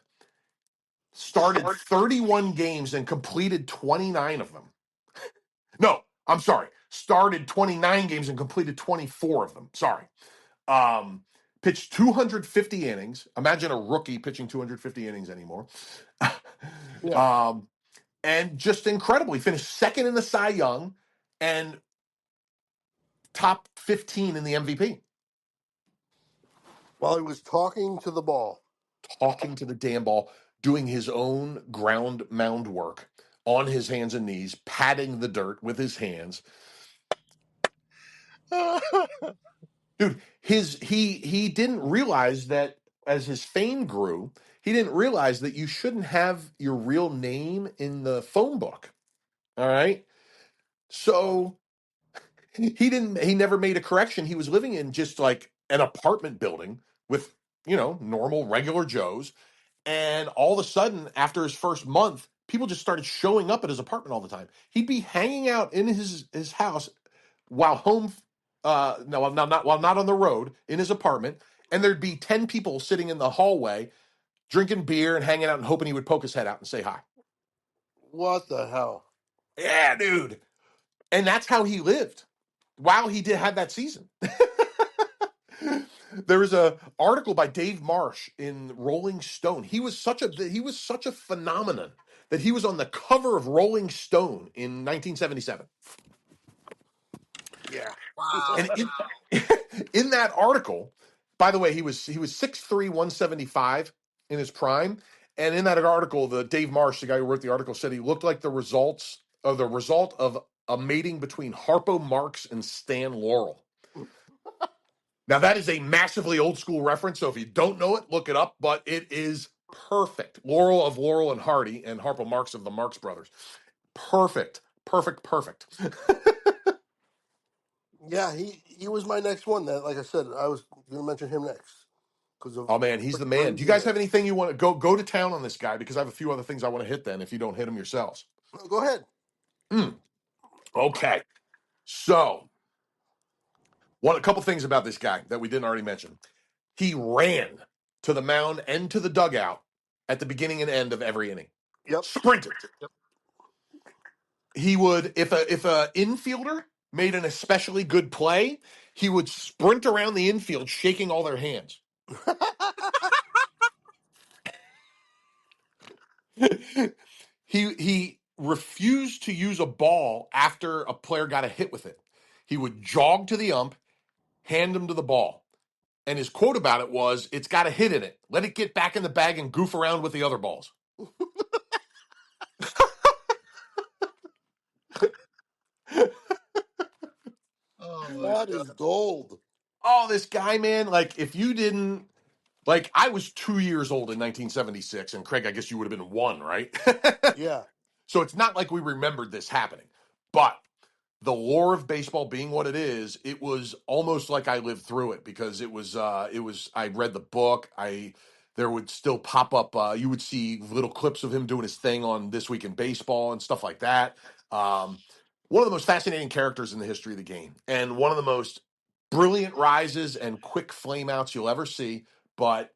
started 31 games and completed 29 of them. No, I'm sorry. Started 29 games and completed 24 of them. Sorry. Um, Pitched 250 innings. Imagine a rookie pitching 250 innings anymore. Yeah. um, and just incredible. He finished second in the Cy Young and top 15 in the MVP. While he was talking to the ball. Talking to the damn ball, doing his own ground mound work on his hands and knees, patting the dirt with his hands. Dude, he didn't realize that as his fame grew, he didn't realize that you shouldn't have your real name in the phone book. All right. So he never made a correction. He was living in just like an apartment building with, normal, regular Joes. And all of a sudden, after his first month, people just started showing up at his apartment all the time. He'd be hanging out in his house while home, no, while not on the road in his apartment, and there'd be 10 people sitting in the hallway drinking beer and hanging out and hoping he would poke his head out and say hi. What the hell? Yeah, dude. And that's how he lived while he did had that season. There was a article by Dave Marsh in Rolling Stone. He was such a phenomenon that he was on the cover of Rolling Stone in 1977. Yeah. And Wow. in that article, by the way, he was 6'3", 175 in his prime. And in that article, the Dave Marsh, the guy who wrote the article, said he looked like the result of a mating between Harpo Marx and Stan Laurel. Now that is a massively old school reference, so if you don't know it, look it up. But it is perfect. Laurel of Laurel and Hardy, and Harpo Marx of the Marx Brothers. Perfect, perfect, perfect. Yeah, he was my next one. That, like I said, I was going to mention him next because of Oh man, he's the man. Do you guys have craziness. anything you want to go to town on this guy? Because I have a few other things I want to hit. Then, if you don't hit him yourselves, No, go ahead. Mm, okay. So, a couple things about this guy that we didn't already mention. He ran to the mound and to the dugout at the beginning and end of every inning. Yep. Sprinted. Yep. He would, if a infielder made an especially good play, he would sprint around the infield, shaking all their hands. He refused to use a ball after a player got a hit with it. He would jog to the ump, hand him to the ball. And his quote about it was, "It's got a hit in it. Let it get back in the bag and goof around with the other balls." Oh my That god. is gold. Oh, this guy, man. Like, if you didn't, like, I was 2 years old in 1976, and Craig, I guess you would have been one, right? Yeah. So it's not like we remembered this happening. But the lore of baseball being what it is, it was almost like I lived through it because it was I read the book. There would still pop up you would see little clips of him doing his thing on This Week in Baseball and stuff like that. One of the most fascinating characters in the history of the game, and one of the most brilliant rises and quick flameouts you'll ever see. But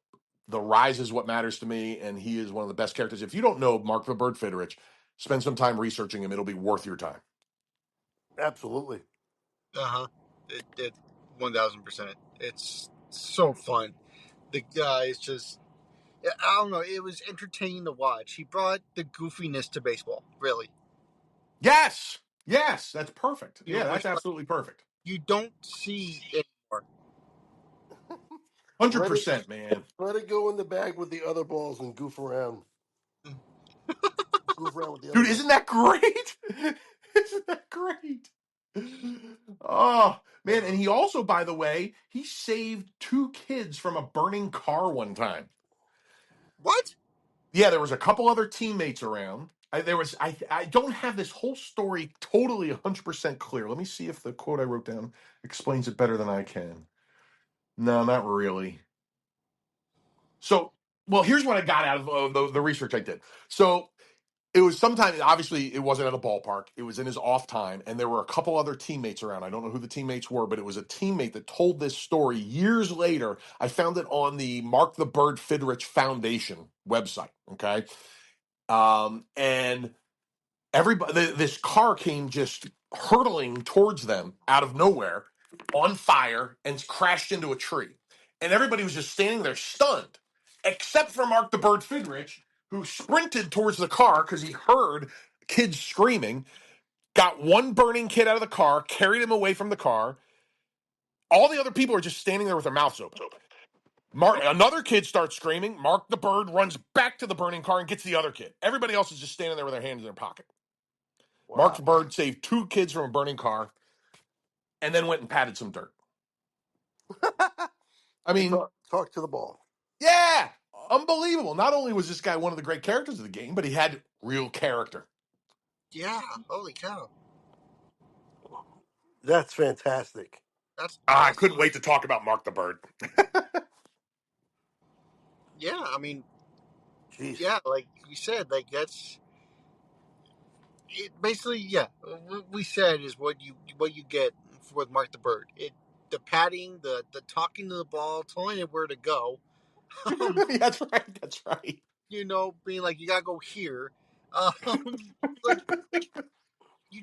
the rise is what matters to me, and he is one of the best characters. If you don't know Mark the Bird Fidrich, spend some time researching him. It'll be worth your time. Absolutely. Uh-huh. It 1000%. It's so fun. The guy is just, I don't know, it was entertaining to watch. He brought the goofiness to baseball, really. Yes. Yes, that's perfect. Yeah, that's Which like absolutely perfect. you don't see anymore. Let it 100%, man. let it go in the bag with the other balls and goof around. Goof around with the other Dude, balls. isn't that great? Isn't that great? Oh, man, and he also, by the way, he saved two kids from a burning car one time. What? Yeah, there was a couple other teammates around. I don't have this whole story totally 100% clear. Let me see if the quote I wrote down explains it better than I can. No, not really. So, well, here's what I got out of the research I did. So, it was sometime, obviously, it wasn't at a ballpark. It was in his off time, and there were a couple other teammates around. I don't know who the teammates were, but it was a teammate that told this story years later. I found it on the Mark the Bird Fidrich Foundation website. Okay. And everybody, this car came just hurtling towards them out of nowhere on fire and crashed into a tree. And everybody was just standing there stunned, except for Mark the Bird Fidrich, who sprinted towards the car because he heard kids screaming, got one burning kid out of the car, carried him away from the car. All the other people are just standing there with their mouths open. Another kid starts screaming. Mark the Bird runs back to the burning car and gets the other kid. Everybody else is just standing there with their hands in their pocket. Mark Wow. Bird saved two kids from a burning car and then went and patted some dirt. I And mean, talk to the ball. Yeah, unbelievable. Not only was this guy one of the great characters of the game, but he had real character. Yeah, holy cow, That's fantastic. that's I awesome. couldn't wait to talk about Mark the Bird. Yeah, I mean, Jeez. yeah, like you said, like that's it. Basically, yeah, what we said is what you get with Mark the Bird. It the patting, the talking to the ball, telling it where to go. Um, That's right. That's right. being like you gotta go here. Like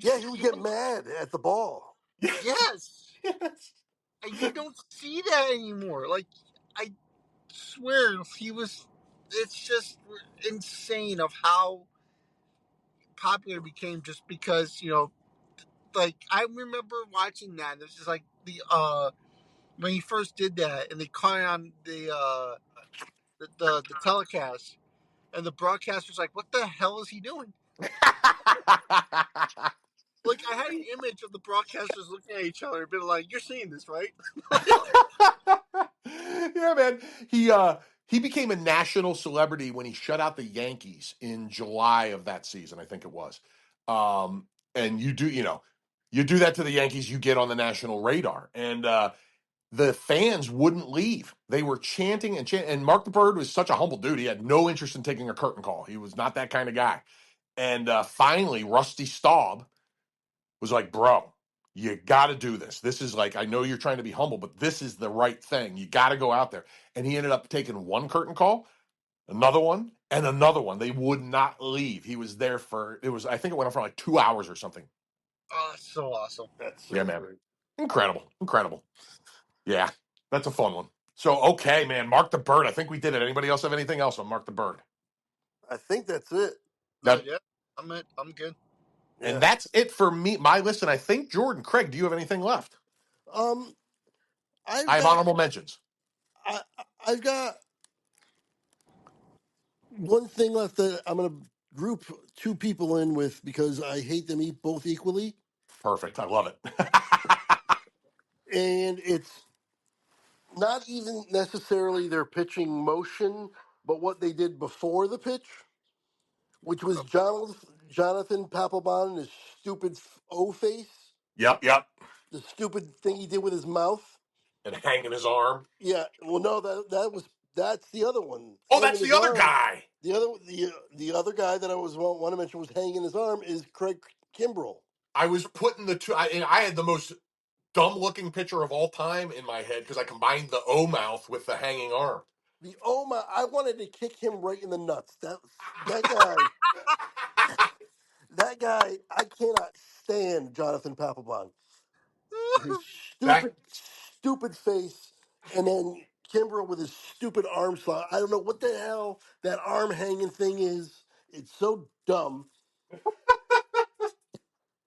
Yeah, he would you get don't. mad at the ball. Yes. Yes, Yes. and you don't see that anymore. Like I swear, he was. It's just insane of how popular it became just because like I remember watching that. It was just like the when he first did that, and they caught it on the telecast, and the broadcaster's like, "What the hell is he doing?" Like I had an image of the broadcasters looking at each other, and been like, "You're seeing this, right?" Yeah, man. He became a national celebrity when he shut out the Yankees in July of that season, I think it was. And you do that to the Yankees, you get on the national radar. And the fans wouldn't leave. They were chanting and chanting. And Mark the Bird was such a humble dude. He had no interest in taking a curtain call. He was not that kind of guy. And finally, Rusty Staub was like, bro, you got to do this. This is like, I know you're trying to be humble, but this is the right thing. You got to go out there. And he ended up taking one curtain call, another one, and another one. They would not leave. He was there I think it went on for like 2 hours or something. Oh, that's so awesome. That's Yeah, so man. great. Incredible. Incredible. Yeah, that's a fun one. So, okay, man. Mark the Bird. I think we did it. Anybody else have anything else on Mark the Bird? I think that's it. That Yeah, I'm good. And Yeah. that's it for me, my list. And I think, Jordan, Craig, do you have anything left? Um, I I've have got honorable mentions. I've got one thing left that I'm gonna group two people in with because I hate them both equally, Perfect. I love it. and it's not even necessarily their pitching motion, but what they did before the pitch, which was Okay. Jonathan Papelbon and his stupid O face, Yep, yep. the stupid thing he did with his mouth. And hanging his arm. Yeah, well, no, that's the other one, Oh, hanging that's his the other arm. guy. The other guy that I want to mention was hanging his arm is Craig Kimbrell. I was putting the two. And I had the most dumb looking picture of all time in my head because I combined the O mouth with the hanging arm. The oh my! I wanted to kick him right in the nuts. That guy, that guy. I cannot stand Jonathan Papelbon. His That stupid face, and then Kimbrel with his stupid arm slot. I don't know what the hell that arm hanging thing is. It's so dumb.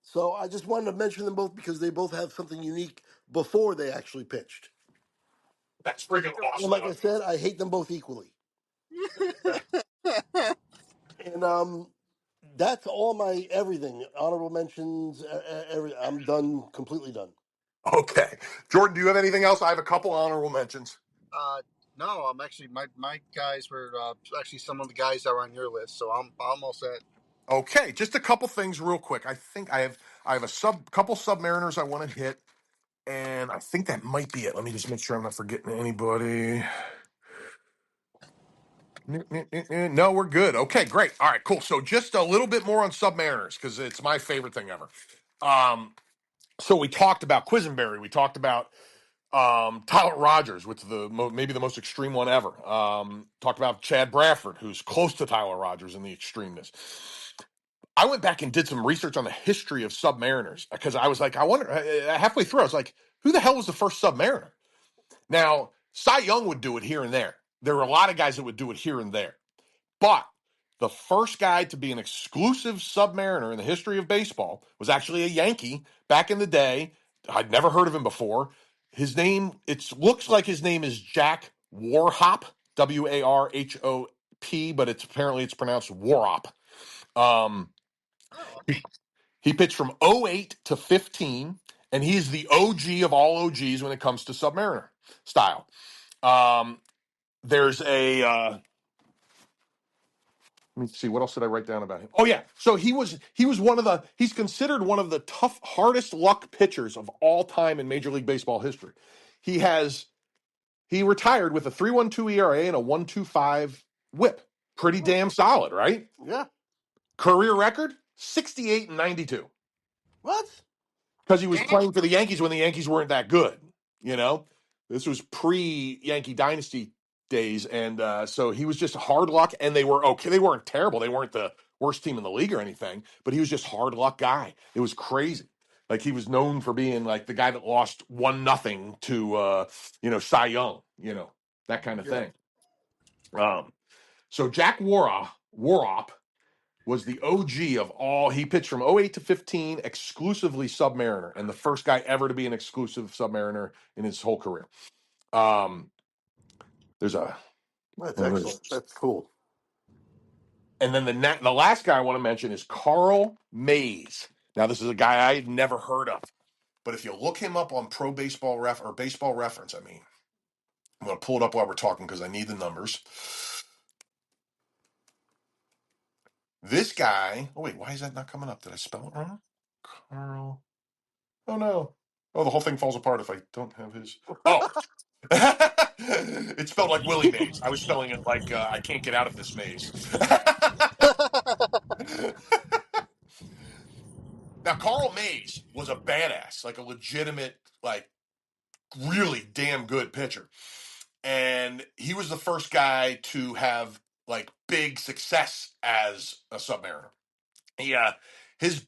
So I just wanted to mention them both because they both have something unique before they actually pitched. that's freaking And awesome. like I said, I hate them both equally. And that's all my everything. Honorable mentions. I'm done. Completely done. Okay, Jordan, do you have anything else? I have a couple honorable mentions. Uh, no, I'm actually my guys were actually some of the guys that were on your list, so I'm almost at. Okay, just a couple things real quick. I think I have a couple Submariners I want to hit, and I think that might be it. Let me just make sure I'm not forgetting anybody. No, we're good. Okay, great. All right, cool. So just a little bit more on Submariners because it's my favorite thing ever. Um, so we talked about Quisenberry. We talked about Tyler Rogers, which is maybe the most extreme one ever. Talked about Chad Bradford, who's close to Tyler Rogers in the extremeness. I went back and did some research on the history of Submariners because I was like, I wonder. Halfway through, I was like, who the hell was the first Submariner? Now, Cy Young would do it here and there. There were a lot of guys that would do it here and there. But the first guy to be an exclusive Submariner in the history of baseball was actually a Yankee back in the day. I'd never heard of him before. His name, it looks like his name is Jack Warhop, Warhop, but it's pronounced Warhop. Um, Oh, he pitched from '08 to 15, and he's the OG of all OGs when it comes to Submariner style. Um, there's a let me see, what else did I write down about him? Oh yeah, so he was he's considered one of the tough, hardest luck pitchers of all time in Major League Baseball history. He has he retired with a 3.12 ERA and a 1.25 WHIP. Pretty Oh, damn solid, right? yeah. Career record 68 and 92 What? because he was playing for the Yankees when the Yankees weren't that good. You know, this was pre Yankee dynasty days, and so he was just hard luck. And they were okay; they weren't terrible. They weren't the worst team in the league or anything, but he was just hard luck guy. It was crazy. Like he was known for being like the guy that lost 1-0 to Cy Young, that kind of Yeah. thing. So Jack Warop was the OG of all. He pitched from '08 to 15, exclusively Submariner, and the first guy ever to be an exclusive Submariner in his whole career. Um, there's a That's and excellent. That's cool. then the last guy I want to mention is Carl Mays. Now this is a guy I had never heard of, but if you look him up on Pro Baseball Ref or Baseball Reference, I mean, I'm going to pull it up while we're talking because I need the numbers. This guy. Oh wait, why is that not coming up? Did I spell it wrong? Carl. Oh no. Oh, the whole thing falls apart if I don't have his. Oh, it's spelled like Willie Mays. I was spelling it like I can't get out of this maze. Now, Carl Mays was a badass, like a legitimate, like really damn good pitcher, and he was the first guy to have like big success as a Submariner. Yeah, his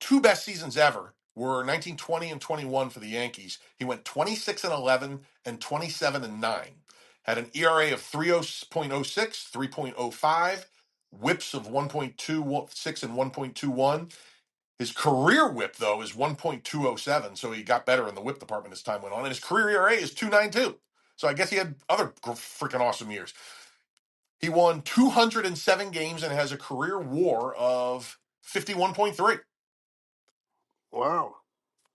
two best seasons ever were 1920 and 21 for the Yankees. He went 26 and 11 and 27 and 9. Had an ERA of 3.06, 3.05, whips of 1.26 and 1.21. His career whip, though, is 1.207, so he got better in the whip department as time went on. And his career ERA is 2.92. So I guess he had other freaking awesome years. He won 207 games and has a career WAR of 51.3. Wow.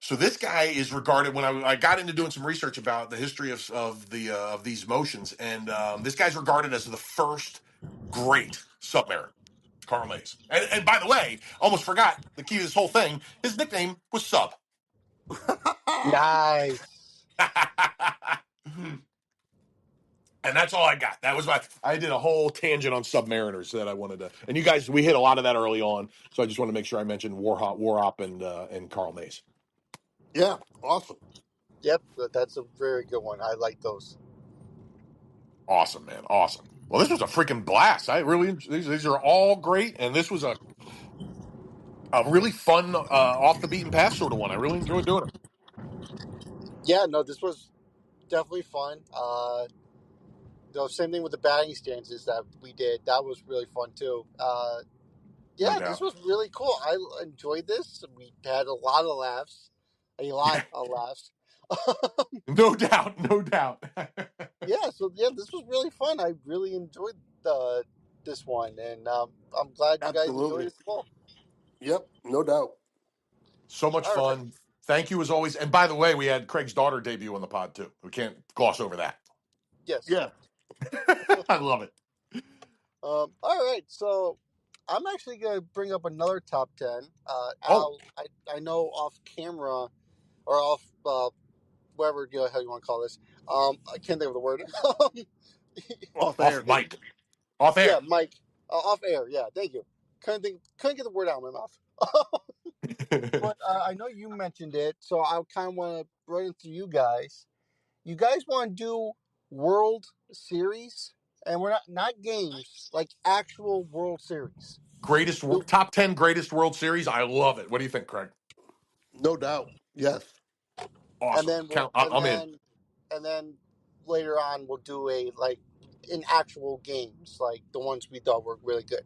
So this guy is regarded when I got into doing some research about the history of these motions, and this guy's regarded as the first great Submariner, Carl Mays. And by the way, almost forgot the key to this whole thing. His nickname was Sub. Nice. And that's all I got. That was I did a whole tangent on Submariners that I wanted to, and you guys, we hit a lot of that early on, so I just want to make sure I mentioned Warhop, and Carl Mays. Yeah. Awesome. Yep, that's a very good one. I like those. Awesome, man. Awesome. Well, this was a freaking blast. I really these are all great, and this was a really fun off the beaten path sort of one. I really enjoyed doing it. Yeah, no, this was definitely fun. Same thing with the batting stances that we did. That was really fun too. No Yeah, this doubt. was really cool. I enjoyed this. We had a lot of laughs. A lot of laughs. No doubt. No doubt. Yeah, so yeah, this was really fun. I really enjoyed this one, and I'm glad you guys enjoyed Absolutely. it as well. Yep. No doubt. So much All right. fun. Thank you as always. And by the way, we had Craig's daughter debut on the pod too. We can't gloss over that. Yes. Yeah. I love it. All right. So I'm actually gonna bring up another top 10. Oh, Al, I know off camera or off whatever the hell you want to call this. I can't think of the word. Off off air. mic. Off Yeah, air. Mike. Off air. Yeah, thank you. Couldn't get the word out of my mouth. But I know you mentioned it, so I kind of want to run into you guys. You guys want to do World Series, and we're not games, like actual World Series. Do- Top 10 greatest World Series. I love it. What do you think, Craig? No doubt. Yes. And Awesome. then we'll I'm in. and then later on we'll do a like in actual games, like the ones we thought were really good.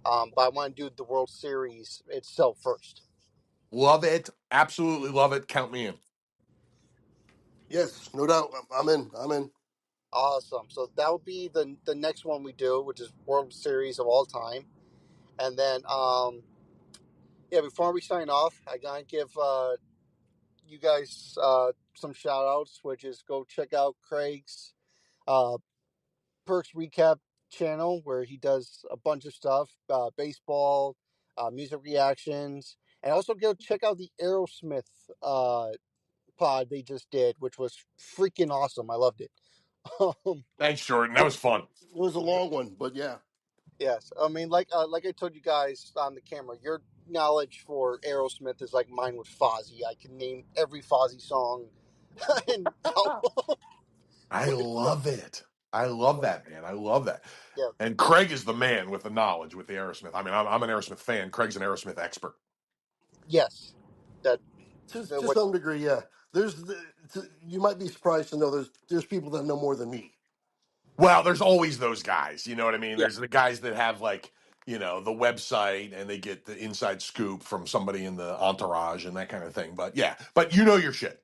But I want to do the World Series itself first. Love it. Absolutely love it. Count me in. Yes. No doubt. I'm in. I'm in. Awesome. So that will be the next one we do, which is World Series of all time. And then yeah, before we sign off, I gotta give you guys some shout outs, which is go check out Craig's Perks Recap channel where he does a bunch of stuff, baseball, music reactions, and also go check out the Aerosmith pod they just did, which was freaking awesome. I loved it. Thanks, Jordan. That was fun. It was a long one, but yeah. Yes, I mean, like I told you guys on the camera, your knowledge for Aerosmith is like mine with Fozzy. I can name every Fozzy song and I with the love it. I love but that, man. I love that. yeah, And Craig is the man with the knowledge with the Aerosmith. I mean, I'm an Aerosmith fan. Craig's an Aerosmith expert. yes, that To what some degree, yeah. You might be surprised to know there's people that know more than me. Well, there's always those guys. You know what I mean? yeah. There's the guys that have like, the website and they get the inside scoop from somebody in the entourage and that kind of thing. But yeah, but you know your shit.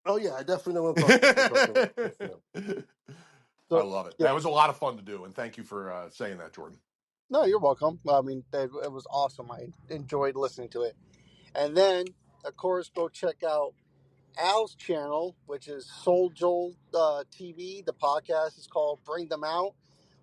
Oh yeah, I definitely know what I'm talking about. Trust me. Yes, ma'am. I So love it. yeah, That was a lot of fun to do. And thank you for saying that, Jordan. no, you're welcome. I mean, it was awesome. I enjoyed listening to it, and then of course go check out Al's channel, which is Soul Joel TV. The podcast is called Bring Them Out,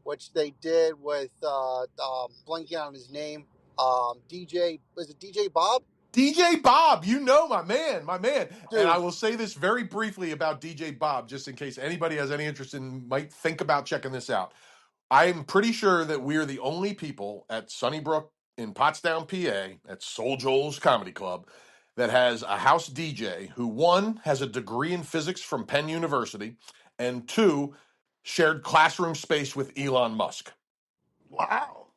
which they did with blanking on his name. DJ, was it DJ Bob? DJ Bob, my man, my man. And I Dude, will say this very briefly about DJ Bob, just in case anybody has any interest in, might think about checking this out. I'm pretty sure that we are the only people at Sunnybrook in Pottstown, PA, at Soul Joel's Comedy Club, that has a house DJ who, one, has a degree in physics from Penn University, and two, shared classroom space with Elon Musk. Wow.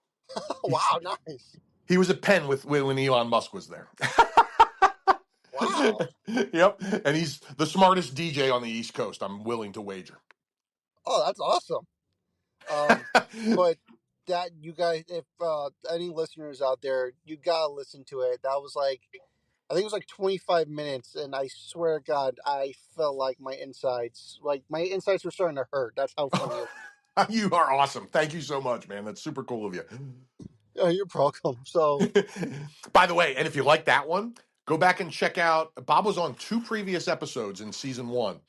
wow, nice, He was at Penn when Elon Musk was there. wow. Yep. And he's the smartest DJ on the East Coast, I'm willing to wager. Oh, that's awesome. But that you guys, if any listeners out there, you gotta listen to it. That was like, I think it was like 25 minutes, and I swear to God, I felt like my insides were starting to hurt. That's how funny it You are awesome. Thank you so much, man. That's super cool of you. was. You're welcome. So, By the way, and if you like that one, go back and check out. Bob was on 2 previous episodes in season 1.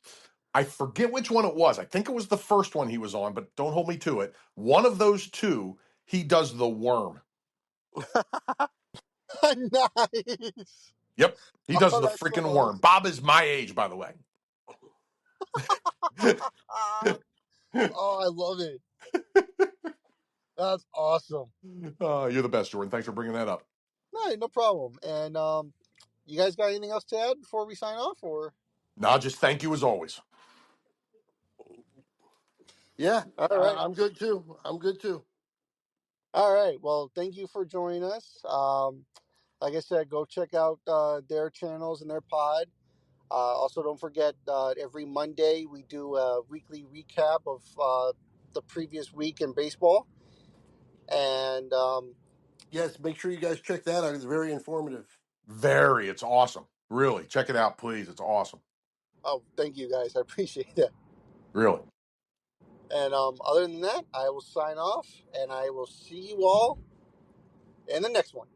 I forget which one it was. I think it was the first one he was on, but don't hold me to it. One of those 2, he does the worm. nice. Yep, he does Oh, the that's so freaking worm. awesome. Bob is my age, by the way. Oh, I love it. That's awesome. You're the best, Jordan. Thanks for bringing that up. No problem. And you guys got anything else to add before we sign off, or? No, just thank you as always. Yeah, All right. I'm good too. I'm good too. All right. Well, thank you for joining us. Like I said, go check out their channels and their pod. Also, don't forget every Monday we do a weekly recap of the previous week in baseball. And Yes, make sure you guys check that out. It's very informative. Very. It's awesome. Really. Check it out, please. It's awesome. oh, thank you guys. I appreciate that. Really. And other than that, I will sign off, and I will see you all in the next one.